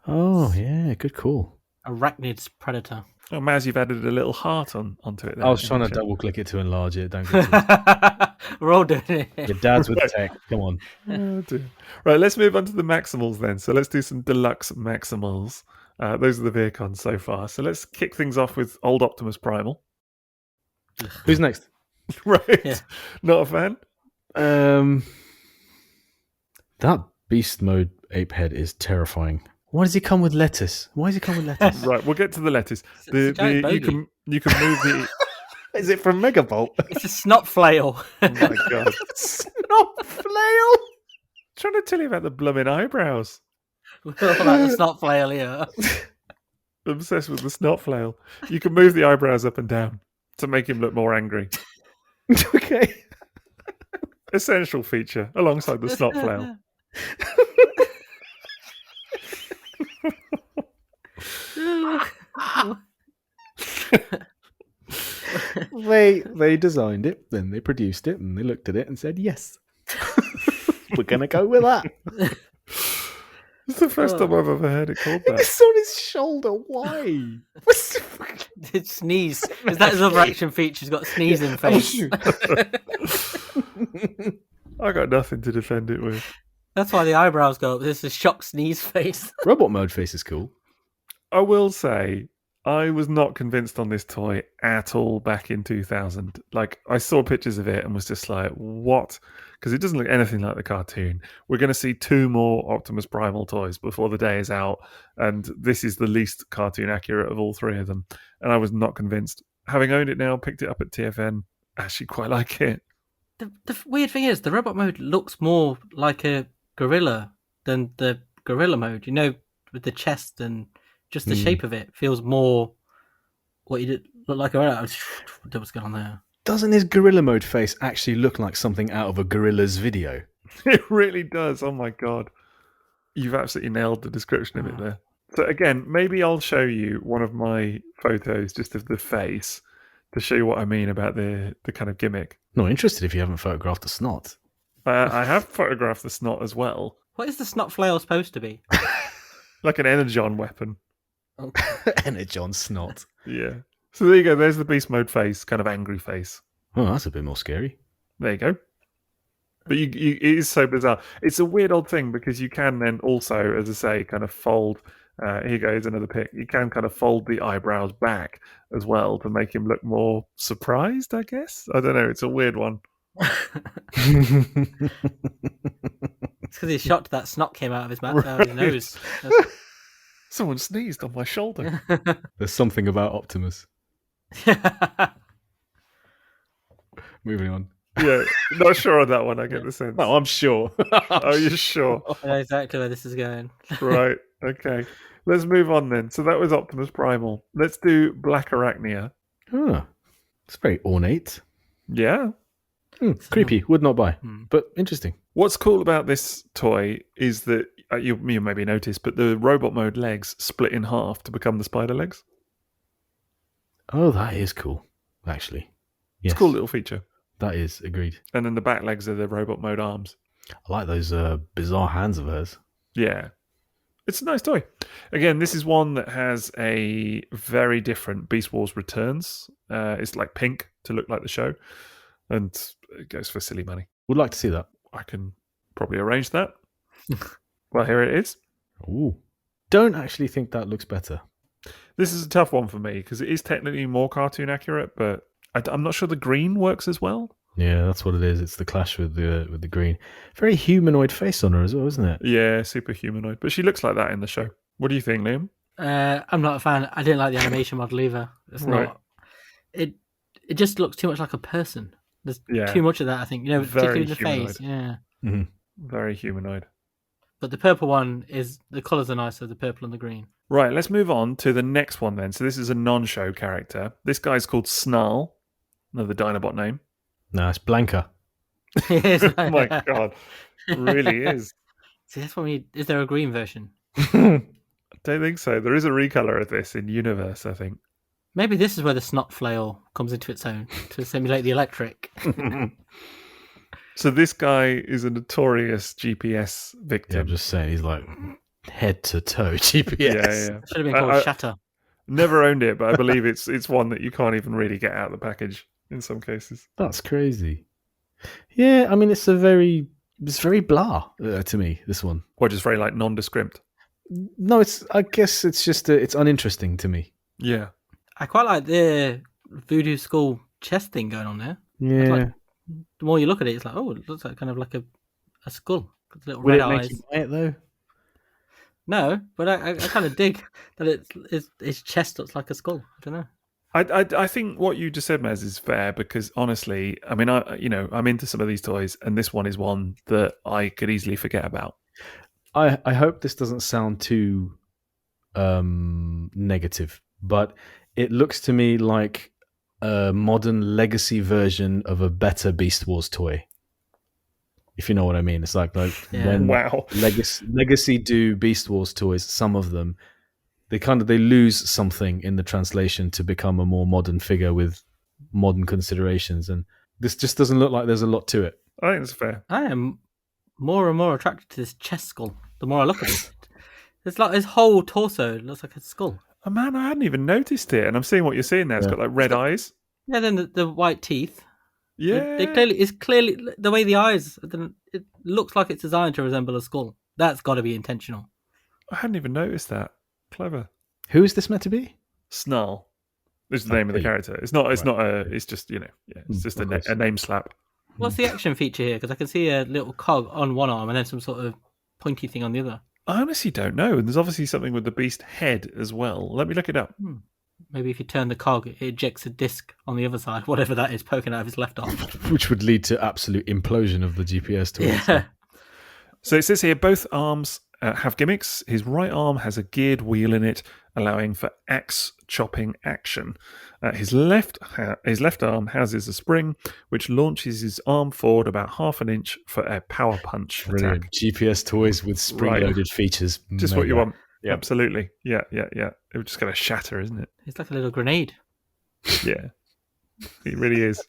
S2: Oh, yeah, good call.
S3: Arachnid's Predator.
S1: Oh, Maz, you've added a little heart onto it there.
S2: I was trying to double click it to enlarge it. Don't get to
S3: We're all doing it.
S2: Your dad's with tech. Come on.
S1: Oh, dear. Right, let's move on to the Maximals then. So let's do some deluxe Maximals. Those are the Vehicons so far. So let's kick things off with old Optimus Primal.
S2: Who's next?
S1: Right.
S3: Yeah.
S1: Not a fan?
S2: That beast mode ape head is terrifying. Why does he come with lettuce?
S1: Right, we'll get to the lettuce.
S3: It's a giant bogey.
S1: You can move the...
S2: Is it from Megabolt?
S3: It's a snot flail.
S1: Oh my god.
S2: Snot flail!
S1: Trying to tell you about the blooming eyebrows.
S3: Like the snot flail, yeah.
S1: Obsessed with the snot flail. You can move the eyebrows up and down to make him look more angry.
S2: Okay.
S1: Essential feature alongside the snot flail.
S2: They designed it, then they produced it, and they looked at it and said, yes. We're going to go with that.
S1: It's the first time I've ever heard it called that.
S2: It's on his shoulder. Why?
S3: Did sneeze? Is that his other action feature? He's got sneezing face.
S1: I got nothing to defend it with.
S3: That's why the eyebrows go up. This is a shock sneeze face.
S2: Robot mode face is cool.
S1: I will say, I was not convinced on this toy at all back in 2000. Like, I saw pictures of it and was just like, what? Because it doesn't look anything like the cartoon. We're going to see 2 more Optimus Primal toys before the day is out, and this is the least cartoon accurate of all 3 of them. And I was not convinced. Having owned it now, picked it up at TFN, actually quite like it.
S3: The weird thing is, the robot mode looks more like a gorilla than the gorilla mode. You know, with the chest and just the shape of it feels more what you did look like a gorilla. What's going on there?
S2: Doesn't his gorilla mode face actually look like something out of a gorilla's video?
S1: It really does. Oh my god. You've absolutely nailed the description of it there. So again, maybe I'll show you one of my photos just of the face to show you what I mean about the kind of gimmick.
S2: Not interested if you haven't photographed the snot.
S1: I have photographed the snot as well.
S3: What is the snot flail supposed to be?
S1: Like an energon weapon.
S2: Energon snot.
S1: Yeah. So there you go. There's the beast mode face, kind of angry face.
S2: Oh, that's a bit more scary.
S1: There you go. But it is so bizarre. It's a weird old thing because you can then also, as I say, kind of fold. Here goes another pic. You can kind of fold the eyebrows back as well to make him look more surprised, I guess. I don't know. It's a weird one.
S3: It's because he's shocked that snot came out of his mouth, out of his nose.
S1: Someone sneezed on my shoulder.
S2: There's something about Optimus. Moving on.
S1: Yeah, not sure on that one. I get the sense.
S2: No, I'm sure.
S1: Are you sure?
S3: I know exactly where this is going.
S1: Right. Okay. Let's move on then. So that was Optimus Primal. Let's do Black Arachnia.
S2: Oh, it's very ornate.
S1: Yeah.
S2: Creepy. Would not buy,
S3: Hmm.
S2: but interesting.
S1: What's cool about this toy is that you maybe noticed, but the robot mode legs split in half to become the spider legs.
S2: Oh, that is cool. Actually, yes,
S1: It's a cool little feature.
S2: that is agreed.
S1: And then the back legs are the robot mode arms.
S2: I like those bizarre hands of hers.
S1: Yeah. It's a nice toy. Again, this is one that has a very different Beast Wars Returns. It's like pink to look like the show. And it goes for silly money.
S2: Would like to see that.
S1: I can probably arrange that. Well, here it is.
S2: Ooh, don't actually think that looks better.
S1: This is a tough one for me because it is technically more cartoon accurate, but I'm not sure the green works as well.
S2: Yeah, that's what it is. It's the clash with the green. Very humanoid face on her as well, isn't it?
S1: Yeah, super humanoid. But she looks like that in the show. What do you think, Liam?
S3: I'm not a fan. I didn't like the animation model either. It's
S1: Right.
S3: not. It just looks too much like a person. There's
S1: Yeah.
S3: too much of that. I think
S1: Very
S3: particularly the face.
S1: humanoid.
S3: Yeah,
S1: Very humanoid.
S3: but the purple one is the colours are nicer. The purple and the green.
S1: Right, let's move on to the next one then. So this is a non-show character. This guy's called Snarl, another Dinobot name.
S2: No, it's Blanca.
S1: Oh my god, it really is.
S3: See, that's what we need. Is there a green version?
S1: I don't think so. There is a recolor of this in Universe, I think.
S3: Maybe this is where the snot flail comes into its own to simulate the electric.
S1: So this guy is a notorious GPS
S2: Yeah,
S1: victim.
S2: I'm just saying, he's like head to toe GPS.
S1: Yeah.
S3: Should have been called Shatter.
S1: Never owned it, but I believe it's one that you can't even really get out of the package in some cases.
S2: That's crazy. Yeah, I mean, it's very blah to me, this one.
S1: Or just very like nondescript.
S2: No, I guess it's just, it's uninteresting to me.
S1: Yeah.
S3: I quite like the voodoo skull chest thing going on there.
S2: Yeah.
S3: Like, the more you look at it, it's like, oh, it looks like kind of like a skull with little
S2: Would
S3: red
S2: it make
S3: eyes.
S2: you buy it, though?
S3: No, but I kind of dig that its chest looks like a skull. I don't know.
S1: I think what you just said, Mez, is fair because honestly, I mean, I'm into some of these toys, and this one is one that I could easily forget about.
S2: I hope this doesn't sound too negative, but it looks to me like a modern legacy version of a better Beast Wars toy. If you know what I mean. It's like
S3: Yeah.
S2: when
S1: Wow.
S2: Legacy do Beast Wars toys, some of them, they lose something in the translation to become a more modern figure with modern considerations, and this just doesn't look like there's a lot to it.
S1: I think it's fair.
S3: I am more and more attracted to this chest skull the more I look at it. It's like his whole torso looks like a skull.
S1: Oh man, I hadn't even noticed it, and I'm seeing what you're seeing there. It's got like red eyes.
S3: Yeah, then the white teeth.
S1: Yeah.
S3: It's clearly the way the eyes. It looks like it's designed to resemble a skull. That's got to be intentional.
S1: I hadn't even noticed that. Clever.
S2: Who is this meant to be?
S1: Snarl is the name of the character. It's not. It's just It's just a name slap.
S3: What's the action feature here? Because I can see a little cog on one arm and then some sort of pointy thing on the other.
S1: I honestly don't know. And there's obviously something with the beast head as well. Let me look it up.
S3: Maybe if you turn the cog, it ejects a disc on the other side, whatever that is, poking out of his left arm.
S2: Which would lead to absolute implosion of the GPS toy.
S3: Yeah.
S1: So it says here both arms have gimmicks. His right arm has a geared wheel in it, allowing for axe chopping action. His left arm houses a spring, which launches his arm forward about half an inch for a power punch
S2: Brilliant.
S1: attack.
S2: GPS toys with spring-loaded features.
S1: Just what you want.
S2: Yep.
S1: Absolutely. Yeah. It was just going to shatter, isn't it?
S3: It's like a little grenade.
S1: Yeah. It really is.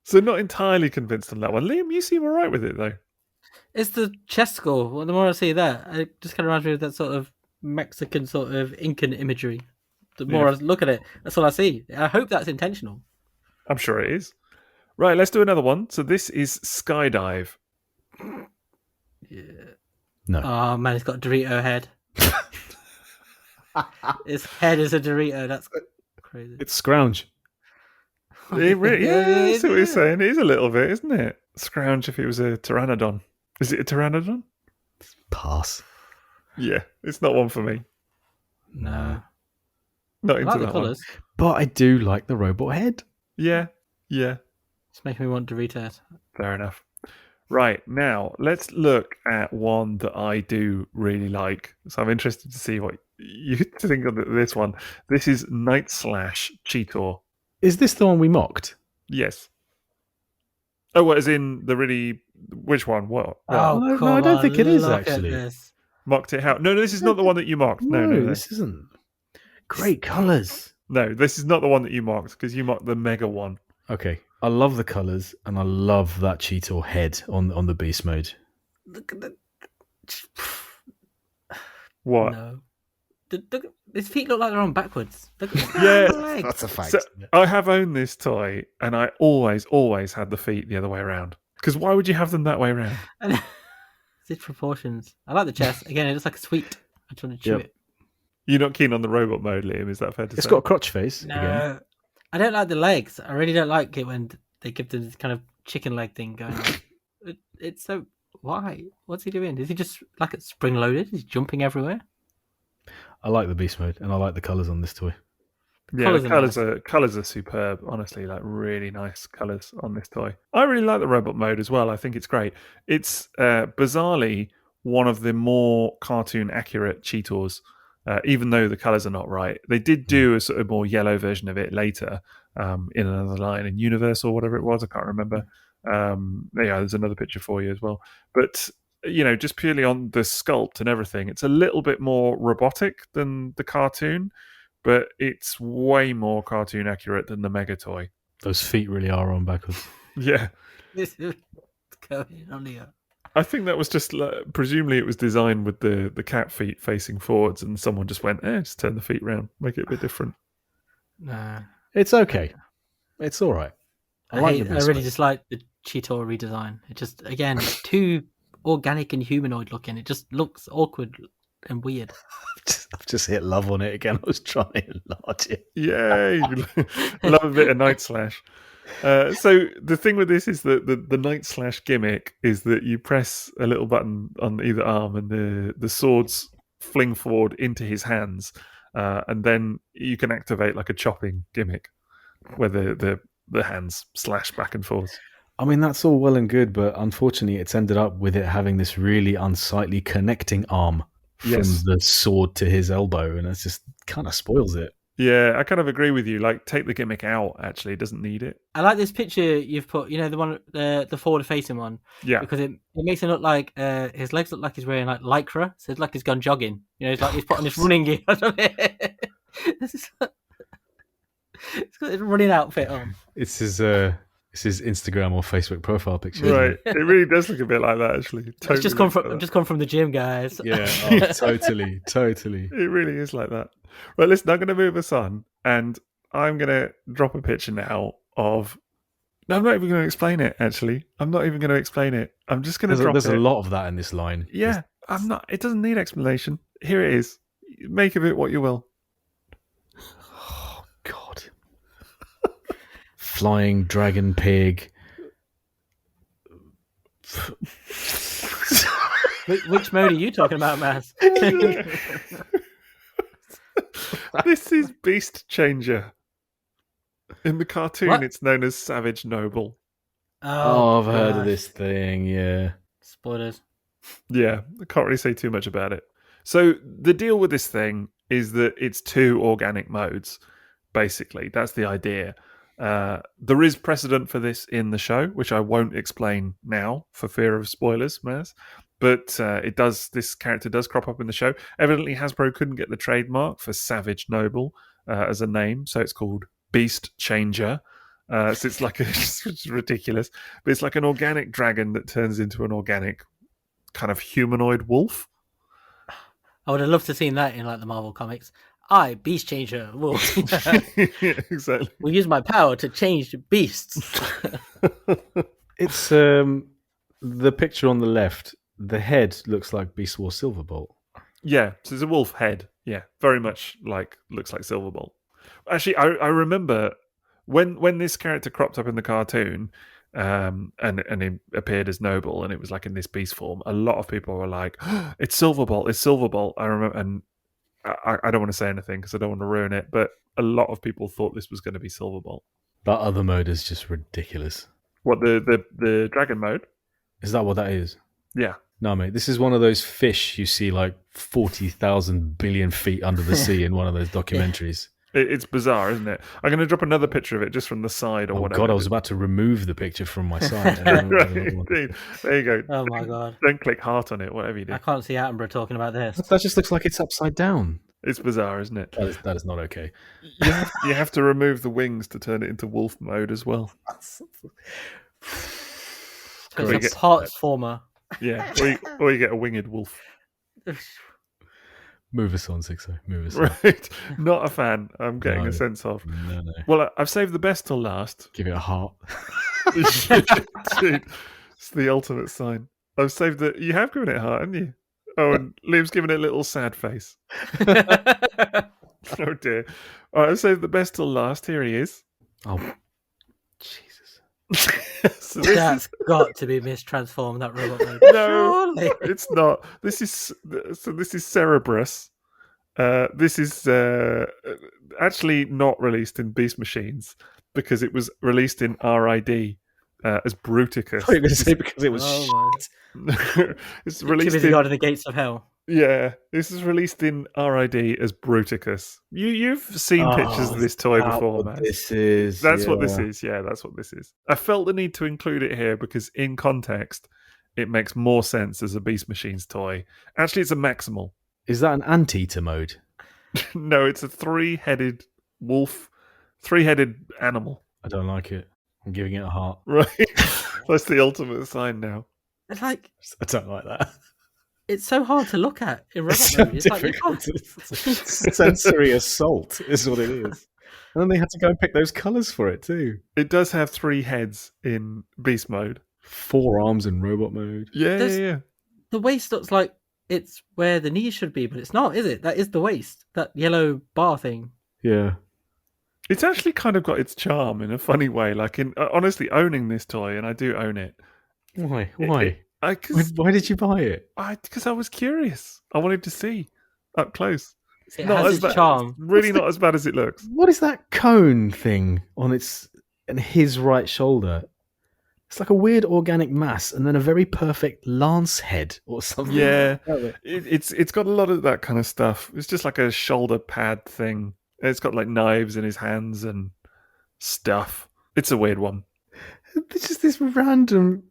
S1: So not entirely convinced on that one. Liam, you seem all right with it, though.
S3: It's the chest skull. Well, the more I see that, it just kind of reminds me of that sort of Mexican sort of Incan imagery. The more I look at it, that's all I see. I hope that's intentional.
S1: I'm sure it is. Right, let's do another one. So this is Skydive.
S3: Yeah.
S2: No.
S3: Oh man, it's got a Dorito head. His head is a Dorito. That's crazy.
S2: It's Scrounge.
S1: It really, yeah, I see what
S3: Yeah.
S1: you're saying. It is a little bit, isn't it? Scrounge if it was a pteranodon. Is it a pteranodon?
S2: Pass.
S1: Yeah, it's not one for me.
S3: No.
S1: Not
S3: I
S1: into
S3: like the
S1: that one.
S3: colours.
S2: But I do like the robot head.
S1: Yeah.
S3: It's It's making me want Doritos.
S1: Fair enough. Right, now let's look at one that I do really like. So I'm interested to see what you think of this one. This is Night Slash Cheetor.
S2: Is this the one we mocked?
S1: Yes. Oh, what, as in the really... Which one? What?
S3: Oh,
S2: No,
S3: come
S2: I don't
S3: on,
S2: think it is,
S3: look
S2: actually.
S3: At this.
S1: Mocked it how? No, this is not the one that you mocked. No.
S2: This isn't. Great colours.
S1: No, this is not the one that you mocked, because you mocked the Mega one.
S2: Okay, I love the colours, and I love that Cheetor head on the beast mode.
S3: Look at the...
S1: What?
S3: No. His feet look like they're on backwards. Look at
S1: Yeah,
S3: the legs.
S2: That's a fact.
S1: So, I have owned this toy, and I always had the feet the other way around. Because why would you have them that way around?
S3: And it's its proportions. I like the chest. Again, it looks like a sweet. I just want to chew
S2: Yep.
S3: it.
S1: You're not keen on the robot mode, Liam, is that fair to say?
S2: It's got a crotch face
S3: No.
S2: again.
S3: I don't like the legs. I really don't like it when they give them this kind of chicken leg thing going on. It's so... Why? What's he doing? Is he just like it's spring loaded? He's jumping everywhere?
S2: I like the beast mode, and I like the colours on this toy.
S1: Yeah, the
S3: Colours are
S1: colours are superb. Honestly, like really nice colours on this toy. I really like the robot mode as well. I think it's great. It's bizarrely one of the more cartoon accurate Cheetors, even though the colours are not right. They did do a sort of more yellow version of it later in another line in Universe or whatever it was. I can't remember. Yeah, there's another picture for you as well. But just purely on the sculpt and everything, it's a little bit more robotic than the cartoon, but it's way more cartoon accurate than the Mega toy.
S2: Those feet really are on backwards.
S1: Yeah.
S3: This is going on here.
S1: I think that was just, presumably it was designed with the cat feet facing forwards, and someone just went, just turn the feet round, make it a bit different.
S3: Nah.
S2: It's okay. It's all right.
S3: I
S2: like the beast
S3: really
S2: mode.
S3: dislike the Cheetor redesign. It just, again, it's too organic and humanoid looking. It just looks awkward and weird.
S2: I've just hit love on it again. I was trying to enlarge it.
S1: Yay! Love a bit of Night Slash. So the thing with this is that the Night Slash gimmick is that you press a little button on either arm, and the swords fling forward into his hands, and then you can activate like a chopping gimmick, where the hands slash back and forth.
S2: I mean, that's all well and good, but unfortunately, it's ended up with it having this really unsightly connecting arm from
S1: Yes.
S2: the sword to his elbow, and it just kind of spoils it.
S1: Yeah, I kind of agree with you. Like, take the gimmick out. Actually, it doesn't need it.
S3: I like this picture you've put, the one, the forward-facing one,
S1: Yeah,
S3: because it makes it look like his legs look like he's wearing like lycra, so it's like he's gone jogging. It's like he's put on this running gear. This is it's got his running outfit on.
S2: It's his Instagram or Facebook profile picture. isn't
S1: right.
S2: it?
S1: It really does look a bit like that. Actually,
S3: It's just come from the gym, guys.
S2: Yeah, totally.
S1: It really is like that. Right, listen, I'm going to move us on, and I'm going to drop a picture now of... No, I'm not even going to explain it, actually. I'm not even going to explain it. I'm just going to drop
S2: There's
S1: it.
S2: a lot of that in this line.
S1: Yeah, I'm not... It doesn't need explanation. Here it is. Make of it what you will.
S2: Oh, God. Flying dragon pig.
S3: Which mode are you talking about, Maz?
S1: This is Beast Changer. In the cartoon,
S3: What?
S1: it's known as Savage Noble.
S2: Oh, I've heard of
S3: gosh.
S2: this thing, yeah.
S3: Spoilers.
S1: Yeah, I can't really say too much about it. So the deal with this thing is that it's two organic modes, basically. That's the idea. There is precedent for this in the show, which I won't explain now for fear of spoilers, Maz. But this character does crop up in the show. Evidently, Hasbro couldn't get the trademark for Savage Noble as a name, so it's called Beast Changer. So it's like it's ridiculous, but it's like an organic dragon that turns into an organic kind of humanoid wolf.
S3: I would have loved to have seen that in like the Marvel comics. I, Beast Changer, will
S1: Exactly.
S3: will use my power to change beasts.
S2: It's the picture on the left. The head looks like Beast Wars Silverbolt.
S1: Yeah, so it's a wolf head. Yeah, very much looks like Silverbolt. Actually, I remember when this character cropped up in the cartoon, and he appeared as Noble, and it was like in this beast form. A lot of people were like, oh, "It's Silverbolt! It's Silverbolt!" I remember, and I don't want to say anything because I don't want to ruin it, but a lot of people thought this was going to be Silverbolt.
S2: That other mode is just ridiculous.
S1: What, the dragon mode?
S2: Is that what that is?
S1: Yeah.
S2: No, mate. This is one of those fish you see like 40,000 billion feet under the sea in one of those documentaries.
S1: It's bizarre, isn't it? I'm going to drop another picture of it just from the side or
S2: Oh
S1: whatever.
S2: God, I was about to remove the picture from my site.
S1: Right, dude. There you go.
S3: Oh my God.
S1: Don't click heart on it, whatever you do.
S3: I can't see Attenborough talking about this.
S2: That just looks like it's upside down.
S1: It's bizarre, isn't it?
S2: That is not okay.
S1: You have to remove the wings to turn it into wolf mode as well.
S3: It's a parts former.
S1: Yeah, or you get a winged wolf.
S2: Move us on, Sixo. Move us on.
S1: Right. Not a fan, I'm getting a sense of.
S2: No.
S1: Well, I've saved the best till last.
S2: Give it a heart.
S1: Dude, it's the ultimate sign. I've saved it. You have given it a heart, haven't you? Oh, and Liam's given it a little sad face. Oh dear. All right, I've saved the best till last. Here he is.
S2: Oh, Jesus.
S1: So
S3: That's got to be mistransformed, that robot mode.
S1: No,
S3: Surely.
S1: it's not. This is Cerebrus. This is actually not released in Beast Machines because it was released in RID as Bruticus.
S2: I thought you were going to say because it was
S1: It's released
S3: Timothy
S1: in
S3: God of the Gates of Hell.
S1: Yeah, this is released in RID as Bruticus. You've seen pictures of this toy before, man.
S2: This is.
S1: That's what this is. Yeah, that's what this is. I felt the need to include it here because in context, it makes more sense as a Beast Machines toy. Actually, it's a Maximal.
S2: Is that an anteater mode?
S1: No, it's a three-headed wolf, three-headed animal.
S2: I don't like it. I'm giving it a heart.
S1: Right. That's the ultimate sign now.
S3: It's like,
S2: I don't like that.
S3: it's so hard to look at in robot
S2: It's so
S3: mode. It's like, you
S2: difficult.
S3: can't-
S2: It's sensory assault is what it is. And then they had to go and pick those colours for it too.
S1: It does have 3 heads in Beast mode.
S2: 4 arms in robot mode.
S1: Yeah.
S3: The waist looks like it's where the knees should be, but it's not, is it? That is the waist. That yellow bar thing.
S2: Yeah.
S1: It's actually kind of got its charm in a funny way. Like, honestly, owning this toy, and I do own it.
S2: Why? Why did you buy it?
S1: Because I was curious. I wanted to see up close.
S3: It
S1: Not
S3: has
S1: as
S3: its
S1: bad.
S3: charm.
S1: Really not as bad as it looks.
S2: What is that cone thing on his right shoulder? It's like a weird organic mass and then a very perfect lance head or something.
S1: Yeah, it's got a lot of that kind of stuff. It's just like a shoulder pad thing. It's got like knives in his hands and stuff. It's a weird one.
S2: It's just this random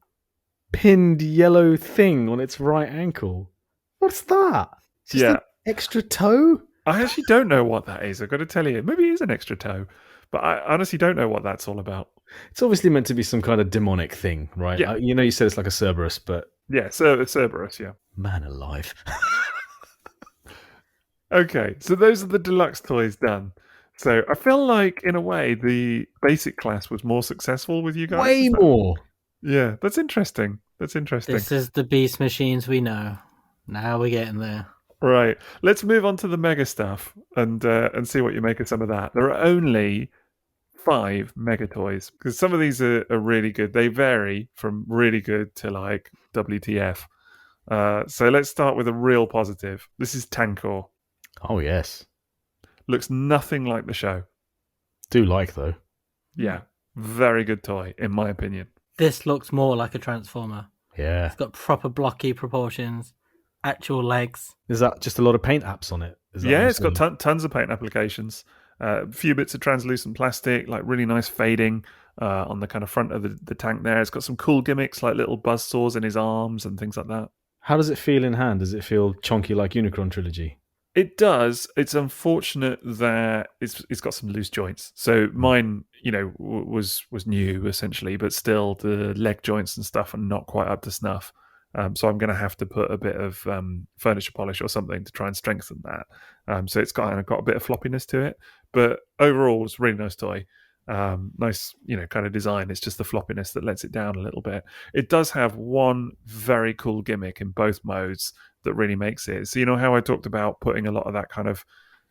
S2: pinned yellow thing on its right ankle. What's that? It's just an extra toe?
S1: I actually don't know what that is. I've got to tell you. Maybe it is an extra toe. But I honestly don't know what that's all about.
S2: It's obviously meant to be some kind of demonic thing, right?
S1: Yeah.
S2: You said it's like a Cerberus, but...
S1: Yeah, Cerberus, yeah.
S2: Man alive.
S1: Okay, so those are the deluxe toys done. So I feel like, in a way, the basic class was more successful with you guys.
S2: Way more.
S1: Yeah, that's interesting. This
S3: is the Beast Machines we know. Now we're getting there.
S1: Right. Let's move on to the mega stuff and see what you make of some of that. There are only 5 mega toys because some of these are really good. They vary from really good to like WTF. So let's start with a real positive. This is Tankor.
S2: Oh, yes.
S1: Looks nothing like the show.
S2: Do like, though.
S1: Yeah. Very good toy, in my opinion.
S3: This looks more like a Transformer.
S2: Yeah.
S3: It's got proper blocky proportions, actual legs.
S2: Is that just a lot of paint apps on it?
S1: Yeah, it's got tons of paint applications. A few bits of translucent plastic, like really nice fading on the kind of front of the tank there. It's got some cool gimmicks like little buzzsaws in his arms and things like that.
S2: How does it feel in hand? Does it feel chonky like Unicron Trilogy?
S1: It does. It's unfortunate that it's got some loose joints. So mine, was new essentially, but still the leg joints and stuff are not quite up to snuff. So I'm going to have to put a bit of furniture polish or something to try and strengthen that. So it's got a bit of floppiness to it, but overall it's a really nice toy. Nice, kind of design. It's just the floppiness that lets it down a little bit. It does have one very cool gimmick in both modes that really makes it. So you know how I talked about putting a lot of that kind of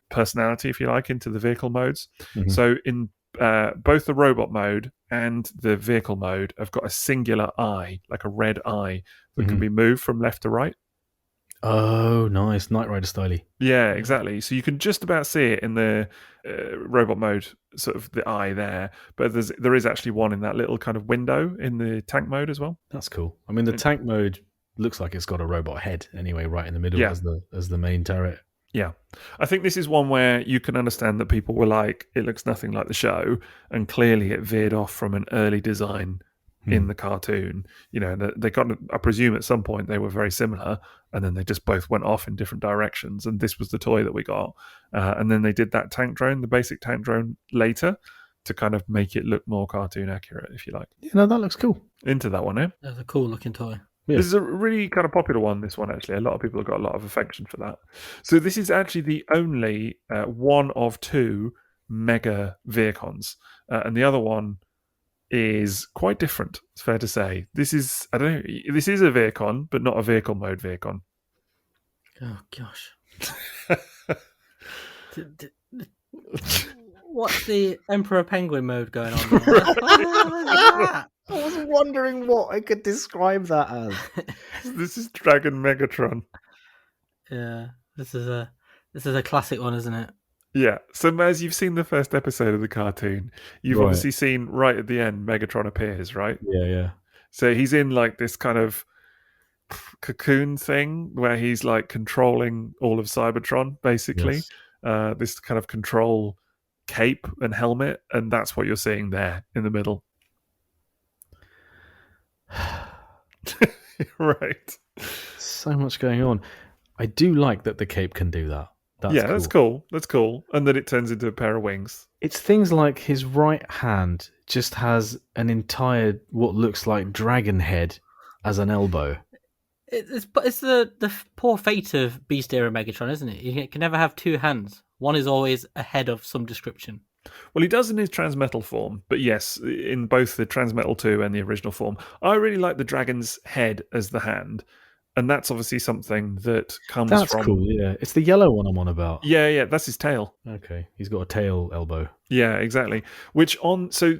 S1: personality, if you like, into the vehicle modes? Mm-hmm. So in both the robot mode and the vehicle mode, I've got a singular eye, like a red eye, that can be moved from left to right.
S2: Oh, nice. Knight Rider styly.
S1: Yeah, exactly. So you can just about see it in the robot mode, sort of the eye there. But there is actually one in that little kind of window in the tank mode as well.
S2: That's cool. I mean, the tank mode looks like it's got a robot head anyway, right in the middle
S1: Yeah.
S2: as the main turret.
S1: Yeah. I think this is one where you can understand that people were like, it looks nothing like the show. And clearly it veered off from an early design in the cartoon. You know, they got, I presume at some point they were very similar, and then they just both went off in different directions. And this was the toy that we got. And then they did that tank drone, the basic tank drone, later to kind of make it look more cartoon accurate, if you like.
S2: Yeah, no, that looks cool.
S1: Into that one, eh?
S3: That's a cool looking toy.
S2: Yeah.
S1: This is a really kind of popular one, this one, actually. A lot of people have got a lot of affection for that. So this is actually the only one of two Mega Veercons. And the other one is quite different, it's fair to say. This is, I don't know, this is a Veercon, but not a vehicle mode Veercon.
S3: Oh, gosh. What's the Emperor Penguin mode going on there?
S2: I was wondering what I could describe that as.
S1: This is Dragon Megatron.
S3: Yeah, this is a classic one, isn't it?
S1: Yeah. So, Maz, you've seen the first episode of the cartoon. You've obviously seen right at the end Megatron appears, right?
S2: Yeah.
S1: So he's in like this kind of cocoon thing where he's like controlling all of Cybertron, basically.
S2: Yes.
S1: This kind of control cape and helmet, and that's what you're seeing there in the middle. Right.
S2: So much going on. I do like that the cape can do that.
S1: That's cool. That's cool. And then it turns into a pair of wings.
S2: It's things like his right hand just has an entire, what looks like dragon head as an elbow.
S3: It's the poor fate of Beast era Megatron, isn't it? You can never have two hands. One is always a head of some description.
S1: Well, he does in his Transmetal form, but yes, in both the Transmetal 2 and the original form. I really like the dragon's head as the hand, and that's obviously something that comes from...
S2: That's cool, yeah. It's the yellow one I'm on about.
S1: Yeah, that's his tail.
S2: Okay, he's got a tail elbow.
S1: Yeah, exactly. So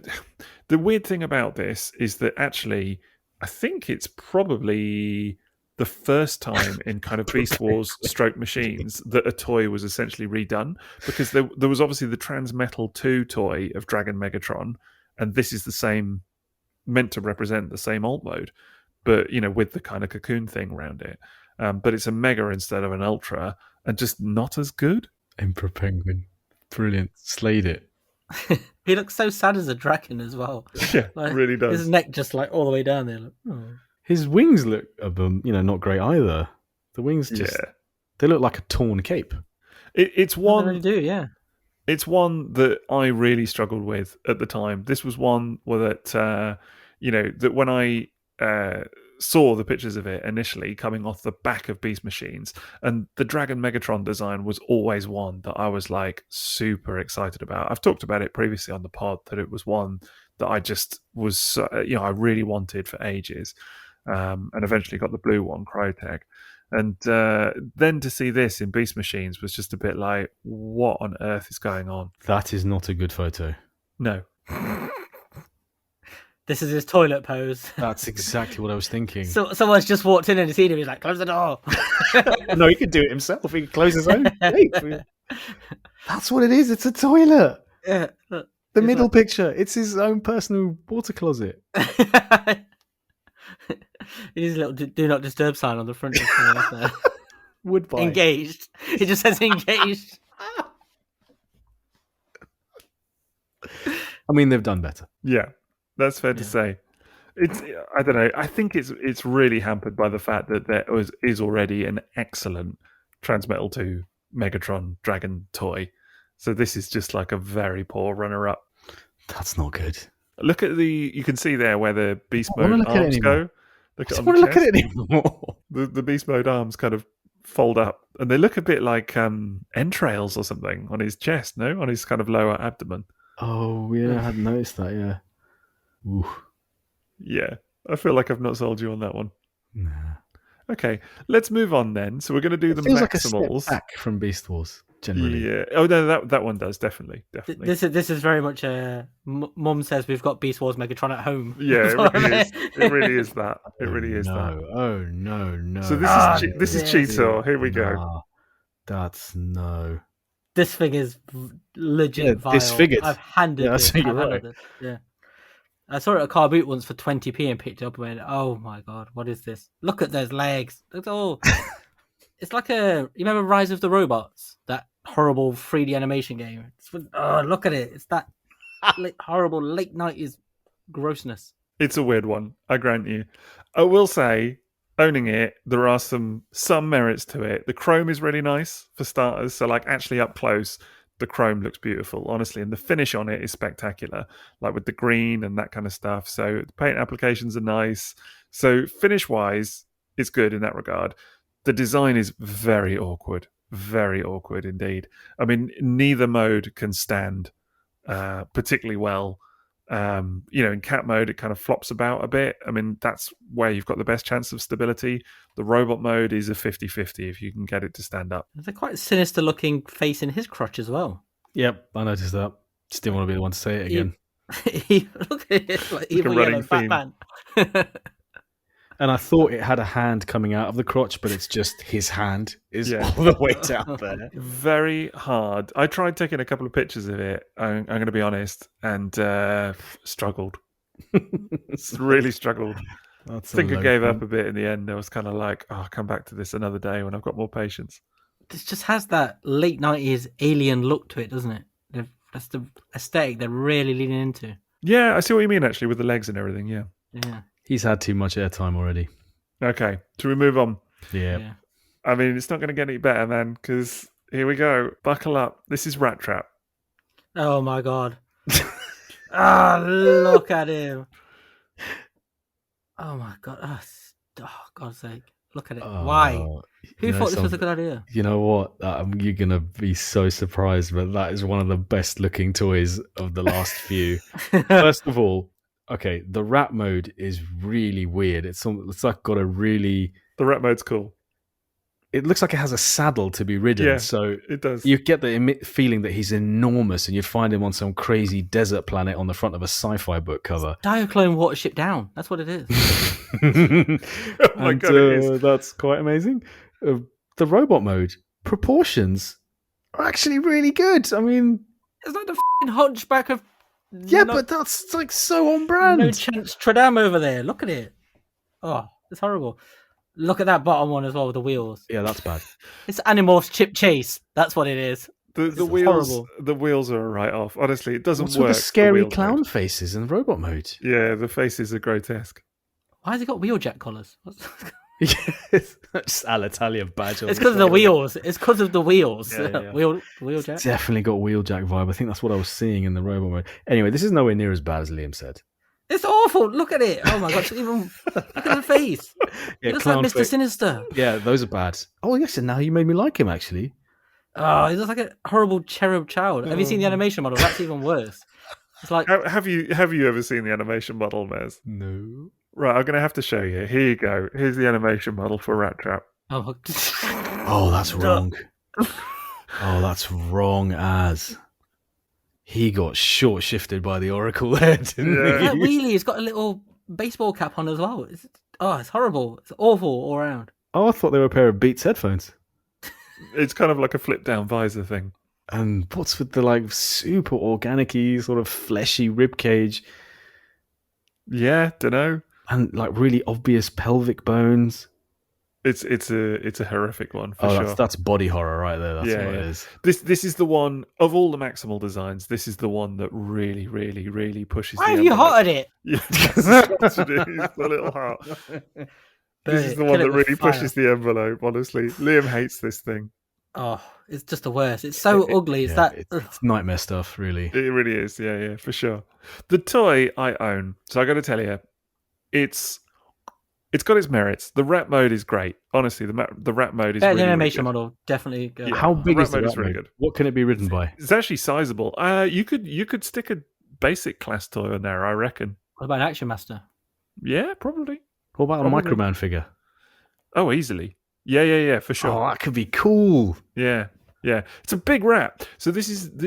S1: the weird thing about this is that actually, I think it's probably the first time in kind of Beast Wars stroke machines that a toy was essentially redone, because there was obviously the Transmetal 2 toy of Dragon Megatron, and this is the same, meant to represent the same alt mode, but, you know, with the kind of cocoon thing around it. But it's a Mega instead of an Ultra, and just not as good.
S2: Emperor Penguin. Brilliant. Slayed it.
S3: He looks so sad as a dragon as well.
S1: Yeah,
S3: like,
S1: really does.
S3: His neck just like all the way down there. Like, oh.
S2: His wings look, not great either. The wings they look like a torn cape.
S1: It's one...
S3: They really do, yeah.
S1: It's one that I really struggled with at the time. This was one that, that when I saw the pictures of it initially coming off the back of Beast Machines, and the Dragon Megatron design was always one that I was like super excited about. I've talked about it previously on the pod, that it was one that I just was, I really wanted for ages. And eventually got the blue one, Cryotech. And then to see this in Beast Machines was just a bit like, what on earth is going on?
S2: That is not a good photo.
S1: No.
S3: This is his toilet pose.
S2: That's exactly what I was thinking.
S3: So someone's just walked in and seen him. He's like, close the door.
S2: No, he could do it himself. He could close his own cape. That's what it is. It's a toilet.
S3: Yeah. Look,
S2: the middle picture. It's his own personal water closet.
S3: It is a little do not disturb sign on the front of there.
S2: Woodbine.
S3: Engaged. It just says engaged.
S2: I mean, they've done better.
S1: Yeah, that's fair to say. I don't know. I think it's really hampered by the fact that there is already an excellent Transmetal 2 Megatron Dragon toy. So this is just like a very poor runner-up.
S2: That's not good.
S1: Look at you can see there where the Beast Mode arms go.
S2: I don't want to look at it anymore.
S1: The Beast Mode arms kind of fold up, and they look a bit like entrails or something on his chest, no? On his kind of lower abdomen.
S2: Oh, yeah, I hadn't noticed that, yeah. Ooh.
S1: Yeah, I feel like I've not sold you on that one.
S2: Nah.
S1: Okay, let's move on then. So we're going to do the
S2: feels
S1: Maximals.
S2: Like a step back from Beast Wars. generally.
S1: Yeah. Oh no, that one does definitely.
S3: This is very much Mum says we've got Beast Wars Megatron at home.
S1: Yeah, it really is. It really is that. It really is that.
S2: Oh no.
S1: So this is
S3: this-
S1: Cheetor. Here we go.
S2: Nah, that's no.
S3: This thing is legit
S2: Yeah,
S3: vile.
S2: disfigured.
S3: I've handed
S2: Yeah,
S3: this.
S2: so you're
S3: I've handled
S2: right.
S3: this. Yeah. I saw it at Car Boot once for 20p and picked it up and went, oh my god, what is this? Look at those legs. It's all. It's like you remember Rise of the Robots? That horrible 3D animation game. Oh, look at it. It's that horrible late 90s grossness.
S1: It's a weird one, I grant you. I will say, owning it, there are some merits to it. The chrome is really nice for starters. So like actually up close, the chrome looks beautiful, honestly, and the finish on it is spectacular, like with the green and that kind of stuff. So the paint applications are nice. So finish wise, it's good in that regard. The design is very awkward indeed. I mean, neither mode can stand particularly well. In cat mode, it kind of flops about a bit. I mean, that's where you've got the best chance of stability. The robot mode is a 50-50 if you can get it to stand up.
S3: There's a quite sinister looking face in his crotch as well.
S2: Yep, I noticed that. Just didn't want to be the one to say it again.
S3: Look at it, like evil
S1: running
S3: yellow fat
S1: theme.
S3: man.
S2: And I thought it had a hand coming out of the crotch, but it's just his hand is
S1: Yeah.
S2: all the way down there.
S1: Very hard. I tried taking a couple of pictures of it, I'm going to be honest, and struggled. Really struggled. I think I gave up a bit in the end. I was kind of like, I'll come back to this another day when I've got more patience.
S3: This just has that late 90s alien look to it, doesn't it? That's the aesthetic they're really leaning into.
S1: Yeah, I see what you mean, actually, with the legs and everything, yeah.
S3: Yeah.
S2: He's had too much airtime already.
S1: Okay, should we move on?
S2: Yeah.
S1: I mean, it's not going to get any better, man, because here we go. Buckle up. This is Rat Trap.
S3: Oh my god. Look at him. Oh my god. Oh, God's sake. Look at it. Why? Who thought this was a good idea?
S2: You know what? You're going to be so surprised, but that is one of the best looking toys of the last few. First of all, okay, the rat mode is really weird. It's like got a really...
S1: The rat mode's cool.
S2: It looks like it has a saddle to be ridden.
S1: Yeah,
S2: so
S1: it does.
S2: You get the feeling that he's enormous and you'd find him on some crazy desert planet on the front of a sci-fi book cover.
S3: Diaclone Watership Down. That's what it is.
S1: Oh my God, it is.
S2: That's quite amazing. The robot mode proportions are actually really good. I mean...
S3: It's like the f***ing hunchback of...
S2: Yeah, but that's like so on brand.
S3: No chance Tradam over there. Look at it. Oh, it's horrible. Look at that bottom one as well with the wheels.
S2: Yeah, that's bad.
S3: It's Animorphs Chip Chase. That's what it is.
S1: The wheels, horrible. The wheels are a write-off. Honestly, it doesn't
S2: What's
S1: work.
S2: With the scary
S1: the
S2: clown
S1: mode.
S2: faces in the robot mode.
S1: Yeah, the faces are grotesque.
S3: Why has he got wheeljack collars?
S2: Yes, just Alitalia badge.
S3: It's because of the wheels. It's because of the wheels.
S1: Yeah.
S3: Wheeljack.
S2: Definitely got wheeljack vibe. I think that's what I was seeing in the robot mode. Anyway, this is nowhere near as bad as Liam said.
S3: It's awful. Look at it. Oh my god! Even look at the face.
S2: Yeah,
S3: it looks like Mr. Sinister.
S2: Yeah, those are bad. Oh yes, and now you made me like him actually.
S3: Oh, he looks like a horrible cherub child. Have you seen the animation model? That's even worse. It's like
S1: have you ever seen the animation model, Mez?
S2: No.
S1: Right, I'm going to have to show you. Here you go. Here's the animation model for Rat Trap.
S3: oh,
S2: that's wrong. Oh, that's wrong as. He got short shifted by the Oracle there, didn't
S3: that
S2: he?
S3: wheelie has got a little baseball cap on as well. It's horrible. It's awful all around.
S2: Oh, I thought they were a pair of Beats headphones.
S1: It's kind of like a flip down visor thing.
S2: And what's with the like super organic-y, sort of fleshy rib cage?
S1: Yeah, dunno.
S2: And like really obvious pelvic bones.
S1: It's a horrific one for sure.
S2: That's body horror right there. That's what it is.
S1: This is the one of all the Maximal designs. This is the one that really, really, really pushes.
S3: Why have you hotted it?
S1: Yeah, it's a little hot. This is the one that really pushes the envelope. Honestly, Liam hates this thing.
S3: Oh, it's just the worst. It's so ugly.
S2: It's nightmare stuff, really.
S1: It really is. Yeah, for sure. The toy I own, so I got to tell you, it's got its merits. The rat mode is great. Honestly, the rat mode is
S3: the
S1: really,
S3: animation
S1: really good.
S3: model definitely good.
S1: Yeah.
S2: How big is the
S1: rat
S2: rat
S1: is really
S2: mode?
S1: good.
S2: What can it be ridden by?
S1: It's actually sizable. You could stick a basic class toy on there, I reckon.
S3: What about an Action Master?
S1: Yeah, probably.
S2: What about a Microman figure?
S1: Oh, easily. Yeah, for sure.
S2: Oh, that could be cool.
S1: Yeah. Yeah, it's a big rat. So this is yeah.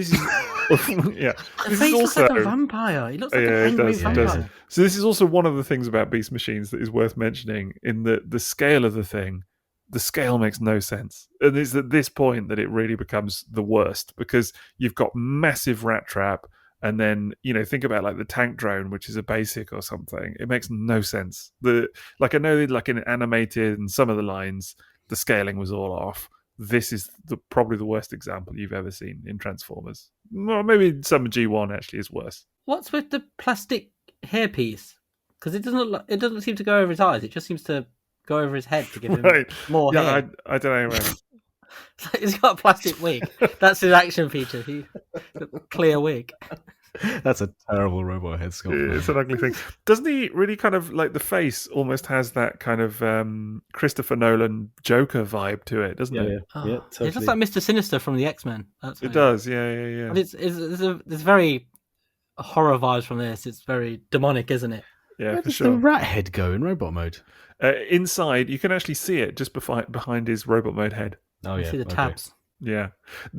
S3: The
S1: This
S3: face
S1: is
S3: looks
S1: also
S3: like a vampire. He looks like an
S1: it
S3: angry
S1: does,
S3: vampire.
S1: So this is also one of the things about Beast Machines that is worth mentioning. In the scale of the thing, the scale makes no sense, and it's at this point that it really becomes the worst because you've got massive rat trap, and then think about like the tank drone, which is a basic or something. It makes no sense. I know like in animated and some of the lines, the scaling was all off. This is probably the worst example you've ever seen in Transformers. Well, maybe some G1 actually is worse.
S3: What's with the plastic hairpiece? Because it doesn't seem to go over his eyes. It just seems to go over his head to give him more hair.
S1: I don't know. Man.
S3: He's got a plastic wig. That's his action feature. Clear wig.
S2: That's a terrible robot head sculpt.
S1: It's an ugly thing. Doesn't he really kind of like the face almost has that kind of Christopher Nolan Joker vibe to it, doesn't it?
S2: Yeah, totally.
S3: It looks like Mr. Sinister from the X-Men.
S1: It does, yeah.
S3: But it's very horror vibes from this. It's very demonic, isn't it?
S1: Yeah,
S2: Where
S1: for
S2: does
S1: sure.
S2: the rat head go in robot mode?
S1: Inside, you can actually see it just behind his robot mode head.
S2: Oh,
S3: You
S2: yeah.
S3: see the tabs.
S1: Yeah.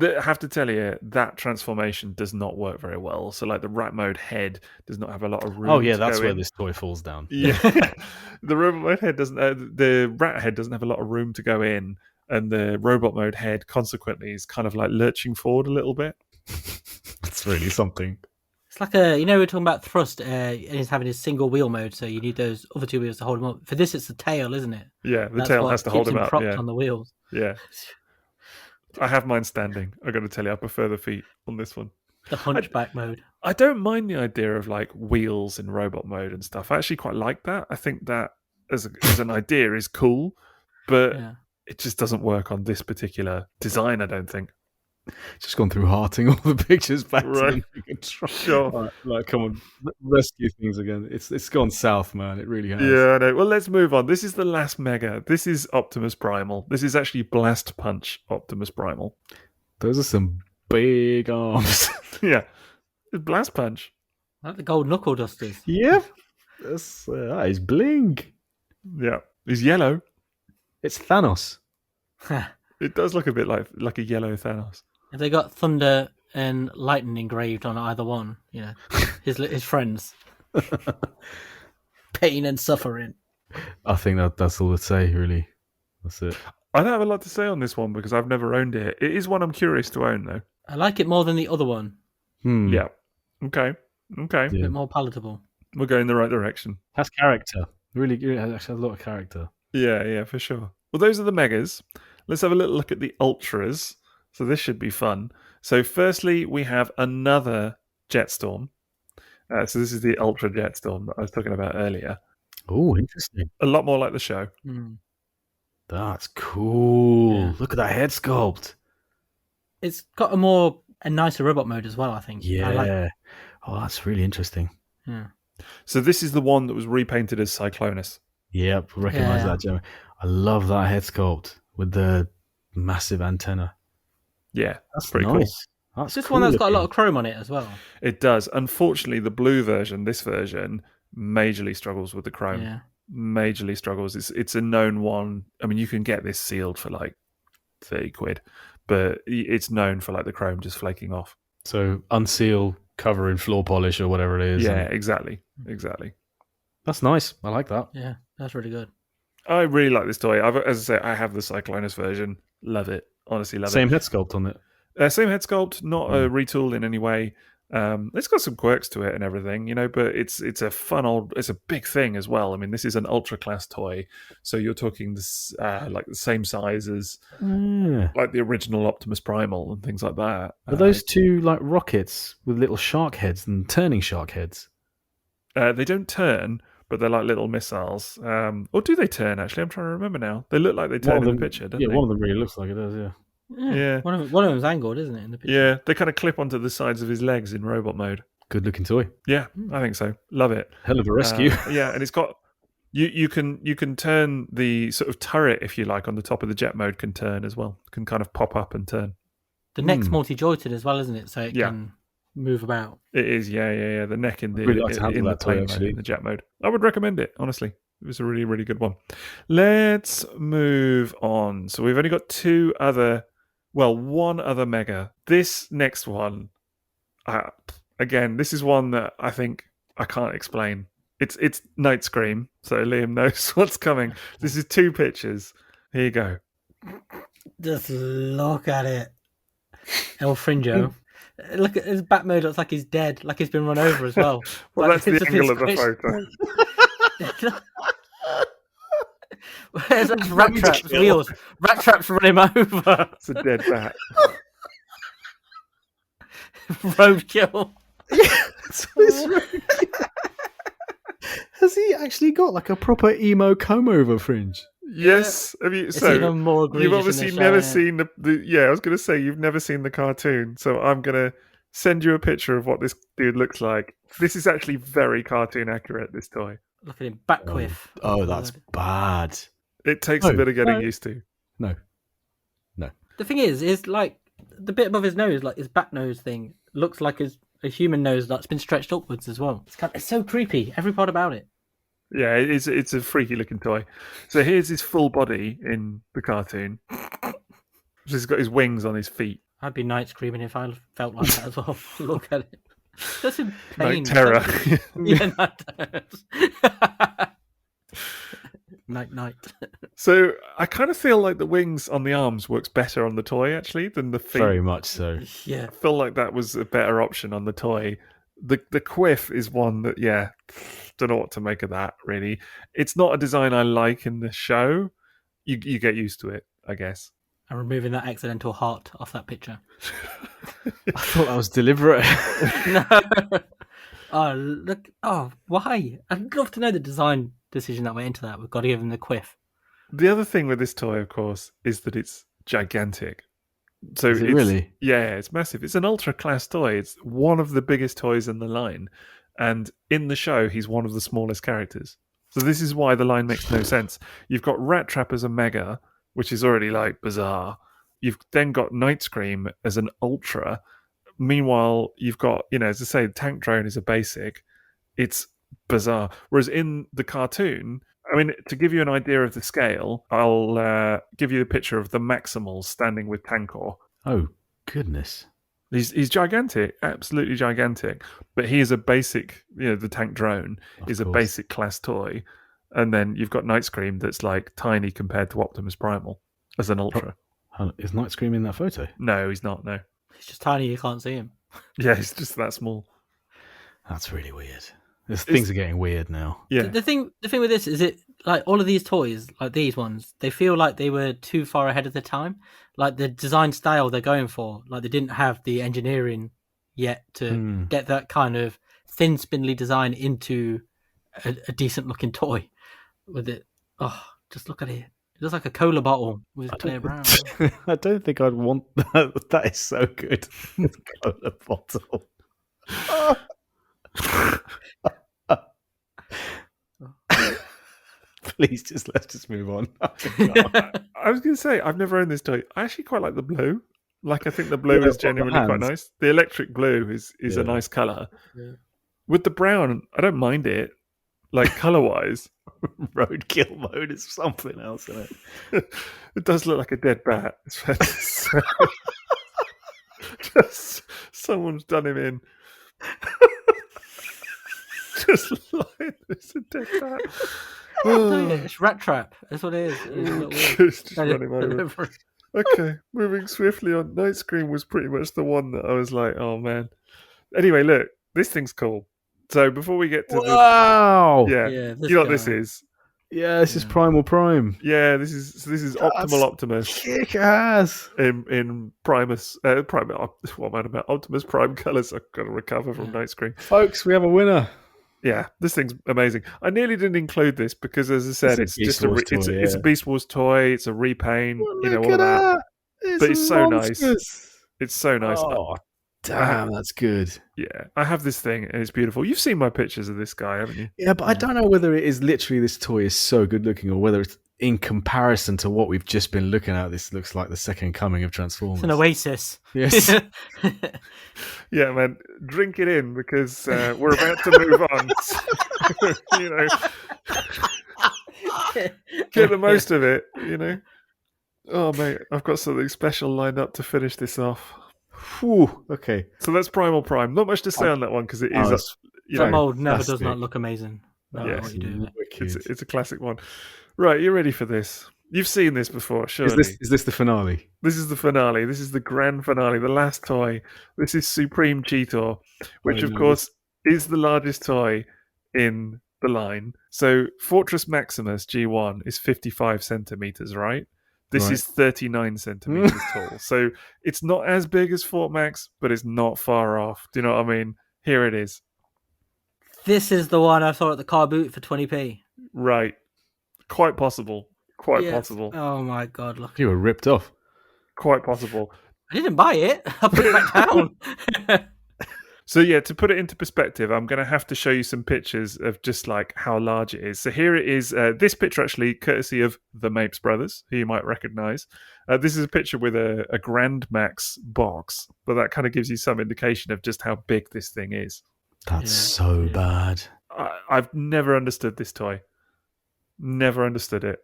S1: I have to tell you, that transformation does not work very well. So, like, the rat mode head does not have a lot of room.
S2: Oh, yeah,
S1: to
S2: that's
S1: go
S2: where
S1: in.
S2: this toy falls down.
S1: Yeah. The robot mode head doesn't, the rat head doesn't have a lot of room to go in. And the robot mode head, consequently, is kind of like lurching forward a little bit.
S2: That's really something.
S3: It's like we're talking about thrust, and he's having his single wheel mode, so you need those other two wheels to hold him up. For this, it's the tail, isn't it?
S1: Yeah, the
S3: That's
S1: tail
S3: what
S1: has to hold
S3: keeps
S1: him up.
S3: propped
S1: Yeah.
S3: on the wheels.
S1: Yeah. I have mine standing. I got to tell you, I prefer the feet on this one.
S3: The hunchback mode.
S1: I don't mind the idea of like wheels in robot mode and stuff. I actually quite like that. I think that as an idea is cool, but it just doesn't work on this particular design, I don't think.
S2: Just gone through hearting all the pictures back
S1: Right.
S2: to
S1: Sure.
S2: Like, come on, rescue things again. It's gone south, man. It really has.
S1: Yeah, I know. Well, let's move on. This is the last mega. This is Optimus Primal. This is actually Blast Punch Optimus Primal.
S2: Those are some big arms.
S1: Yeah. It's Blast Punch.
S3: Like the gold knuckle dusters.
S2: Yep. That's that is bling.
S1: Yeah. He's yellow.
S2: It's Thanos.
S1: It does look a bit like a yellow Thanos.
S3: Have they got thunder and lightning engraved on either one? His friends. Pain and suffering.
S2: I think that's all I'd say, really. That's it.
S1: I don't have a lot to say on this one because I've never owned it. It is one I'm curious to own, though.
S3: I like it more than the other one.
S1: Yeah. Okay.
S3: A bit more palatable.
S1: We're going the right direction.
S2: Has character. Really good. It actually has a lot of character.
S1: Yeah, for sure. Well, those are the megas. Let's have a little look at the ultras. So this should be fun. So firstly, we have another Jetstorm. So this is the Ultra Jetstorm that I was talking about earlier.
S2: Oh, interesting.
S1: A lot more like the show.
S2: That's cool.
S3: Yeah.
S2: Look at that head sculpt.
S3: It's got a nicer robot mode as well, I think.
S2: Yeah. Oh, that's really interesting.
S3: Yeah.
S1: So this is the one that was repainted as Cyclonus.
S2: Yep, recognize that, Jeremy. I love that head sculpt with the massive antenna.
S1: Yeah,
S2: That's
S1: pretty
S2: nice.
S1: cool.
S3: It's just one that's got a lot of chrome on it as well.
S1: It does. Unfortunately, the blue version, this version, majorly struggles with the chrome.
S3: Yeah.
S1: Majorly struggles. It's a known one. I mean, you can get this sealed for like 30 quid, but it's known for like the chrome just flaking off.
S2: So unseal, cover in floor polish or whatever it is.
S1: Yeah, exactly.
S2: That's nice. I like that.
S3: Yeah, that's really good.
S1: I really like this toy. As I say, I have the Cyclonus version. Love it. Honestly, love
S2: Same head sculpt on it.
S1: it. Same head sculpt, not a retool in any way. It's got some quirks to it and everything, but it's a big thing as well. I mean, this is an ultra class toy, so you're talking this like the same size as like the original Optimus Primal and things like that.
S2: Are those two like rockets with little shark heads and turning shark heads?
S1: They don't turn, but they're like little missiles. Or do they turn? Actually, I'm trying to remember now. They look like they turn in the picture, don't they?
S2: Yeah, one of them really looks like it does. Yeah.
S1: Yeah.
S3: One of them's angled, isn't it, in the picture?
S1: Yeah, they kind of clip onto the sides of his legs in robot mode.
S2: Good looking toy.
S1: Yeah, I think so. Love it.
S2: Hell of a rescue.
S1: Yeah, and it's got you can turn the sort of turret, if you like, on the top of the jet mode can turn as well. Can kind of pop up and turn.
S3: The neck's multi-jointed as well, isn't it? So it can move about.
S1: It is, yeah. The neck in the
S2: really like to handle
S1: in the
S2: that toy,
S1: plane mode,
S2: actually.
S1: in the jet mode. I would recommend it, honestly. It was a really, really good one. Let's move on. So we've only got two other Well, one other mega. This next one, again, this is one that I think I can't explain. It's Night Scream, so Liam knows what's coming. This is 2 pictures. Here you go.
S3: Just look at it. El Fringo. Look at his bat mode. Looks like he's dead. Like he's been run over as well.
S1: Well,
S3: Like,
S1: that's the
S3: it's
S1: angle of the
S3: photo.
S1: photo.
S3: Where's those rat traps? Wheels. Rat traps run him over.
S1: It's a dead bat.
S3: Roadkill.
S2: Has he actually got like a proper emo comb over fringe?
S1: Yes. Have you?
S3: It's
S1: So
S3: even more egregious
S1: you've
S3: in
S1: obviously
S3: the show,
S1: never
S3: yeah.
S1: seen the. Yeah, I was going to say you've never seen the cartoon, so I'm going to send you a picture of what this dude looks like. This is actually very cartoon accurate. This toy.
S3: Look at him. Back quiff.
S2: Oh, that's bad.
S1: It takes a bit of getting used to.
S2: No.
S3: The thing is like the bit above his nose, like his bat nose thing, looks like a human nose that's been stretched upwards as well. It's so creepy. Every part about it.
S1: Yeah, it's a freaky looking toy. So here's his full body in the cartoon. So he's got his wings on his feet.
S3: I'd be night screaming if I felt like that as well. Look at it. That's in pain.
S1: Night terror.
S3: Yeah, night terror. Night.
S1: So I kind of feel like the wings on the arms works better on the toy actually than the feet.
S2: Very much so.
S3: Yeah.
S1: I feel like that was a better option on the toy. The quiff is one that, yeah, don't know what to make of that, really. It's not a design I like in the show. You get used to it, I guess.
S3: I'm removing that accidental heart off that picture.
S2: I thought that was deliberate.
S3: No. Oh, look. Oh, why? I'd love to know the design decision that went into that. We've got to give him the quiff.
S1: The other thing with this toy, of course, is that it's gigantic. So
S2: Is it
S1: it's,
S2: really?
S1: Yeah, it's massive. It's an ultra class toy. It's one of the biggest toys in the line. And in the show, he's one of the smallest characters. So this is why the line makes no sense. You've got Rat Trap as a mega, which is already like bizarre. You've then got Night Scream as an ultra. Meanwhile, you've got, as I say, Tank Drone is a basic. It's bizarre. Whereas in the cartoon, I mean, to give you an idea of the scale, I'll give you a picture of the Maximals standing with Tankor.
S2: Oh, goodness.
S1: He's gigantic, absolutely gigantic. But he is a basic, the Tank Drone is a basic class toy. And then you've got Night Scream that's like tiny compared to Optimus Primal as an ultra.
S2: Is Night Scream in that photo?
S1: No, he's not, no.
S3: He's just tiny, you can't see him.
S1: Yeah, he's just that small.
S2: That's really weird. Things are getting weird now.
S1: Yeah.
S3: The thing with this is it like all of these toys, like these ones, they feel like they were too far ahead of the time. Like the design style they're going for, like they didn't have the engineering yet to get that kind of thin, spindly design into a decent looking toy with it. Oh, just look at it. It looks like a cola bottle with clear brown.
S2: I don't think I'd want that. That is so good. Cola bottle. Please, let's just move on.
S1: I was going to say, I've never owned this toy. I actually quite like the blue. Like, I think the blue is genuinely quite nice. The electric blue is a nice colour. Yeah. With the brown, I don't mind it. Like, colour-wise.
S2: Roadkill mode is something else, isn't it?
S1: It does look like a dead bat. Just someone's done him in. Just like it's a dead bat.
S3: It's Rat Trap. That's what it is.
S1: Just run him over. Okay, moving swiftly on. Night Scream was pretty much the one that I was like, oh man. Anyway, look, this thing's cool. So before we get to
S2: wow,
S1: you know what this is?
S2: Yeah, this is Primal Prime.
S1: Yeah, this is Optimal Optimus.
S2: Kick ass
S1: in Primus. What am I about? Optimus Prime colours. I've got to recover from Night Scream,
S2: folks. We have a winner.
S1: Yeah, this thing's amazing. I nearly didn't include this because, as I said, it's just it's a Beast Wars toy. It's a repaint.
S2: Well,
S1: all of that. But it's so
S2: monstrous.
S1: nice. It's so nice.
S2: Oh, damn, that's good.
S1: Yeah, I have this thing and it's beautiful. You've seen my pictures of this guy, haven't you?
S2: Yeah, but I don't know whether it is literally this toy is so good looking or whether it's in comparison to what we've just been looking at. This looks like the second coming of Transformers.
S3: It's an oasis.
S2: Yes.
S1: Yeah, man, drink it in because we're about to move on. Get the most of it. Oh, mate, I've got something special lined up to finish this off.
S2: Whew, okay.
S1: So that's Primal Prime. Not much to say on that one because it is,
S2: that's
S3: That
S1: know,
S3: mold never does
S2: fantastic.
S3: not look amazing. No matter
S1: Yes.
S3: what you do.
S1: it's a classic one. Right, you ready for this? You've seen this before, surely.
S2: Is this the finale?
S1: This is the finale. This is the grand finale, the last toy. This is Supreme Cheetor, which,
S2: I
S1: of
S2: know
S1: course, is the largest toy in the line. So Fortress Maximus G1 is 55 centimeters, right? This
S2: Right.
S1: is 39 centimeters tall. So it's not as big as Fort Max, but it's not far off. Do you know what I mean? Here it is.
S3: This is the one I saw at the car boot for 20p.
S1: Right. Quite possible. Quite
S3: Yes.
S1: possible.
S3: Oh my god, look.
S2: You were ripped off.
S1: Quite possible.
S3: I didn't buy it. I put it back down.
S1: So yeah, to put it into perspective, I'm going to have to show you some pictures of just like how large it is. So here it is. This picture actually courtesy of the Mapes brothers, who you might recognize. This is a picture with a Grand Max box, but that kind of gives you some indication of just how big this thing is.
S2: That's so bad.
S1: I've never understood this toy. Never understood it.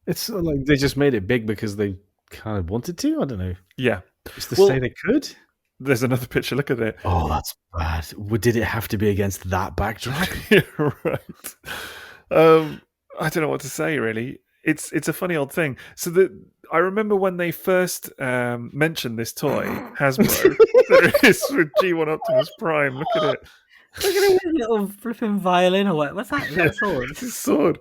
S2: It's like they just made it big because they kind of wanted to. I don't know.
S1: Yeah.
S2: Just to
S1: Well-
S2: say they could.
S1: There's another picture. Look at it.
S2: Oh, that's bad. Did it have to be against that backdrop?
S1: Yeah, right. I don't know what to say. Really, it's a funny old thing. So I remember when they first mentioned this toy, Hasbro. There it is with G1 Optimus Prime. Look at it.
S3: Look at it with a little flipping violin or what? What's that? Is that a sword?
S1: It's a sword.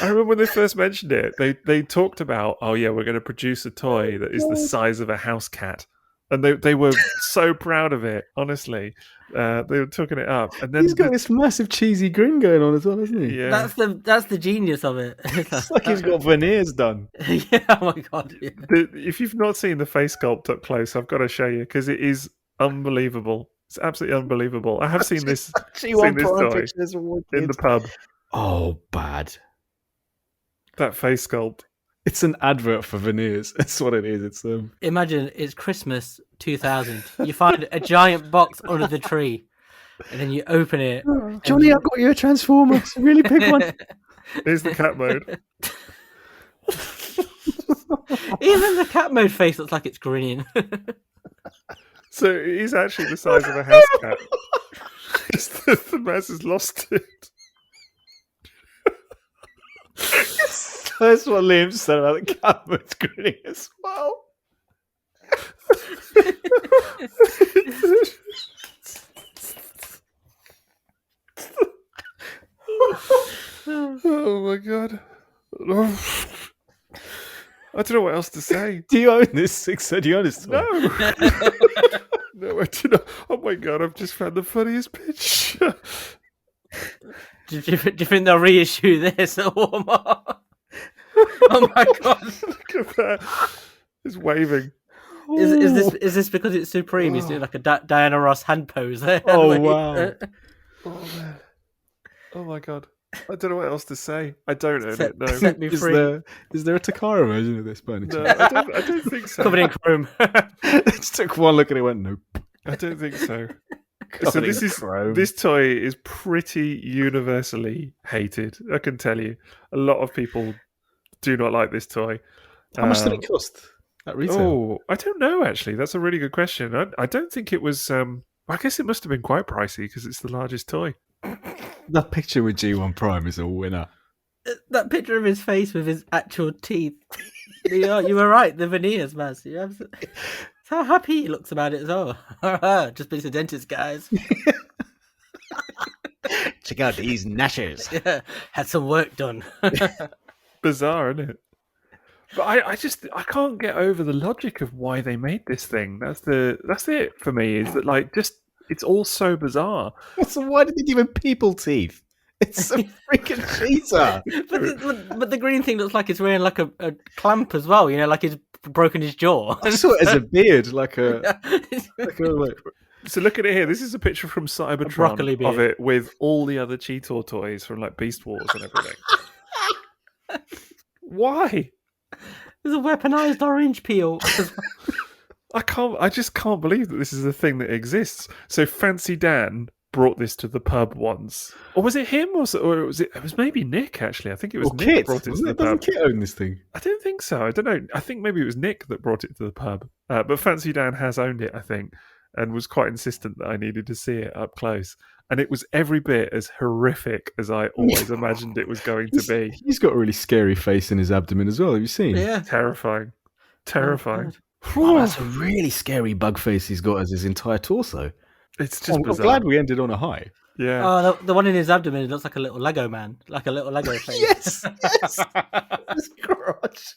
S1: I remember when they first mentioned it, they talked about, oh yeah, we're going to produce a toy that is the size of a house cat. And they were so proud of it, honestly. They were talking it up. And then
S2: He's got this massive cheesy grin going on as well, hasn't he?
S1: yeah.
S3: That's the genius of it.
S2: It's like he's got veneers done.
S3: Yeah, oh my god. Yeah.
S1: If you've not seen the face sculpt up close, I've got to show you because it is unbelievable. It's absolutely unbelievable. I have seen this toy in the pub.
S2: Oh, bad.
S1: That face sculpt.
S2: It's an advert for veneers. That's what it is. It's
S3: Imagine it's Christmas 2000. You find a giant box under the tree, and then you open it.
S2: Johnny, I've got you a Transformer. It's a really big one.
S1: Here's the cat mode.
S3: Even the cat mode face looks like it's grinning.
S1: So it is actually the size of a house cat. It's the mouse has lost it.
S2: That's what Liam said about the camera grinning as well.
S1: Oh my god. I don't know what else to say.
S2: Do you own this, Sixo? Do you own this?
S1: No. No, I do not. Oh my god, I've just found the funniest picture.
S3: Do you think they'll reissue this at Walmart? Oh my god!
S1: Look at that. It's waving.
S3: Is this because it's Supreme? He's doing like a Diana Ross hand pose there.
S2: Oh, wow.
S1: Oh man. Oh my god. I don't know what else to say. I don't own it. No.
S3: Set me free.
S2: Is there a Takara version of this, by any
S1: No,
S2: chance?
S1: I don't think so.
S3: Covered in chrome.
S2: Just took one look and it went, nope.
S1: I don't think so. So
S2: Covered in
S1: this
S2: chrome.
S1: toy is pretty universally hated. I can tell you, a lot of people do not like this toy.
S2: How much did it cost at retail?
S1: Oh, I don't know. Actually, that's a really good question. I don't think it was. I guess it must have been quite pricey because it's the largest toy.
S2: That picture with G1 Prime is a winner.
S3: That picture of his face with his actual teeth. You were right. The veneers, man. That's how happy he looks about it as well. Just been to the dentist, guys.
S2: Check out these gnashers.
S3: Yeah, had some work done.
S1: Bizarre, isn't it? But I can't get over the logic of why they made this thing. That's it for me. Is that like just it's all so bizarre.
S2: So why did they give him people teeth? It's a freaking cheetah.
S3: but the green thing looks like it's wearing like a clamp as well. You know, like he's broken his jaw.
S2: I saw it as a beard, like a.
S1: So look at it here. This is a picture from Cybertron of it with all the other Cheetor toys from like Beast Wars and everything. Why?
S3: There's a weaponized orange peel.
S1: I just can't believe that this is a thing that exists. So Fancy Dan brought this to the pub once. Or was it him? Or was it was maybe Nick, actually. I think it was Nick
S2: Kit
S1: brought it to the
S2: Doesn't
S1: pub.
S2: Kit own this thing?
S1: I don't think so. I don't know. I think maybe it was Nick that brought it to the pub. But Fancy Dan has owned it, I think, and was quite insistent that I needed to see it up close. And it was every bit as horrific as I always imagined it was going to be.
S2: He's got a really scary face in his abdomen as well. Have you seen?
S3: Yeah.
S1: Terrifying. Terrifying.
S2: Oh, that's a really scary bug face he's got as his entire torso.
S1: It's just
S2: I'm
S1: bizarre.
S2: glad we ended on a high.
S1: Yeah.
S3: Oh, the one in his abdomen looks like a little Lego man, like a little Lego face.
S2: Yes. His crotch.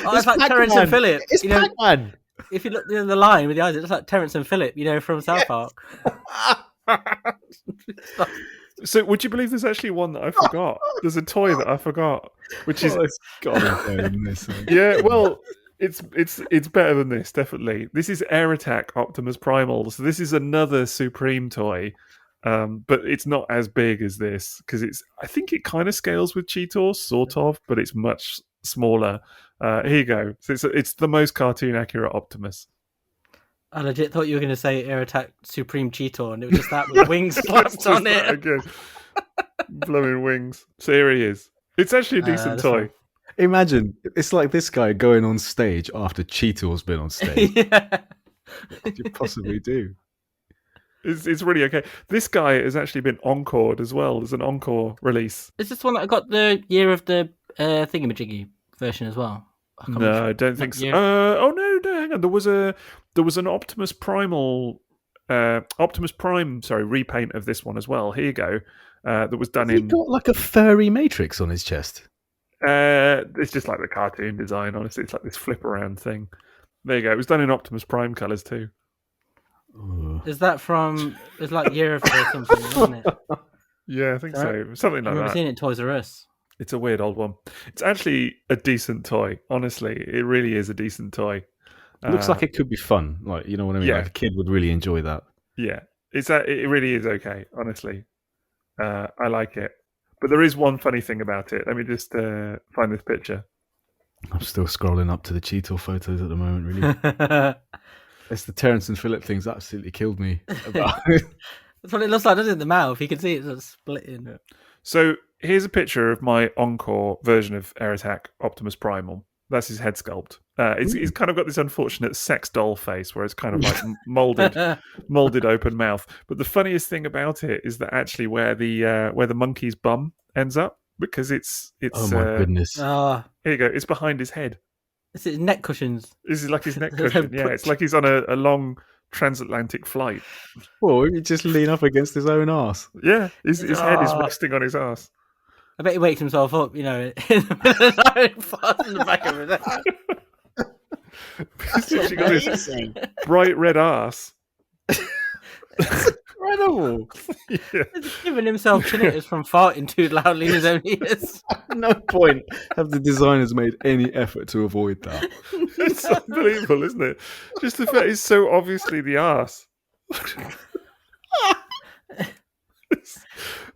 S3: Oh, it's like Terrence and Phillip.
S2: It's Pac-Man.
S3: If you look at the line with the eyes, it looks like Terrence and Phillip, from South Park.
S1: So, would you believe there's actually one that I forgot? There's a toy that I forgot, which is yeah. Well, it's better than this, definitely. This is Air Attack Optimus Primal. So this is another Supreme toy, but it's not as big as this because I think it kind of scales with Cheetor, sort of, but it's much smaller. Here you go. So it's the most cartoon accurate Optimus.
S3: I legit thought you were going to say Air Attack Supreme Cheetor, and it was just that with wings slapped on it.
S1: Again. Blowing wings. So here he is. It's actually a decent toy.
S2: Imagine, it's like this guy going on stage after Cheetor's been on stage.
S3: Yeah.
S2: What could you possibly do?
S1: It's really okay. This guy has actually been encored as well. There's an encore release.
S3: Is this one that got the year of the thingamajiggy version as well?
S1: No, I don't think so. No, hang on. There was an Optimus Prime, repaint of this one as well. Here you go. That was done
S2: Has he got like a furry matrix on his chest?
S1: It's just like the cartoon design. Honestly, it's like this flip around thing. There you go. It was done in Optimus Prime colours too.
S3: Is that from? It's like Year of or something, isn't it?
S1: Yeah, I think so. Something like
S3: I've never
S1: that.
S3: seen it in Toys R Us.
S1: It's a weird old one. It's actually a decent toy. Honestly, it really is a decent toy.
S2: It looks like it could be fun. Like, you know what I mean?
S1: Yeah.
S2: Like a kid would really enjoy that.
S1: Yeah, it really is okay. Honestly, I like it. But there is one funny thing about it. Let me just find this picture.
S2: I'm still scrolling up to the Cheetor photos at the moment, really. It's the Terrence and Phillip thing's absolutely killed me.
S3: That's what it looks like, doesn't it? The mouth. You can see it sort of splitting.
S1: Yeah. So here's a picture of my encore version of Air Attack Optimus Primal. That's his head sculpt. He's kind of got this unfortunate sex doll face where it's kind of like molded open mouth. But the funniest thing about it is that actually where the monkey's bum ends up, because it's
S2: oh my goodness.
S1: Here you go. It's behind his head.
S3: It's his neck cushions.
S1: This is like his neck cushion. Yeah, it's like he's on a long transatlantic flight.
S2: Well, he just lean up against his own arse.
S1: Yeah, his head is resting on his arse.
S3: I bet he wakes himself up, in the middle of the night, farts in the back of his head.
S1: He's actually got this bright red arse.
S2: Incredible.
S1: Yeah.
S3: He's giving himself tinnitus from farting too loudly in his own ears.
S2: No point have the designers made any effort to avoid that.
S1: It's unbelievable, isn't it? Just the fact it's so obviously the arse.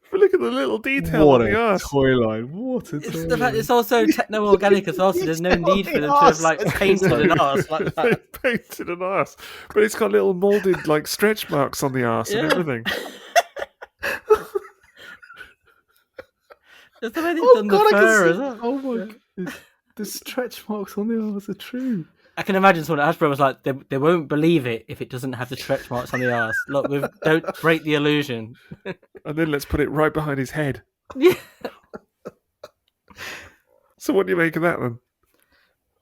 S1: But look at the little detail on the arse.
S2: Toy line. What a toy
S3: It's the fact
S2: line.
S3: it's also techno-organic as well, so there's no need for them to have painted an arse like that.
S1: They painted an arse, but it's got little moulded stretch marks on the arse and everything.
S3: It's the way they've done the fur as well.
S2: Oh my god. The stretch marks on the arse are true.
S3: I can imagine someone at Hasbro was like, they won't believe it if it doesn't have the stretch marks on the arse. Look, don't break the illusion.
S1: And then let's put it right behind his head.
S3: Yeah.
S1: So what do you make of that then?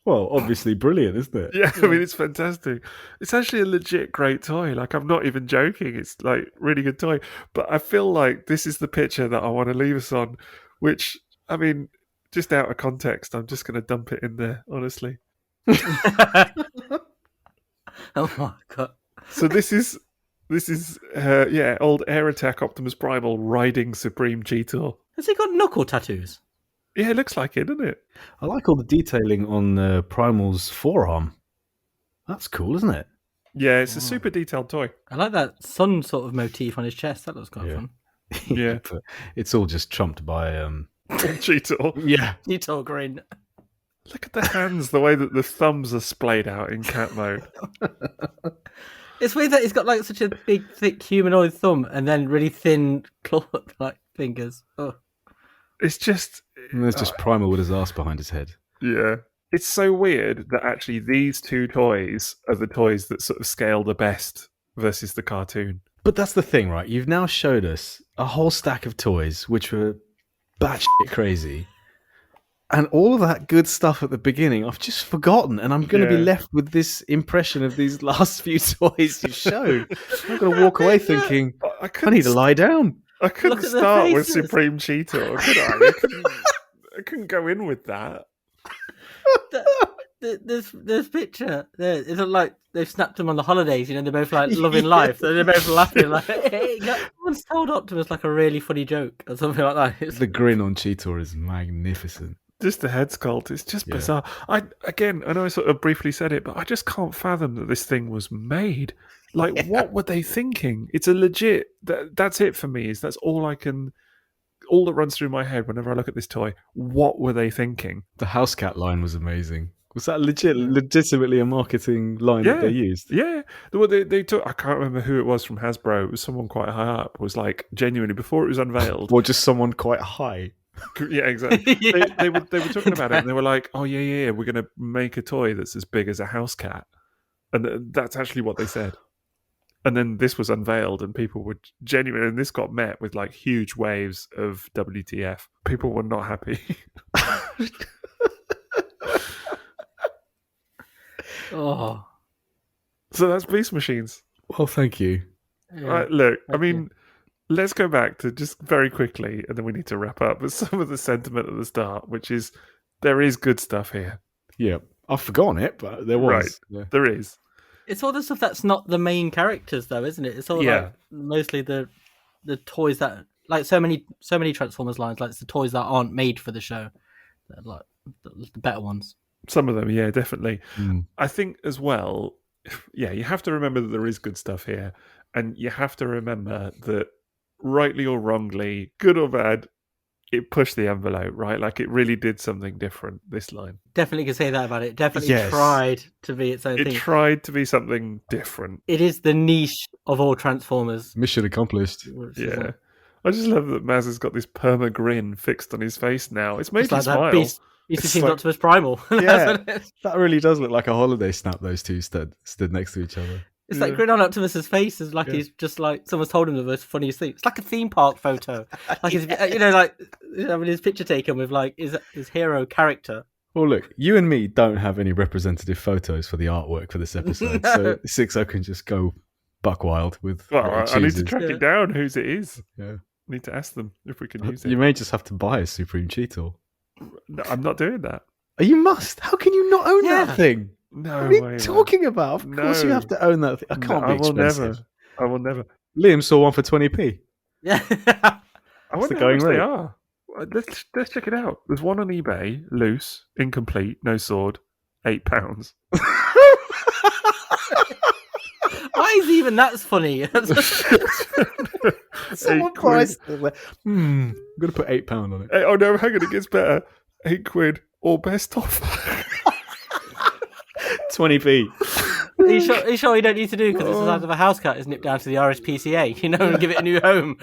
S2: Well, obviously brilliant, isn't it?
S1: Yeah, I mean, it's fantastic. It's actually a legit great toy. I'm not even joking. It's really good toy. But I feel like this is the picture that I want to leave us on, which, I mean, just out of context, I'm just going to dump it in there, honestly.
S3: Oh my god.
S1: So this is old Air Attack Optimus Primal riding Supreme Cheetor.
S3: Has he got knuckle tattoos?
S1: Yeah, it looks like it, doesn't it?
S2: I like all the detailing on Primal's forearm. That's cool, isn't it?
S1: Yeah, it's a super detailed toy.
S3: I like that sun sort of motif on his chest. That looks quite fun.
S1: Yeah.
S2: But it's all just trumped by
S1: Cheetor.
S2: yeah.
S3: Cheetor grin.
S1: Look at the hands, the way that the thumbs are splayed out in cat mode.
S3: It's weird that he's got like such a big, thick humanoid thumb and then really thin claw-like fingers. Oh.
S1: It's just...
S2: And there's just Primal with his ass behind his head.
S1: Yeah. It's so weird that actually these two toys are the toys that sort of scale the best versus the cartoon.
S2: But that's the thing, right? You've now showed us a whole stack of toys which were batshit crazy. And all of that good stuff at the beginning, I've just forgotten. And I'm going to be left with this impression of these last few toys you showed. I'm going to walk away thinking, I need to lie down.
S1: I couldn't start with Supreme Cheetor, could I? I couldn't go in with that.
S3: This picture, it's like they've snapped them on the holidays. You know, they're both like loving life. So they're both laughing like, hey, someone's told Optimus like a really funny joke or something like that.
S2: The grin on Cheetor is magnificent.
S1: Just the head sculpt, it's just bizarre. I know I sort of briefly said it, but I just can't fathom that this thing was made. Like, what were they thinking? It's a legit. That's it for me. That's all that runs through my head whenever I look at this toy. What were they thinking?
S2: The house cat line was amazing. Was that legitimately a marketing line that they used?
S1: Yeah. They took. I can't remember who it was from Hasbro. It was someone quite high up. Was like genuinely before it was unveiled,
S2: or just someone quite high.
S1: Yeah, exactly. They were talking about it, and they were like, "Oh yeah, we're going to make a toy that's as big as a house cat," and that's actually what they said. And then this was unveiled, and people were genuine, and this got met with like huge waves of WTF. People were not happy.
S3: Oh,
S1: so that's Beast Machines.
S2: Well, thank you.
S1: Yeah, look, I mean, let's go back to just very quickly, and then we need to wrap up. But some of the sentiment at the start, which is there is good stuff here.
S2: Yeah, I've forgotten it, but there was.
S1: Right,
S2: yeah.
S1: There is.
S3: It's all the stuff that's not the main characters, though, isn't it? It's all like mostly the toys that, like so many Transformers lines, like it's the toys that aren't made for the show, like the better ones.
S1: Some of them, yeah, definitely. I think as well, you have to remember that there is good stuff here, and you have to remember that, rightly or wrongly, good or bad, it pushed the envelope, right? Like it really did something different, this line.
S3: Definitely can say that about it. Definitely tried to be its own thing.
S1: It tried to be something different.
S3: It is the niche of all Transformers.
S2: Mission accomplished.
S1: Yeah. I just love that Maz has got this perma grin fixed on his face now. It's made me smile.
S3: Beast Machines Optimus Primal.
S2: Yeah, that really does look like a holiday snap, those two stood next to each other.
S3: It's like grin on Optimus's face is like he's just like someone's told him the most funniest thing. It's like a theme park photo. Like his, having his picture taken with like his hero character.
S2: Well, look, you and me don't have any representative photos for the artwork for this episode, so Sixo can just go buck wild with.
S1: Well, I need to track it down. Whose it is?
S2: Yeah,
S1: I need to ask them if we can use it.
S2: You may just have to buy a Supreme Cheetor.
S1: No, I'm not doing that.
S2: Oh, you must. How can you not own that thing?
S1: No,
S2: what are you talking about? Of course you have to own that thing. I can't be expensive.
S1: I will never.
S2: Liam saw one for 20p.
S3: Yeah.
S1: I wonder how much they are. Let's check it out. There's one on eBay, loose, incomplete, no sword, £8.
S3: Why is even that's funny?
S2: Someone priced it. I'm going to put £8 on it.
S1: Oh no, hang on, it gets better. £8 or best offer.
S2: 20p.
S3: Are you sure you don't need to do because it's the size of a house cat is nipped down to the RSPCA, and give it a new home?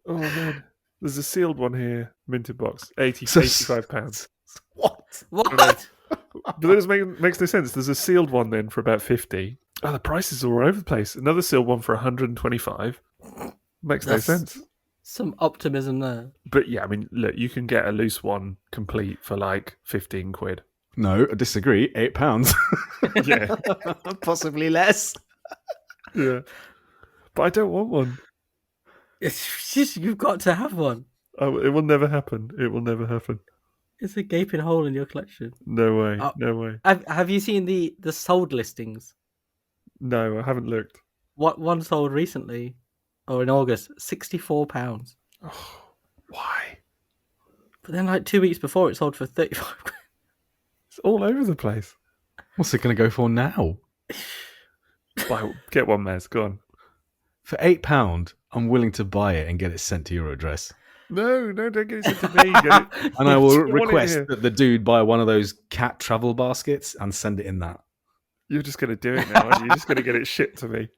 S1: Oh man, there's a sealed one here, minted box, £85.
S3: What?
S1: But that makes no sense. There's a sealed one then for about 50. Oh, the prices are all over the place. Another sealed one for 125. Makes no sense.
S3: Some optimism there.
S1: But yeah, I mean, look, you can get a loose one complete for like £15.
S2: No, I disagree. £8.
S1: Yeah.
S2: Possibly less.
S1: Yeah. But I don't want one.
S3: It's just, you've got to have one.
S1: Oh, it will never happen. It will never happen.
S3: It's a gaping hole in your collection.
S1: No way. No way.
S3: Have you seen the sold listings?
S1: No, I haven't looked.
S3: What one sold recently, or in August, £64.
S1: Oh, why?
S3: But then, like 2 weeks before, it sold for £35.
S1: It's all over the place.
S2: What's it going to go for now?
S1: Well, get one, Mez. Go on.
S2: For £8, I'm willing to buy it and get it sent to your address.
S1: No, don't get it sent to me. Get it.
S2: And I will request that the dude buy one of those cat travel baskets and send it in that.
S1: You're just going to do it now, aren't you? You're just going to get it shipped to me.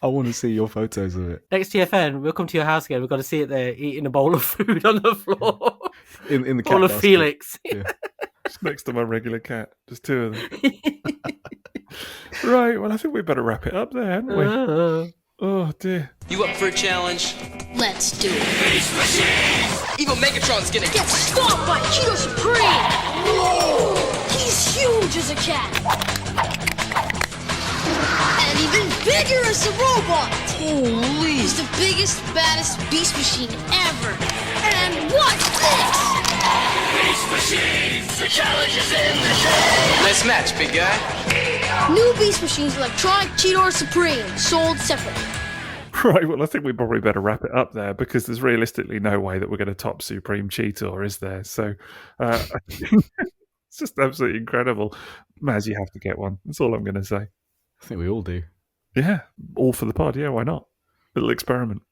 S2: I want to see your photos of it.
S3: Next TFN, we'll come to your house again. We've got to see it there eating a bowl of food on the floor.
S2: In the cat
S3: bowl of
S2: basket.
S3: Felix.
S2: Yeah.
S1: Just next to my regular cat. Just two of them. Right, well, I think we better wrap it up there, hadn't we? Oh, dear.
S5: You up for a challenge?
S6: Let's do it.
S5: Even Megatron's gonna
S6: Get stomped by Cheeto Supreme! He's huge as a cat! And even bigger as a robot!
S5: Holy!
S6: He's the biggest, baddest beast machine ever! And what's this?
S5: Beast Machines! The challenge is in the shade! Nice match, big guy.
S6: New beast machines electronic Cheetor Supreme, sold separately.
S1: Right, well, I think we probably better wrap it up there because there's realistically no way that we're going to top Supreme Cheetor, is there? So it's just absolutely incredible. Maz, you have to get one. That's all I'm going to say.
S2: I think we all do.
S1: Yeah, all for the pod. Yeah, why not? Little experiment.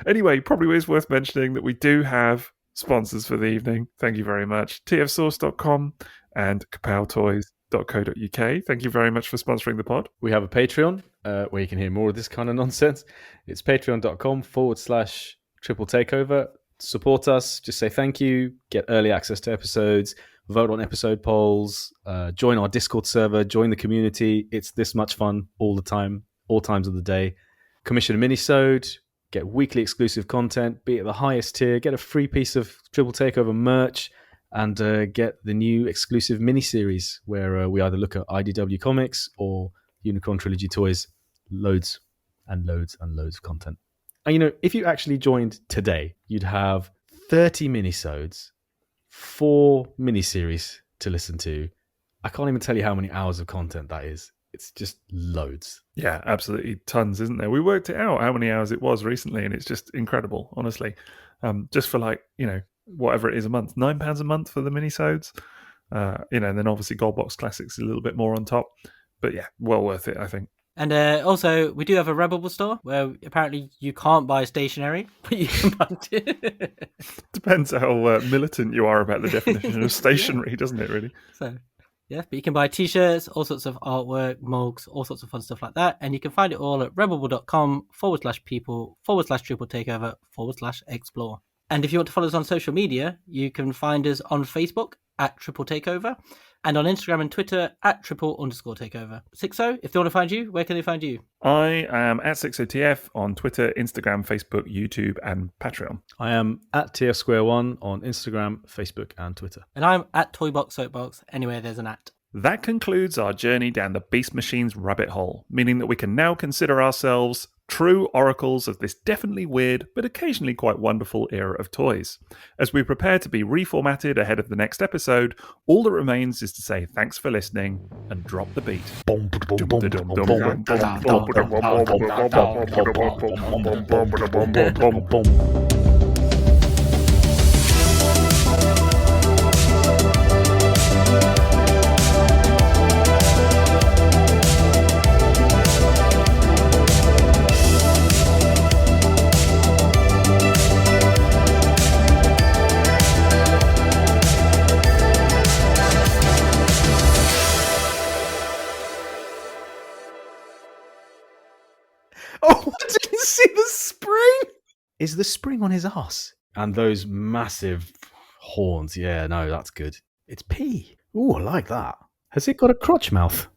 S1: Anyway, probably is worth mentioning that we do have sponsors for the evening. Thank you very much. tfsource.com and kapowtoys.co.uk. Thank you very much for sponsoring the pod.
S2: We have a Patreon where you can hear more of this kind of nonsense. It's patreon.com/triple takeover. Support us. Just say thank you. Get early access to episodes. Vote on episode polls. Join our Discord server. Join the community. It's this much fun all the time, all times of the day. Commission a mini-sode. Get weekly exclusive content. Be at the highest tier. Get a free piece of Triple Takeover merch. And get the new exclusive mini-series where we either look at IDW comics or Unicron Trilogy toys. Loads and loads and loads of content. And, if you actually joined today, you'd have 30 mini-sodes, 4 mini-series to listen to. I can't even tell you how many hours of content that is. It's just loads.
S1: Yeah, absolutely tons, isn't there? We worked it out how many hours it was recently, and it's just incredible, honestly. Just for whatever it is a month, £9 a month for the minisodes, and then obviously Goldbox Classics is a little bit more on top, but yeah, well worth it, I think.
S3: And also, we do have a Rebel store where apparently you can't buy stationery, but you can buy
S1: Depends how militant you are about the definition of stationery, doesn't it, really?
S3: So, yeah, but you can buy t-shirts, all sorts of artwork, mugs, all sorts of fun stuff like that, and you can find it all at rebel.com/people/triple takeover/explore. And if you want to follow us on social media, you can find us on Facebook at Triple Takeover and on Instagram and Twitter at @triple_takeover. Sixo, if they want to find you, where can they find you?
S1: I am at Sixo TF on Twitter, Instagram, Facebook, YouTube, and Patreon.
S2: I am at TFsquareone on Instagram, Facebook, and Twitter.
S3: And I'm at Toybox Soapbox. Anyway, there's an at.
S1: That concludes our journey down the Beast Machine's rabbit hole, meaning that we can now consider ourselves true oracles of this definitely weird but occasionally quite wonderful era of toys. As we prepare to be reformatted ahead of the next episode, all that remains is to say thanks for listening and drop the beat.
S2: Oh, I didn't see the spring! Is the spring on his ass? And those massive horns. Yeah, no, that's good. It's pee. Ooh, I like that. Has it got a crotch mouth?